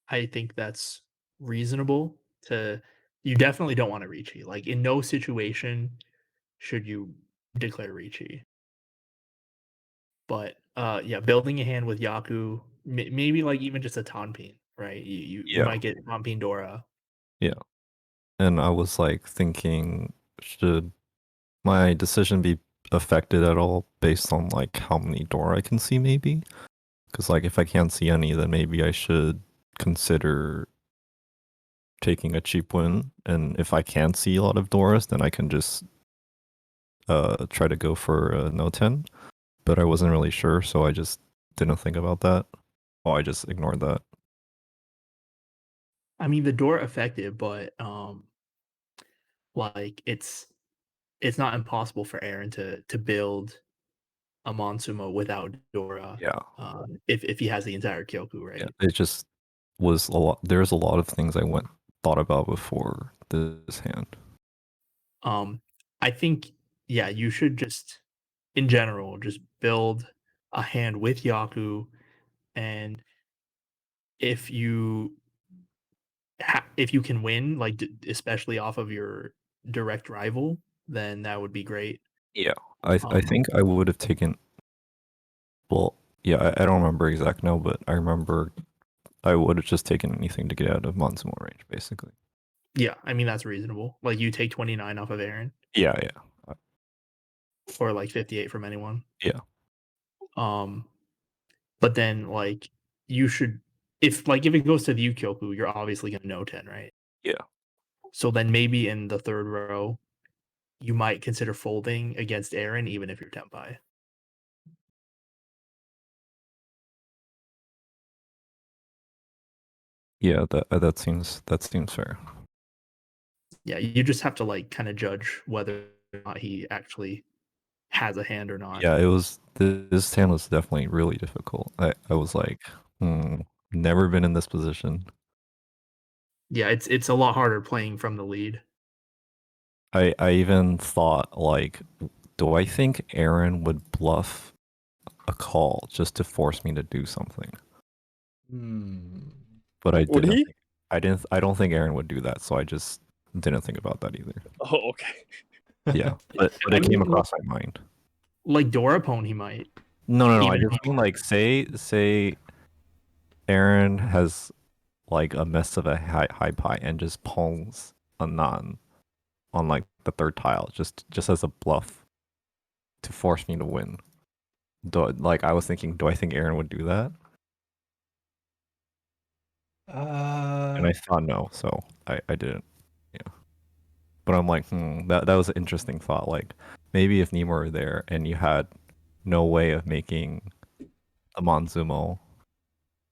I think that's reasonable to you definitely don't want to Ricci. Like in no situation should you declare Ricci. But yeah, building a hand with Yaku, maybe like even just a Tonpin, right? You Yeah. might get Tonpin Dora. Yeah. And I was like thinking, should my decision be affected at all based on like how many door I can see maybe? Because like if I can't see any, then maybe I should consider taking a cheap win. And if I can see a lot of doors, then I can just try to go for a no 10. but I wasn't really sure, so I just didn't think about that. Oh, I just ignored that. I mean, the door effective, but like it's not impossible for Aaron to build a Monsumo without Dora. Yeah. If he has the entire Kyoku, Yeah, right? it just was a lot. There's a lot of things I thought about before this hand. I think yeah, you should just in general just build a hand with Yaku, and if you if you can win, like especially off of your direct rival, then that would be great. Yeah, I Um, think I would have taken. Well, yeah, I don't remember exact now, but I remember I would have just taken anything to get out of Monsumo range, basically. Yeah, I mean that's reasonable. Like you take 29 off of Aaron, Yeah, or like 58 from anyone. yeah. Um, but then like you should, if it goes to the Ukyoku, you're obviously gonna know 10, right? Yeah. So then maybe in the third row, you might consider folding against Aaron, even if you're Tenpai. Yeah, that seems fair. Yeah, you just have to like kind of judge whether or not he actually has a hand or not. Yeah, it was this hand was definitely really difficult. I was like, never been in this position. Yeah, it's a lot harder playing from the lead. I even thought like, do I think Aaron would bluff a call just to force me to do something? But I Would didn't. he? I don't think Aaron would do that, so I just didn't think about that either. Oh, okay. Yeah, but I it came mean, across my mind. like Dorapone, he might. No. I Even if just mean like say Aaron has like a mess of a high pie and just pawns a non on like the third tile just as a bluff to force me to win. Like I was thinking, do I think Aaron would do that? And I thought no, so I didn't. Yeah. But I'm like, that was an interesting thought. Like maybe if Nemo were there and you had no way of making a Monzumo,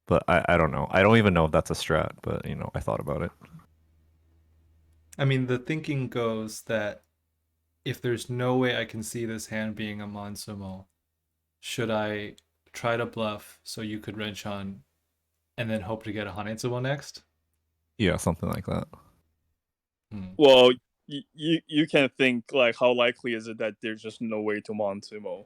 but I don't know. I don't even know if that's a strat, but I thought about it. I mean, the thinking goes that if there's no way I can see this hand being a Monsumo, should I try to bluff so you could wrench on and then hope to get a Hanetsubo next? Yeah, something like that. Well, you can think like how likely is it that there's just no way to Monsumo?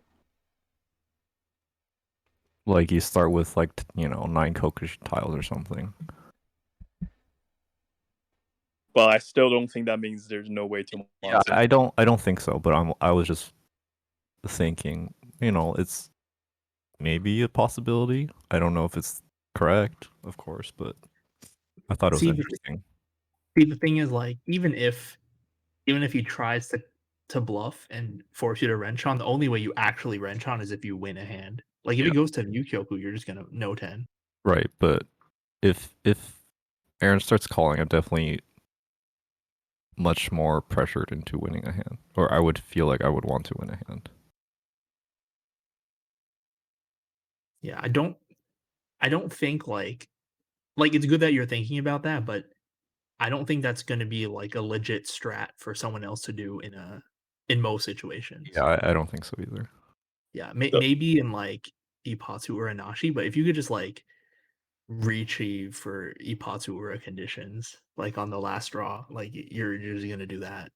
Like you start with like 9 Kokushi tiles or something. But I still don't think that means there's no way to Yeah, Monsumo. I don't think so, but I was just thinking, it's maybe a possibility. I don't know if it's correct, of course, but I thought it was see interesting. the thing is like even if he tries to bluff and force you to wrench on, the only way you actually wrench on is if you win a hand. Like if Yeah. he goes to Yukioku, you're just gonna no 10. Right, but if Aaron starts calling, I'm definitely much more pressured into winning a hand, or I would feel like I would want to win a hand. Yeah, I don't think like it's good that you're thinking about that, but I don't think that's gonna be like a legit strat for someone else to do in most situations. Yeah, I don't think so either. Yeah, So- maybe in like Ipatsu or Anashi, but if you could just like retrieve for Ipatsu or conditions, like on the last draw, like you're just gonna do that.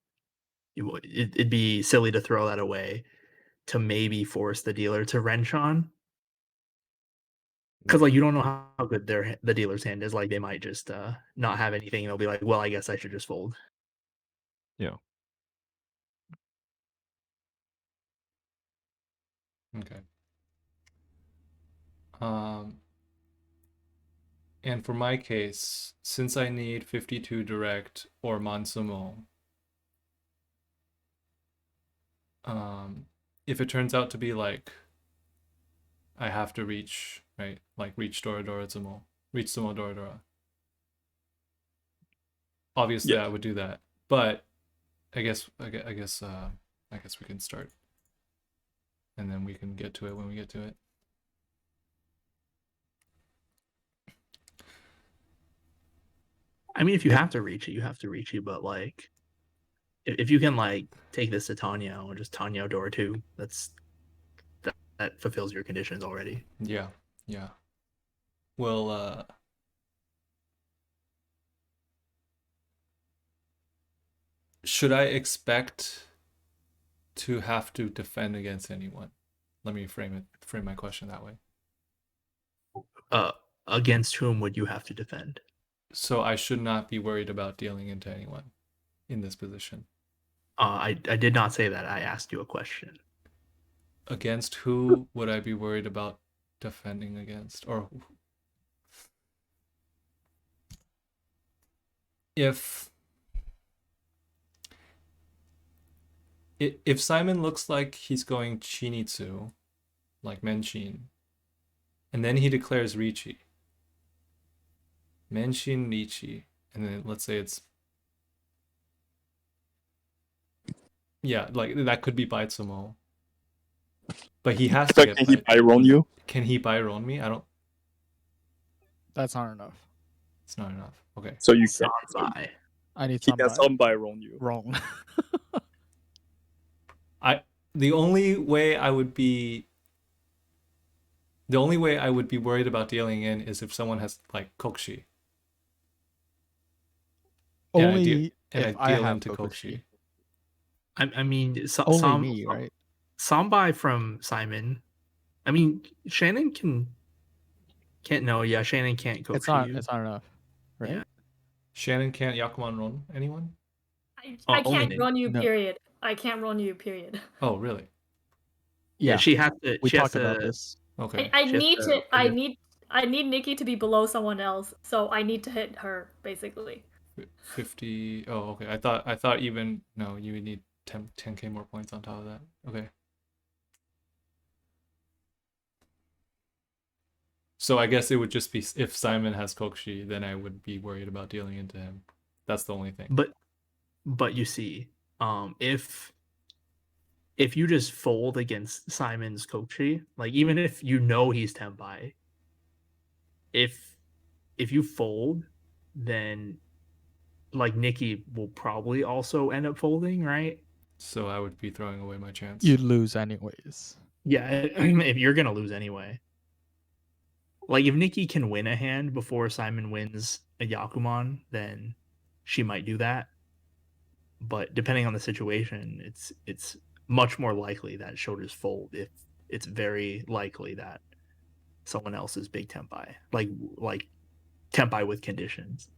It'd be silly to throw that away to maybe force the dealer to wrench on, because like you don't know how good the dealer's hand is. Like they might just not have anything, and they'll be like, "Well, I guess I should just fold." Yeah. Okay. And for my case, since I need 52 direct or Monsumo, if it turns out to be like I have to reach, right? Like reach Dora Dora Zumo, reach Sumo Dora Dora. Obviously, Yeah. I would do that, but I guess we can start. and then we can get to it when we get to it. I mean, if you have to reach it, you have to reach it. But like, if you can like take this to Tanya or just Tanya door 2, that fulfills your conditions already. Yeah, yeah. Well, should I expect to have to defend against anyone? Let me frame my question that way. Against whom would you have to defend? So I should not be worried about dealing into anyone in this position. I did not say that. I asked you a question. Against who would I be worried about defending against? Or if Simon looks like he's going Chinitsu, like Menshin, and then he declares Richi. Menshin, Richi, and then let's say it's, yeah, like that could be Baitsumo. But he has to But get can he Byron you? Can he Byron me? That's not enough. It's not enough. Okay. So you can. Sanbai. I need He can some Byron you. wrong. The only way I would be worried about dealing in is if someone has like Kokshi. Only And if I deal have into Kokshi. I mean, Only me, right? Sanbai from Simon. I mean, Shannon can't. No, yeah, Shannon can't coach It's not you. enough, right? Yeah. Shannon can't Yakuman Ron anyone? I only can't run you, no. period. I can't run you, period. Oh, really? Yeah, she has to. We she has talked about to, this. Okay. I She has need to to. I figure- need. I need Nikki to be below someone else, so I need to hit her basically. 50. Oh, okay. I thought even no, you would need 10k more points on top of that. Okay. So I guess it would just be if Simon has Kokshi, then I would be worried about dealing into him. That's the only thing. But you see, if you just fold against Simon's Kochi, like even if you know he's Tenpai, if you fold, then like Nicky will probably also end up folding, right? So I would be throwing away my chance. You'd lose anyways. Yeah, if you're gonna lose anyway. Like if Nicky can win a hand before Simon wins a Yakuman, then she might do that. But depending on the situation, it's much more likely that shoulders fold if it's very likely that someone else is big Tenpai, like Tenpai with conditions.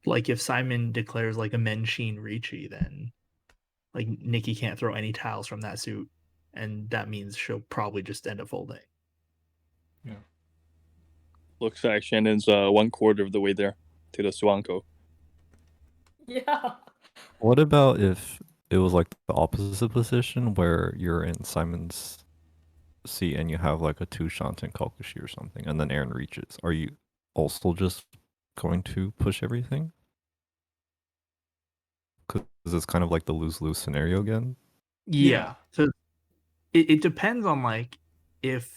Like if Simon declares like a Menshin Ricci, then like Nicky can't throw any tiles from that suit, and that means she'll probably just end up folding. Yeah. Looks like Shannon's 1/4 of the way there to the Swanko. Yeah. What about if it was like the opposite position where you're in Simon's seat and you have like a 2 Shanten Kokushi or something, and then Aaron reaches? Are you also just going to push everything? Because it's kind of like the lose-lose scenario again. Yeah. So it depends on like if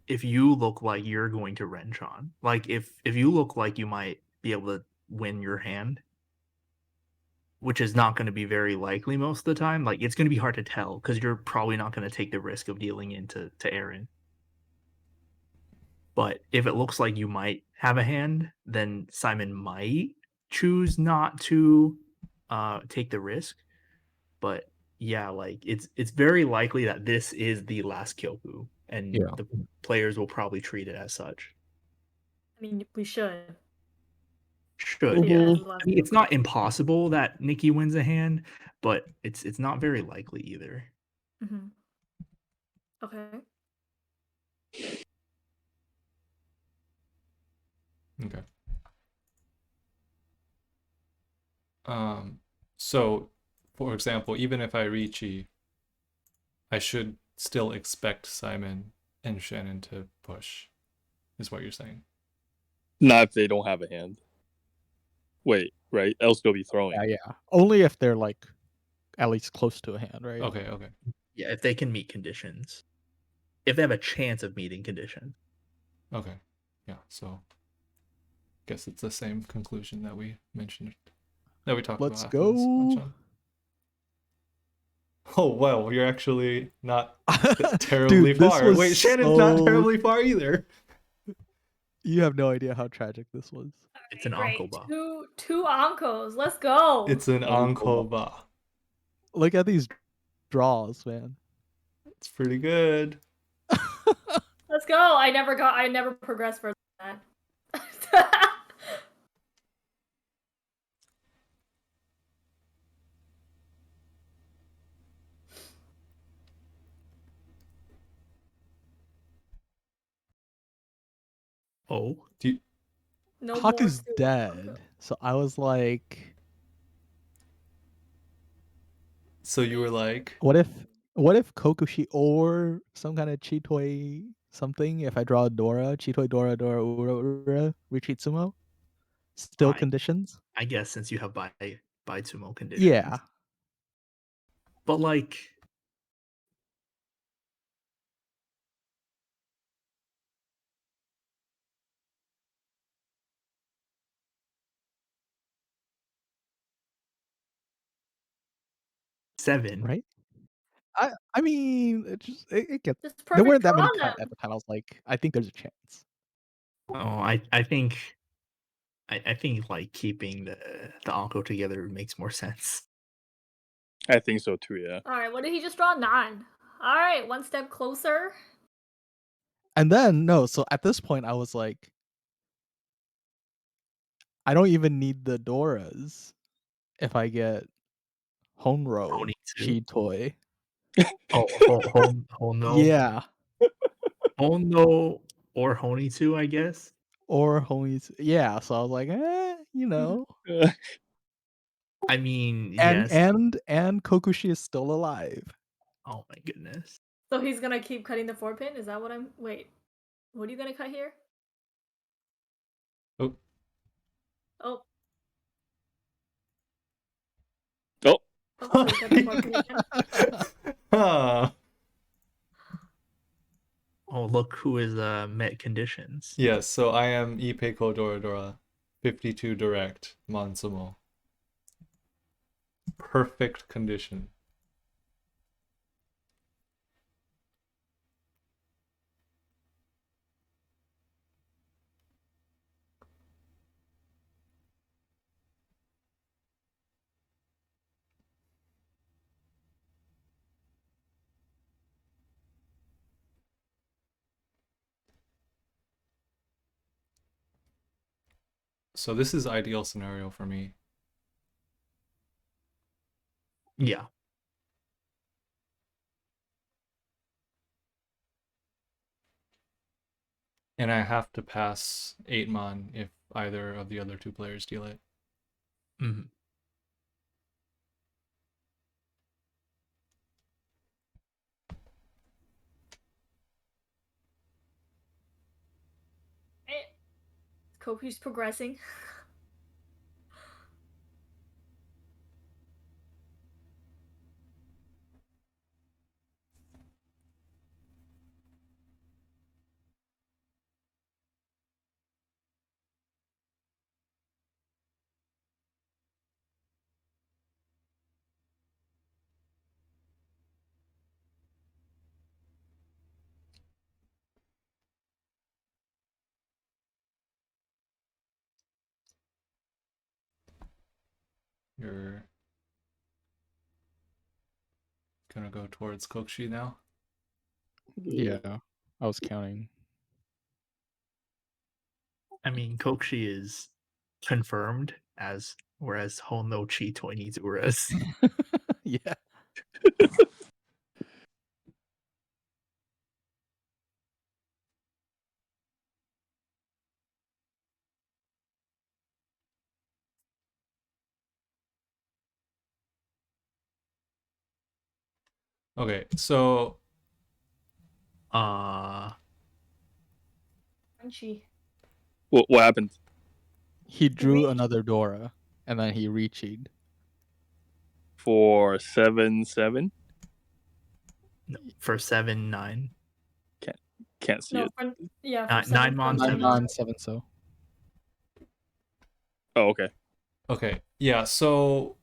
you look like you're going to wrench on. Like if you look like you might be able to win your hand, which is not going to be very likely most of the time. Like it's going to be hard to tell because you're probably not going to take the risk of dealing into Aaron. But if it looks like you might have a hand, then Simon might choose not to take the risk. But yeah, like it's very likely that this is the last Kyoku, and the players will probably treat it as such. I mean, we should. Should. Yeah, I mean, it's not impossible that Nicky wins a hand, but it's not very likely either. Mm-hmm. Okay. Okay. So for example, even if I reach E, I should still expect Simon and Shannon to push, is what you're saying. Not if they don't have a hand. Wait, right? Else they'll be throwing. Yeah. Only if they're like at least close to a hand, right? Okay, okay. Yeah, if they can meet conditions. If they have a chance of meeting conditions. Okay. Yeah, so guess it's the same conclusion that we mentioned that we talked Let's about after this. go. Sean. Oh well, you're actually not terribly Dude, this far. was Wait, Shannon's not so- terribly far either. You have no idea how tragic this was. It's an Great. Anko-ba. Two Ankos. Let's go. It's an Uncle. Ankoba. Look at these draws, man. It's pretty good. Let's go. I never progressed further than that. Oh. Do you, No Hawk more is Steel dead. Anko. So I was like, so you were like, what if Kokushi or some kind of Chitoi something, if I draw a Dora, Chitoi Dora Dora Ura Ura, retreat sumo? Still I- conditions? I guess since you have Baitsumo conditions. Yeah. But like seven. Right? I mean, it gets. Just There perfect weren't that draw many them. cut at the time. I was like, I think there's a chance. Oh, I think I think like keeping the Anko together makes more sense. I think so too. Yeah. All right, what did he just draw? 9. All right, one step closer. And then no, so at this point I was like, I don't even need the Doras if I get Honro Honey too. Chitoi. Hono. Yeah. Hono or Honi too, I guess. Or homies. Yeah. So I was like, you know. I mean, And yes. and Kokushi is still alive. Oh my goodness. So he's gonna keep cutting the 4-pin? Is that what I'm... Wait. What are you gonna cut here? oh, Oh. Oh, Oh, so he cut the 4-pin again? ah. Oh, look who is met conditions. Yes, so I am Ipeiko Doradora, 52 direct, Mansumo. Perfect condition. So this is ideal scenario for me. Yeah. And I have to pass 8 mon if either of the other two players deal it. Mm-hmm. Koku's progressing. You're gonna go towards Kokshi now. Yeah. I was counting. I mean, Kokshi is confirmed as whereas Hono Chitoi needs Uras. Yeah. Okay, so Uh Crunchy. What happened? He drew Reach. another Dora, and then he reached. For 7-7? No, for 7-9. Can't see No, it. for, yeah, for Nine 7 mon, from 9 7 mon, 7 so. Oh, okay. Okay, yeah, so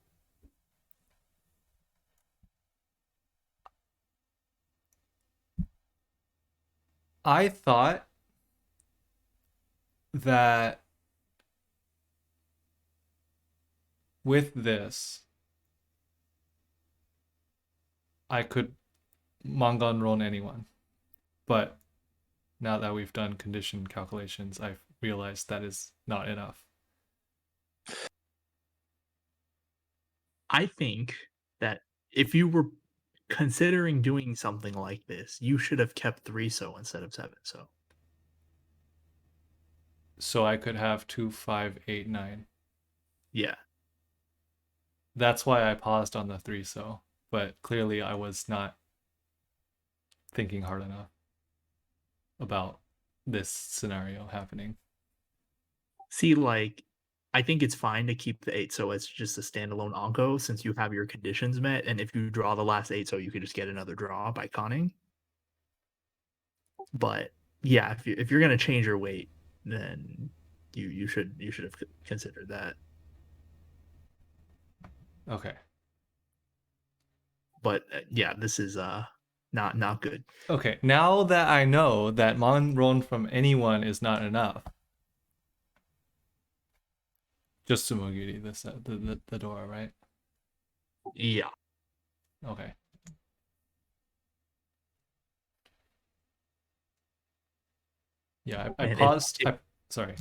I thought that with this, I could Manganron anyone. But now that we've done condition calculations, I've realized that is not enough. I think that if you were considering doing something like this, you should have kept 3 so instead of 7 so. So I could have 2, 5, 8, 9. Yeah. That's why I paused on the 3 so, but clearly I was not thinking hard enough about this scenario happening. See, like, I think it's fine to keep the 8 so as just a standalone Onko since you have your conditions met, and if you draw the last 8 so you could just get another draw by conning. But yeah, if you're gonna change your weight, then you should have considered that. Okay. But yeah, this is not good. Okay, now that I know that Manron from anyone is not enough, just Tsumogiri, the Dora, right? Yeah. Okay. Yeah, I And paused. Sorry.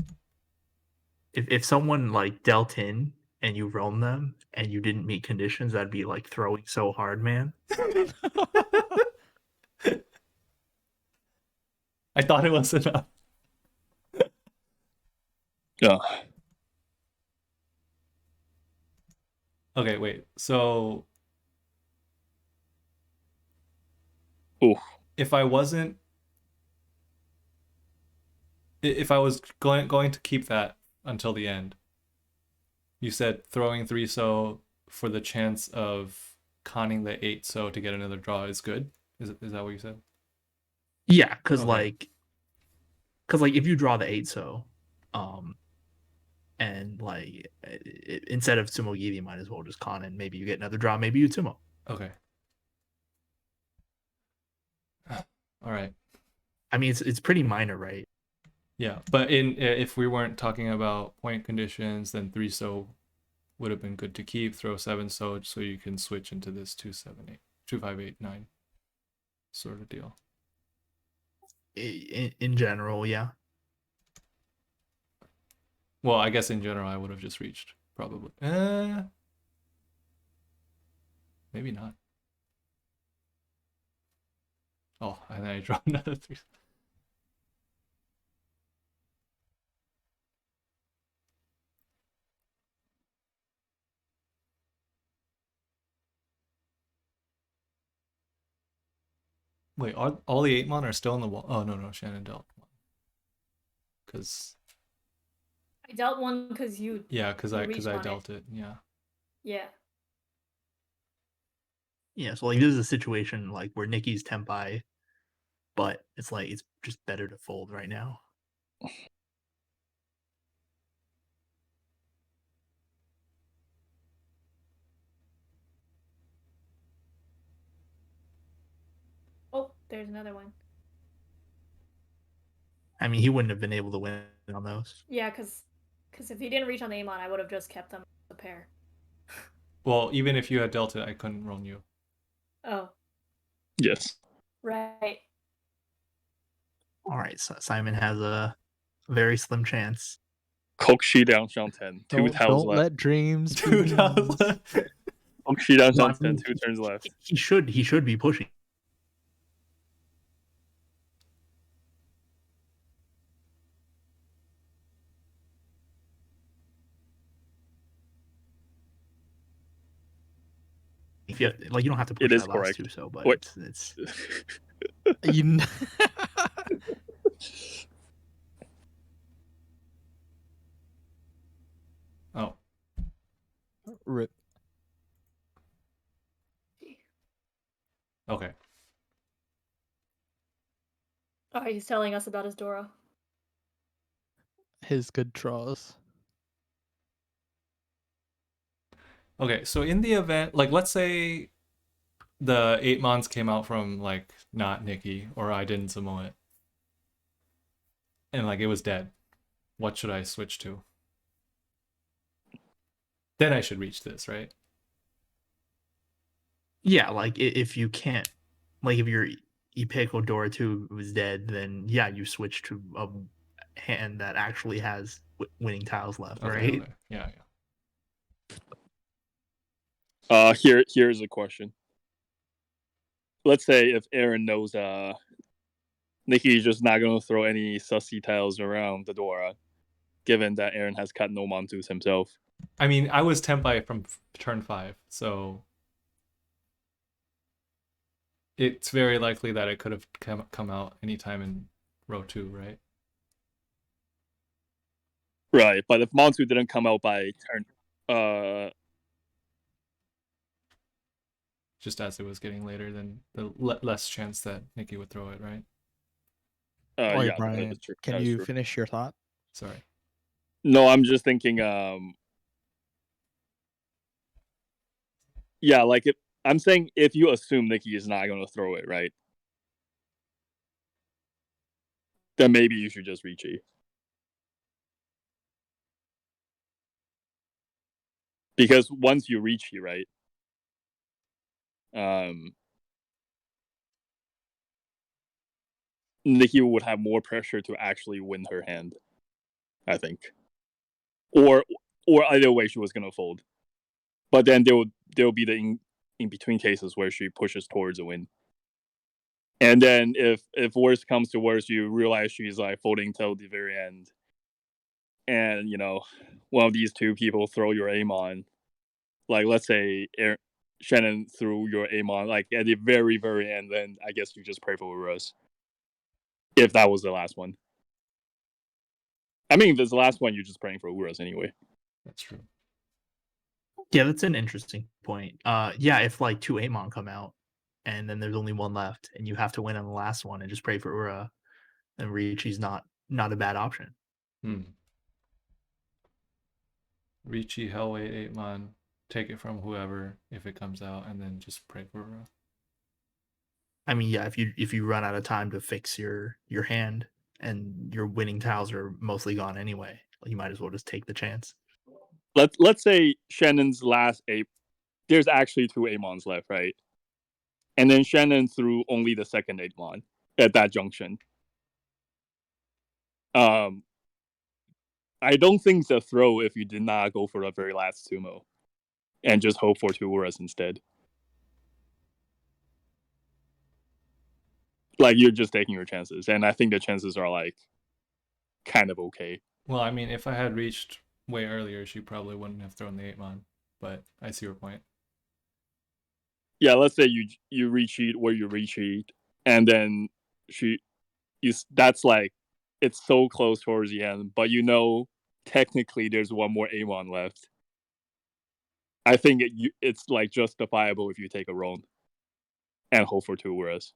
If someone like dealt in and you roam them and you didn't meet conditions, that'd be like throwing so hard, man. I thought it was enough. Yeah. Okay, wait. So Ooh. if I wasn't if I was going to keep that until the end, you said throwing 3 so for the chance of conning the 8 so to get another draw is good? Is that what you said? Yeah, because Okay. like if you draw the 8 so, and like instead of Tsumogiri, you might as well just con and maybe you get another draw, maybe you Tsumo. Okay. All right. I mean, it's pretty minor, right? Yeah, but if we weren't talking about point conditions, then 3 so would have been good to keep. Throw 7 so you can switch into this 2, 7, 8, 2, 5, 8, 9 sort of deal. In general, yeah. Well, I guess in general I would have just reached probably. Maybe not. Oh, and then I draw another 3. Wait, all the 8 mon are still in the wall? Oh, no, Shannon dealt one. Because I dealt one because you. yeah, because I reached on it. dealt it. Yeah. Yeah. Yeah, so like this is a situation like where Nicky's tempai, but it's like it's just better to fold right now. Oh, there's another one. I mean, he wouldn't have been able to win on those. Yeah, because if he didn't reach on the Amon, I would have just kept them a pair. Well, even if you had dealt it, I couldn't roll you. Oh, Yes. right. All right, so Simon has a very slim chance. Kokshi down Shang 10. Two tiles Don't left. let dreams Two be. tiles left. Kokshi down No, I Shang 10. mean, 2 turns left. He should be pushing. If you like, you don't have to push It is that last correct. 2 so, but Wait. it's You Rip. Okay. Oh, he's telling us about his Dora. His good draws. Okay, so in the event, like, let's say the 8 Mons came out from, like, not Nicky, or I didn't Samoa it, and, like, it was dead. What should I switch to? Then I should reach this, right? Yeah, like if you can't, like if your Ipeco Dora 2 was dead, then yeah, you switch to a hand that actually has winning tiles left, Okay, right? okay. Yeah, Here's a question. Let's say if Aaron knows Nicky's just not gonna throw any sussy tiles around the Dora, given that Aaron has cut no Montus himself. I mean, I was Tempai from turn 5, so it's very likely that it could have come out anytime in row 2, right? Right, but if Montu didn't come out by turn, Just as it was getting later, then the less chance that Nicky would throw it, right? Wait, yeah, Brian, that is true. can That is you true. finish your thought? Sorry. No, I'm just thinking. Yeah, like if I'm saying if you assume Nicky is not going to throw it, right? Then maybe you should just reach E. Because once you reach E, right? Nicky would have more pressure to actually win her hand, I think. Or either way, she was going to fold. But then there'll be the in between cases where she pushes towards a win. And then if worse comes to worse, you realize she's like folding till the very end, and one of these two people throw your aim on. Like let's say Shannon threw your aim on like at the very very end, then I guess you just pray for Urus. If that was the last one. I mean, if it's the last one, you're just praying for Urus anyway. That's true. Yeah, that's an interesting point. Yeah, if like 2 Amon come out and then there's only one left and you have to win on the last one and just pray for Ura, then Riichi's not a bad option. Ricci, Hellweight, 8Mon, take it from whoever if it comes out, and then just pray for Ura. I mean, yeah, if you run out of time to fix your hand and your winning tiles are mostly gone anyway, you might as well just take the chance. Let's say Shannon's last 8, there's actually 2 Amons left, right? And then Shannon threw only the second 8Mon at that junction. I don't think it's a throw if you did not go for the very last sumo and just hope for 2 Uras instead. Like you're just taking your chances, and I think the chances are like kind of okay. Well, I mean, if I had reached way earlier, she probably wouldn't have thrown the 8Mon, but I see your point. Yeah, let's say you retreat where you retreat, and then that's like it's so close towards the end, but technically there's one more Amon left. I think it's like justifiable if you take a roll and hope for 2 Uras.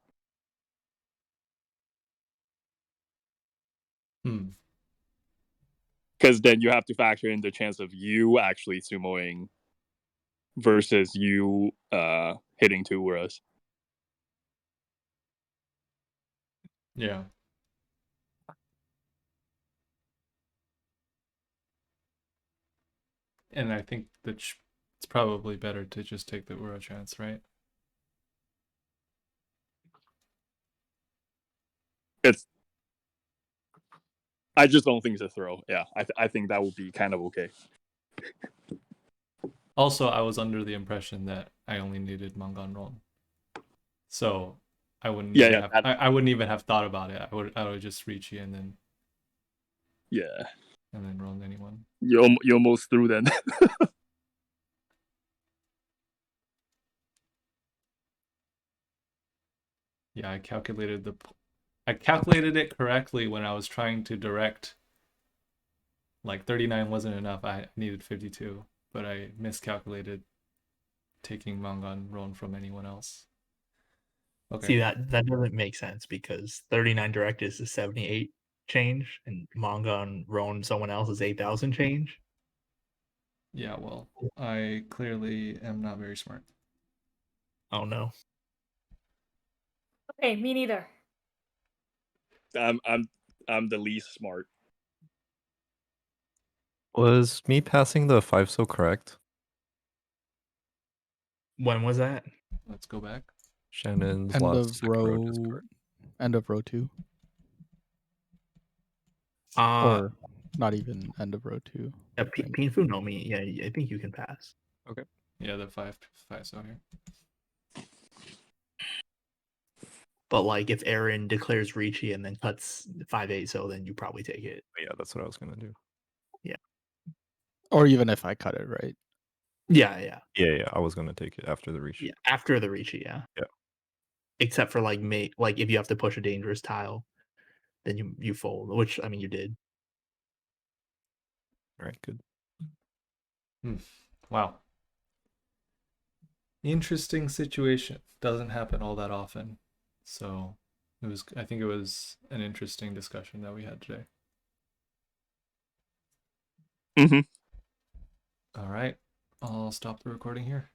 Because then you have to factor in the chance of you actually sumoing versus you hitting 2 Uras. Yeah. And I think that it's probably better to just take the Ura chance, right? I just don't think it's a throw. Yeah, I think that would be kind of okay. Also, I was under the impression that I only needed Mangan roll, so I wouldn't. I wouldn't even have thought about it. I would just reach you and then. Yeah. And then roll anyone. You almost threw then. Yeah, I calculated it correctly when I was trying to direct. Like 39 wasn't enough. I needed 52, but I miscalculated taking Mangan Ron from anyone else. Okay. See, that doesn't make sense because 39 direct is a 78 change, and manga on Roan someone else is 8,000 change. Yeah, well, I clearly am not very smart. Oh no. Okay, me neither. I'm the least smart. Was me passing the 5 so correct? When was that? Let's go back. Shannon's End last of second row Discord. end of row 2, or not even end of row 2. Yeah, I think. Paifu no me. Yeah, I think you can pass. Yeah, the 5 so here. But like, if Aaron declares Ricci and then cuts 5-8, so then you probably take it. Yeah, that's what I was gonna do. Or even if I cut it, right? Yeah. Yeah, I was gonna take it after the reach. Yeah, after the Ricci, yeah. Yeah. Except for like if you have to push a dangerous tile, then you fold, which I mean you did. All right, good. Wow. Interesting situation. Doesn't happen all that often. So I think it was an interesting discussion that we had today. Mm-hmm. All right. I'll stop the recording here.